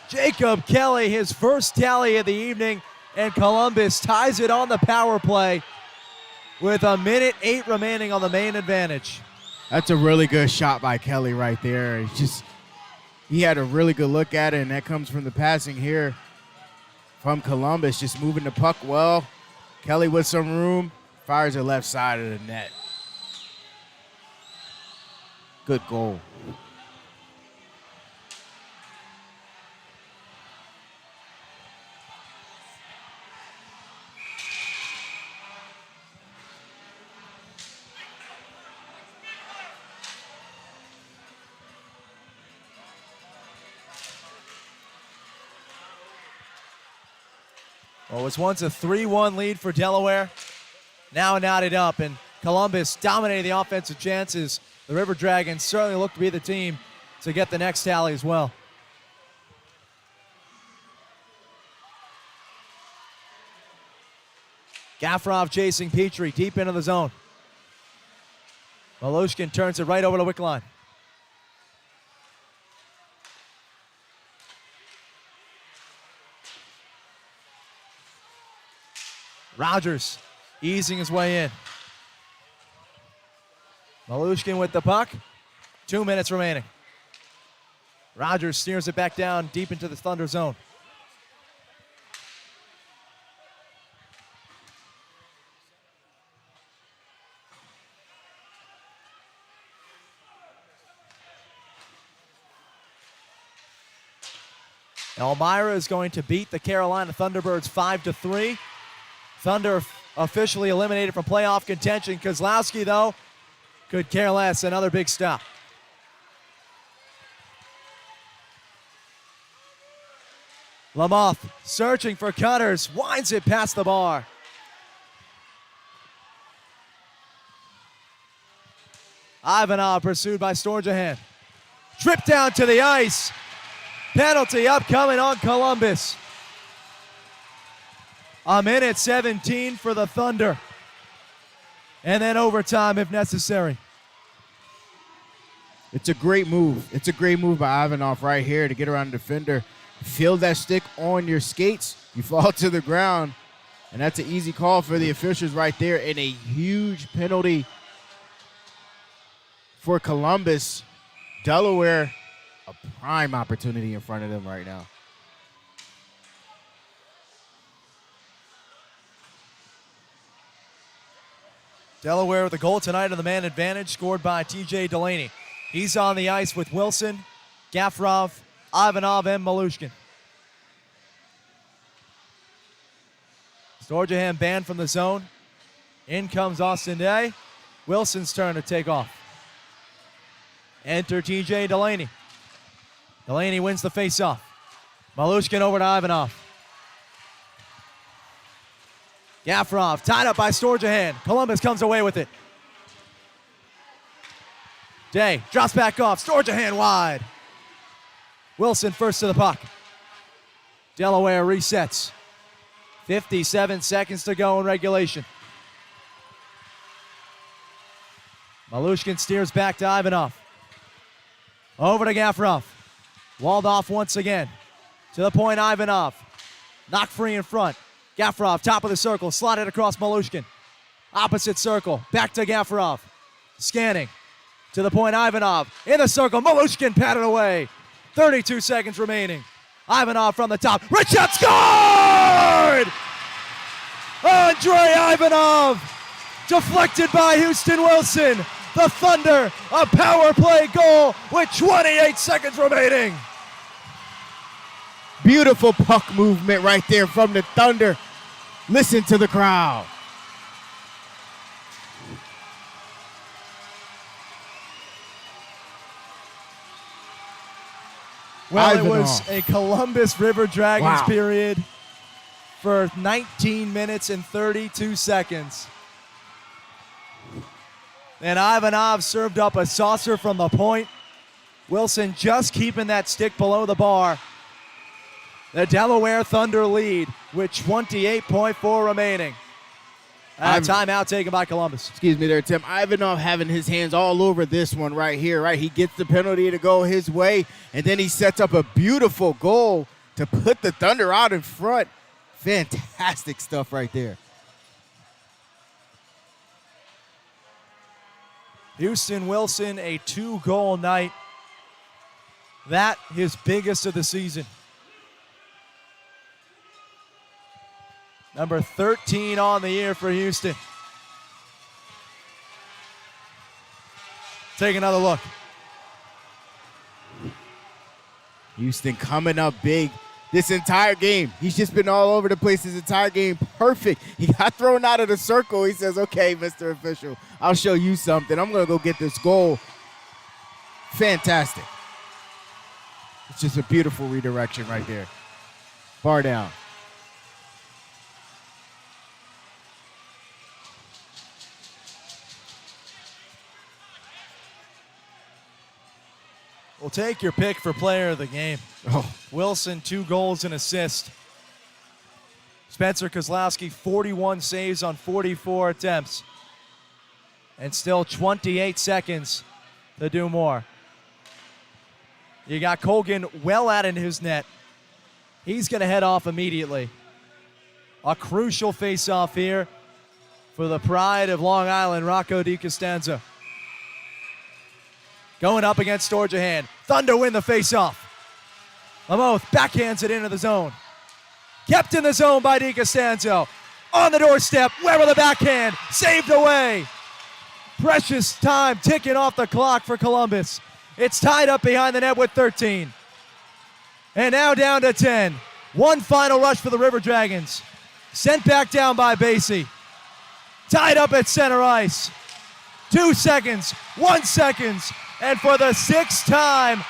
Jacob Kelly, his first tally of the evening, and Columbus ties it on the power play with 1:08 remaining on the main advantage. That's a really good shot by Kelly right there. He had a really good look at it, and that comes from the passing here from Columbus, just moving the puck well. Kelly with some room, fires the left side of the net. Good goal. Well, it was once a 3-1 lead for Delaware. Now knotted up, and Columbus dominated the offensive chances. The River Dragons certainly look to be the team to get the next tally as well. Gafarov chasing Petrie deep into the zone. Malushkin turns it right over the wick line. Rogers easing his way in. Malushkin with the puck. 2 minutes remaining. Rogers steers it back down deep into the Thunder zone. Elmira is going to beat the Carolina Thunderbirds 5-3. Thunder officially eliminated from playoff contention. Kozlowski, though, could care less. Another big stop. Lamoth searching for cutters, winds it past the bar. Ivanov pursued by Storjahan. Trip down to the ice. Penalty upcoming on Columbus. A minute 17 for the Thunder. And then overtime if necessary. It's a great move. It's a great move by Ivanov right here to get around the defender. Feel that stick on your skates. You fall to the ground. And that's an easy call for the officials right there. And a huge penalty for Columbus. Delaware, a prime opportunity in front of them right now. Delaware with a goal tonight on the man advantage, scored by TJ Delaney. He's on the ice with Wilson, Gafrov, Ivanov, and Malushkin. Storjahan banned from the zone. In comes Austin Day. Wilson's turn to take off. Enter TJ Delaney. Delaney wins the faceoff. Malushkin over to Ivanov. Gafrov tied up by Storjahan. Columbus comes away with it. Day drops back off. Storjahan wide. Wilson first to the puck. Delaware resets. 57 seconds to go in regulation. Malushkin steers back to Ivanov. Over to Gafrov. Walled off once again. To the point, Ivanov. Knocked free in front. Gafrov, top of the circle, slotted across Malushkin. Opposite circle, back to Gafrov. Scanning. To the point, Ivanov. In the circle, Malushkin patted away. 32 seconds remaining. Ivanov from the top. Rich shot, scored! Andrei Ivanov. Deflected by Houston Wilson. The Thunder, a power play goal with 28 seconds remaining. Beautiful puck movement right there from the Thunder. Listen to the crowd. Well, Ivanov. it was a Columbus River Dragons Wow. period for 19 minutes and 32 seconds. And Ivanov served up a saucer from the point. Wilson just keeping that stick below the bar. The Delaware Thunder lead with 28.4 remaining. Timeout taken by Columbus. Excuse me there, Tim. Ivanov having his hands all over this one right here, right? He gets the penalty to go his way, and then he sets up a beautiful goal to put the Thunder out in front. Fantastic stuff right there. Houston Wilson, a 2-goal night. That his biggest of the season. Number 13 on the year for Houston. Take another look. Houston coming up big this entire game. He's just been all over the place this entire game. Perfect. He got thrown out of the circle. He says, okay, Mr. Official, I'll show you something. I'm going to go get this goal. Fantastic. It's just a beautiful redirection right there. Bar down. We'll take your pick for player of the game. Oh, Wilson, 2 goals and assist. Spencer Kozlowski, 41 saves on 44 attempts. And still 28 seconds to do more. You got Colgan well out in his net. He's going to head off immediately. A crucial face-off here for the pride of Long Island, Rocco DiCostanzo. Going up against Storjahan. Thunder win the face-off. Lamoth backhands it into the zone. Kept in the zone by DiCostanzo. On the doorstep, Weber the backhand. Saved away. Precious time ticking off the clock for Columbus. It's tied up behind the net with 13. And now down to 10. One final rush for the River Dragons. Sent back down by Basie. Tied up at center ice. 2 seconds, 1 second, and for the 6th time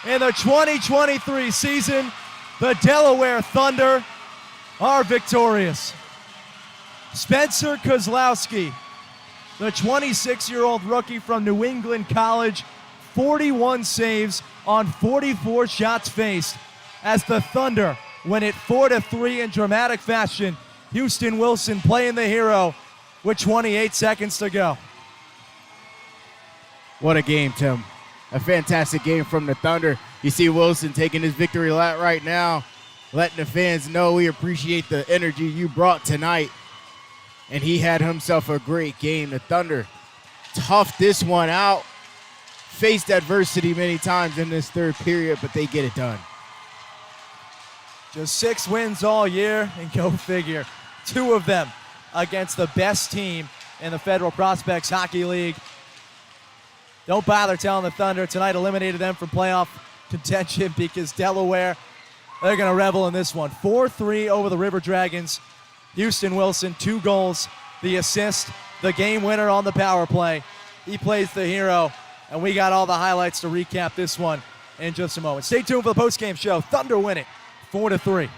in the 2023 season, the Delaware Thunder are victorious. Spencer Kozlowski, the 26-year-old rookie from New England College, 41 saves on 44 shots faced as the Thunder win it 4-3 in dramatic fashion. Houston Wilson playing the hero with 28 seconds to go. What a game, Tim. A fantastic game from the Thunder. You see Wilson taking his victory lap right now, letting the fans know we appreciate the energy you brought tonight. And he had himself a great game. The Thunder toughed this one out, faced adversity many times in this third period, but they get it done. Just 6 wins all year, and go figure, 2 of them against the best team in the Federal Prospects Hockey League. Don't bother telling the Thunder tonight eliminated them from playoff contention because Delaware, they're going to revel in this one. 4-3 over the River Dragons. Houston Wilson, 2 goals, the assist, the game winner on the power play. He plays the hero, and we got all the highlights to recap this one in just a moment. Stay tuned for the postgame show. Thunder win it 4-3.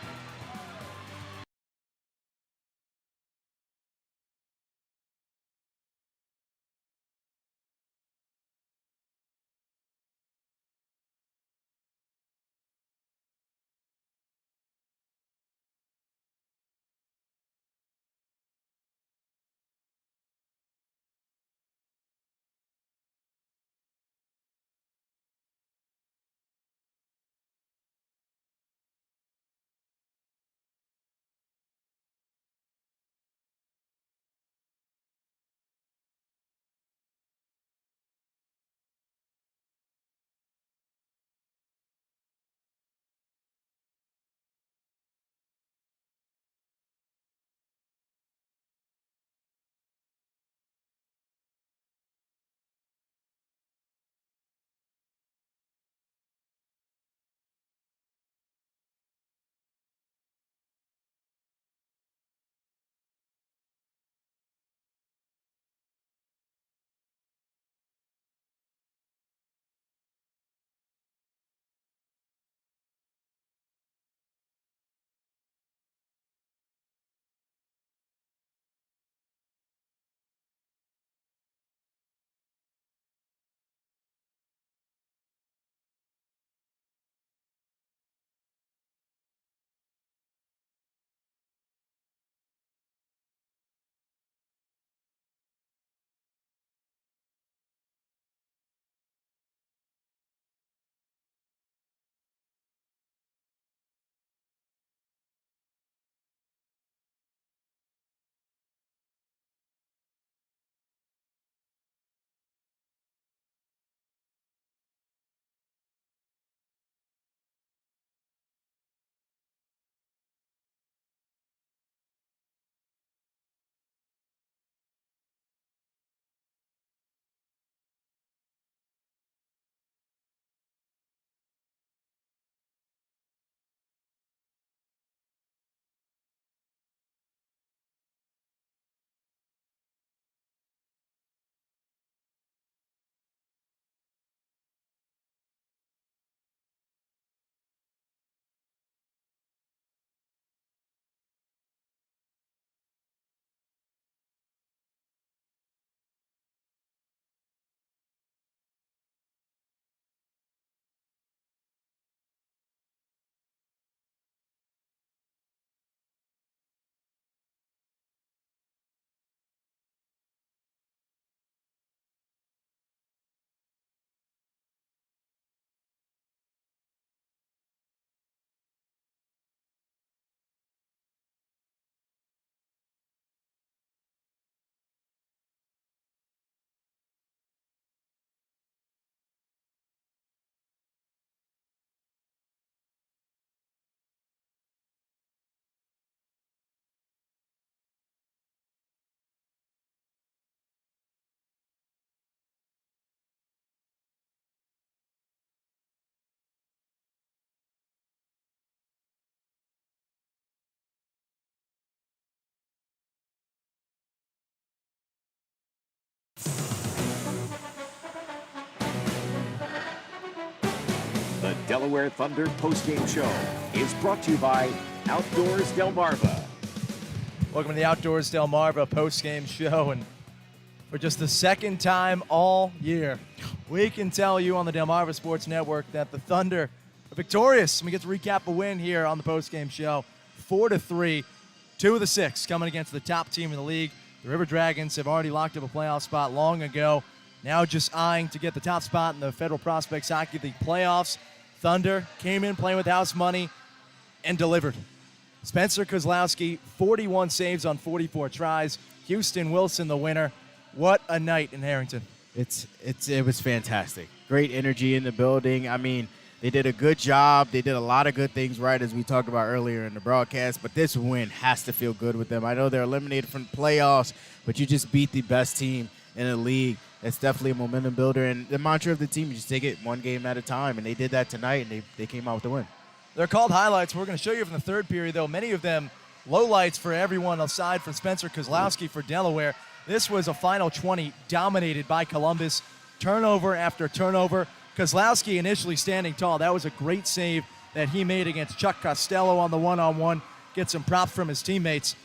The Delaware Thunder postgame show is brought to you by Outdoors Delmarva. Welcome to the Outdoors Delmarva postgame show, and for just the second time all year, we can tell you on the Delmarva Sports Network that the Thunder are victorious. We get to recap a win here on the postgame show, 4-3, 2 of the 6 coming against the top team in the league. The River Dragons have already locked up a playoff spot long ago. Now just eyeing to get the top spot in the Federal Prospects Hockey League playoffs. Thunder came in playing with house money and delivered. Spencer Kozlowski, 41 saves on 44 tries. Houston Wilson, the winner. What a night in Harrington. It was fantastic. Great energy in the building. I mean, they did a good job. They did a lot of good things right, as we talked about earlier in the broadcast, but this win has to feel good with them. I know they're eliminated from the playoffs, but you just beat the best team in the league. That's definitely a momentum builder, and the mantra of the team, you just take it one game at a time, and they did that tonight, and they came out with the win. They're called highlights. We're going to show you from the third period, though. Many of them lowlights for everyone aside from Spencer Kozlowski for Delaware. This was a final 20 dominated by Columbus. Turnover after turnover. Kozlowski initially standing tall. That was a great save that he made against Chuck Costello on the one-on-one. Get some props from his teammates.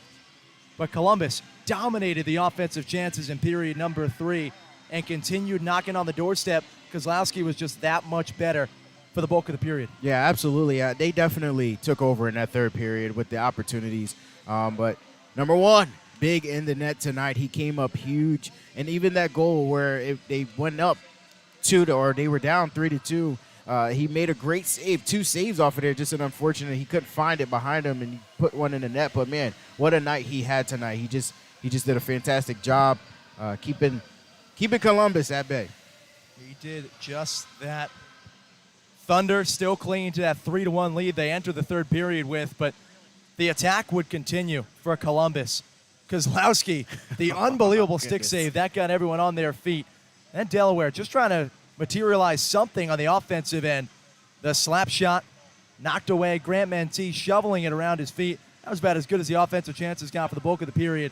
But Columbus dominated the offensive chances in period number 3 and continued knocking on the doorstep. Kozlowski was just that much better for the bulk of the period. Yeah, absolutely. They definitely took over in that third period with the opportunities. But number one, big in the net tonight. He came up huge. And even that goal where they went up they were down 3-2, he made a great save. 2 saves off of there. Just an unfortunate. He couldn't find it behind him, and he put one in the net. But, man, what a night he had tonight. He just did a fantastic job keeping Columbus at bay. He did just that. Thunder still clinging to that 3-1 lead they entered the third period with, but the attack would continue for Columbus. Kozlowski, the unbelievable stick save, that got everyone on their feet. And Delaware just trying to materialize something on the offensive end. The slap shot knocked away. Grant Mentee shoveling it around his feet. That was about as good as the offensive chances got for the bulk of the period.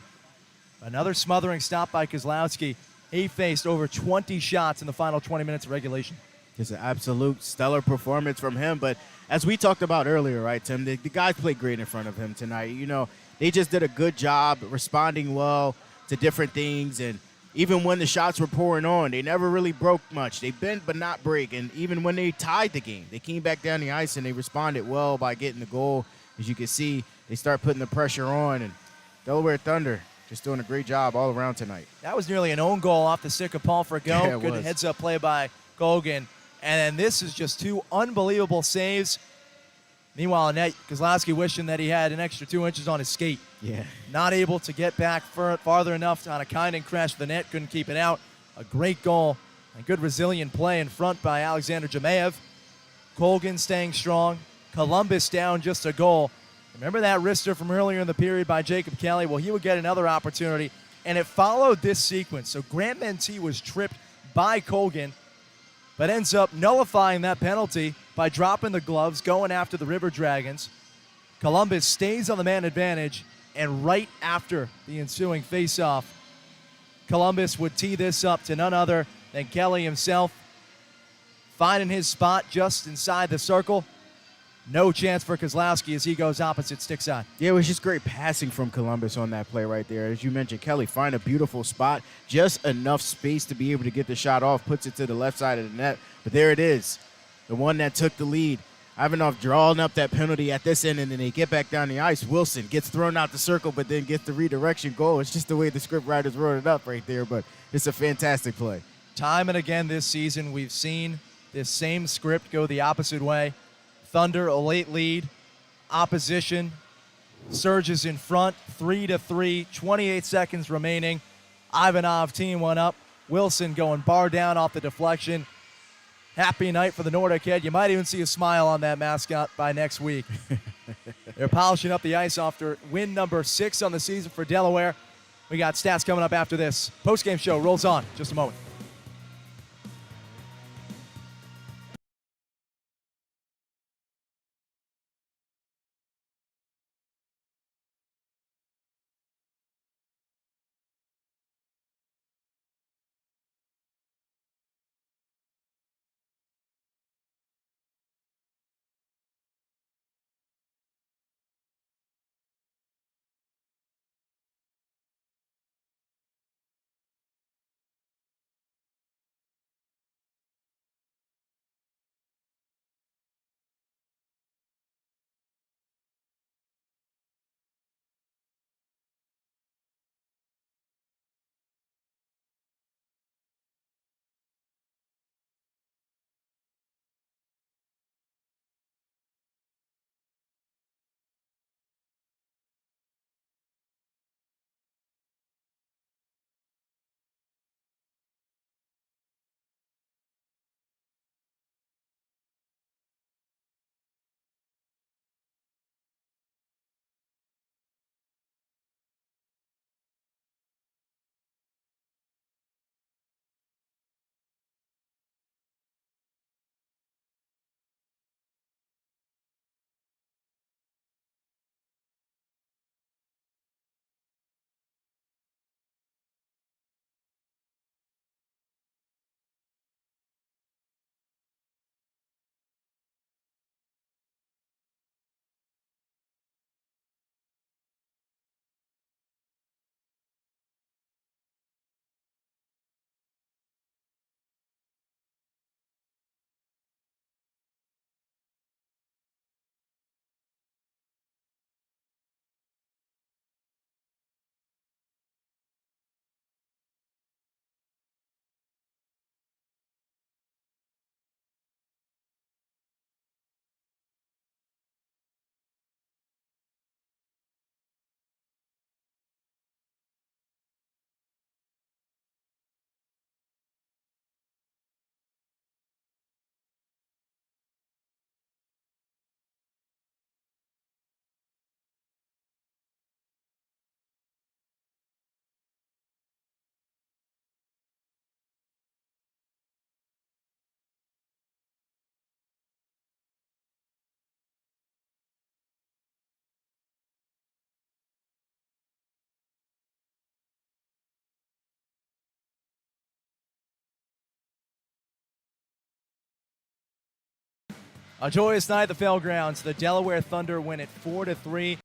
Another smothering stop by Kozlowski. He faced over 20 shots in the final 20 minutes of regulation. Just an absolute stellar performance from him. But as we talked about earlier, right, Tim, the guys played great in front of him tonight. You know, they just did a good job responding well to different things. And even when the shots were pouring on, they never really broke much. They bent but not break. And even when they tied the game, they came back down the ice and they responded well by getting the goal. As you can see, they start putting the pressure on. And Delaware Thunder just doing a great job all around tonight. That was nearly an own goal off the stick of Paul Frigo. Yeah, good heads-up play by Gogan. And then this is just 2 unbelievable saves. Meanwhile, Annette Kozlowski wishing that he had an extra 2 inches on his skate. Yeah. Not able to get back farther enough on a kind and crash the net. Couldn't keep it out. A great goal and good resilient play in front by Alexander Jamaev. Colgan staying strong. Columbus down just a goal. Remember that wrister from earlier in the period by Jacob Kelly? Well, he would get another opportunity, and it followed this sequence. So Grant Mentee was tripped by Colgan, but ends up nullifying that penalty by dropping the gloves, going after the River Dragons. Columbus stays on the man advantage, and right after the ensuing faceoff, Columbus would tee this up to none other than Kelly himself, finding his spot just inside the circle. No chance for Kozlowski as he goes opposite stick side. Yeah, it was just great passing from Columbus on that play right there. As you mentioned, Kelly find a beautiful spot, just enough space to be able to get the shot off, puts it to the left side of the net. But there it is, the one that took the lead. Ivanov drawing up that penalty at this end, and then they get back down the ice. Wilson gets thrown out the circle, but then gets the redirection goal. It's just the way the script writers wrote it up right there, but it's a fantastic play. Time and again this season, we've seen this same script go the opposite way. Thunder, a late lead. Opposition surges in front, 3-3, 28 seconds remaining. Ivanov team one up. Wilson going bar down off the deflection. Happy night for the Nordic head. You might even see a smile on that mascot by next week. They're polishing up the ice after win number 6 on the season for Delaware. We got stats coming up after this. Post-game show rolls on. Just a moment. A joyous night at the Fairgrounds. The Delaware Thunder win it 4-3.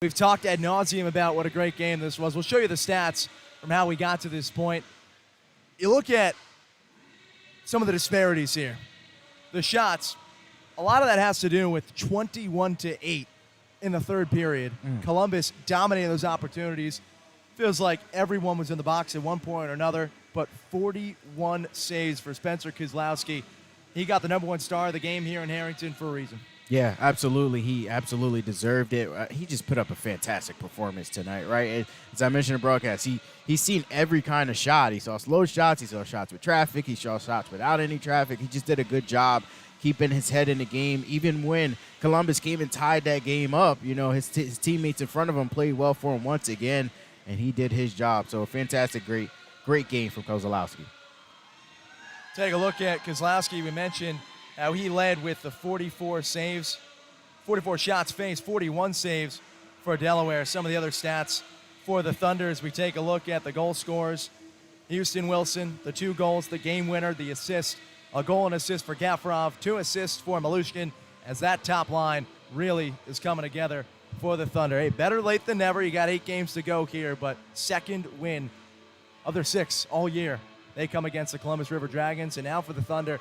We've talked ad nauseum about what a great game this was. We'll show you the stats from how we got to this point. You look at some of the disparities here. The shots, a lot of that has to do with 21-8 in the third period. Columbus dominating those opportunities. Feels like everyone was in the box at one point or another, but 41 saves for Spencer Kozlowski. He got the #1 star of the game here in Harrington for a reason. Yeah, absolutely. He absolutely deserved it. He just put up a fantastic performance tonight, right? As I mentioned in the broadcast, he's seen every kind of shot. He saw slow shots. He saw shots with traffic. He saw shots without any traffic. He just did a good job keeping his head in the game. Even when Columbus came and tied that game up, you know, his teammates in front of him played well for him once again, and he did his job. So a fantastic, great game from Kozlowski. Take a look at Kozlowski. We mentioned how he led with the 44 saves, 44 shots faced, 41 saves for Delaware. Some of the other stats for the Thunder as we take a look at the goal scorers. Houston Wilson, the 2 goals, the game winner, the assist, a goal and assist for Gafarov, 2 assists for Malushkin, as that top line really is coming together for the Thunder. Hey, better late than never. You got 8 games to go here, but second win of their 6 all year. They come against the Columbus River Dragons, and now for the Thunder,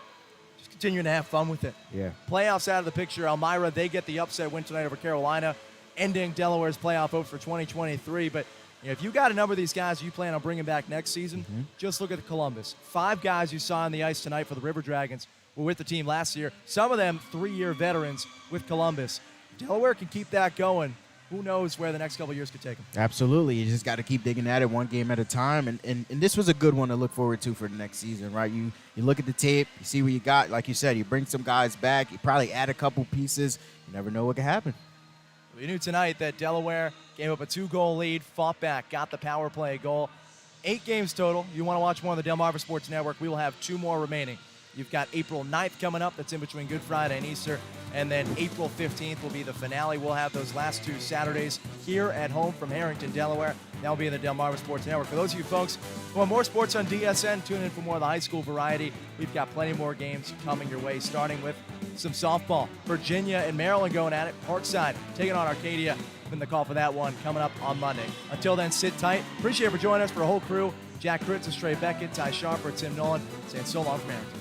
just continuing to have fun with it. Yeah. Playoffs out of the picture. Elmira, they get the upset win tonight over Carolina, ending Delaware's playoff hopes for 2023. But you know, if you got a number of these guys you plan on bringing back next season, just look at Columbus. 5 guys you saw on the ice tonight for the River Dragons were with the team last year. Some of them 3-year veterans with Columbus. Delaware can keep that going. Who knows where the next couple of years could take them. Absolutely. You just got to keep digging at it one game at a time. And this was a good one to look forward to for the next season, right? You look at the tape, you see what you got. Like you said, you bring some guys back. You probably add a couple pieces. You never know what could happen. We knew tonight that Delaware gave up a 2-goal lead, fought back, got the power play goal. 8 games total. You want to watch more on the Delmarva Sports Network, we will have 2 more remaining. You've got April 9th coming up. That's in between Good Friday and Easter. And then April 15th will be the finale. We'll have those last 2 Saturdays here at home from Harrington, Delaware. That'll be in the Delmarva Sports Network. For those of you folks who want more sports on DSN, tune in for more of the high school variety. We've got plenty more games coming your way, starting with some softball. Virginia and Maryland going at it. Parkside taking on Arcadia. Been the call for that one coming up on Monday. Until then, sit tight. Appreciate it for joining us. For a whole crew, Jack Kritz, Trey Beckett, Ty Sharper, Tim Nolan, saying so long from Harrington.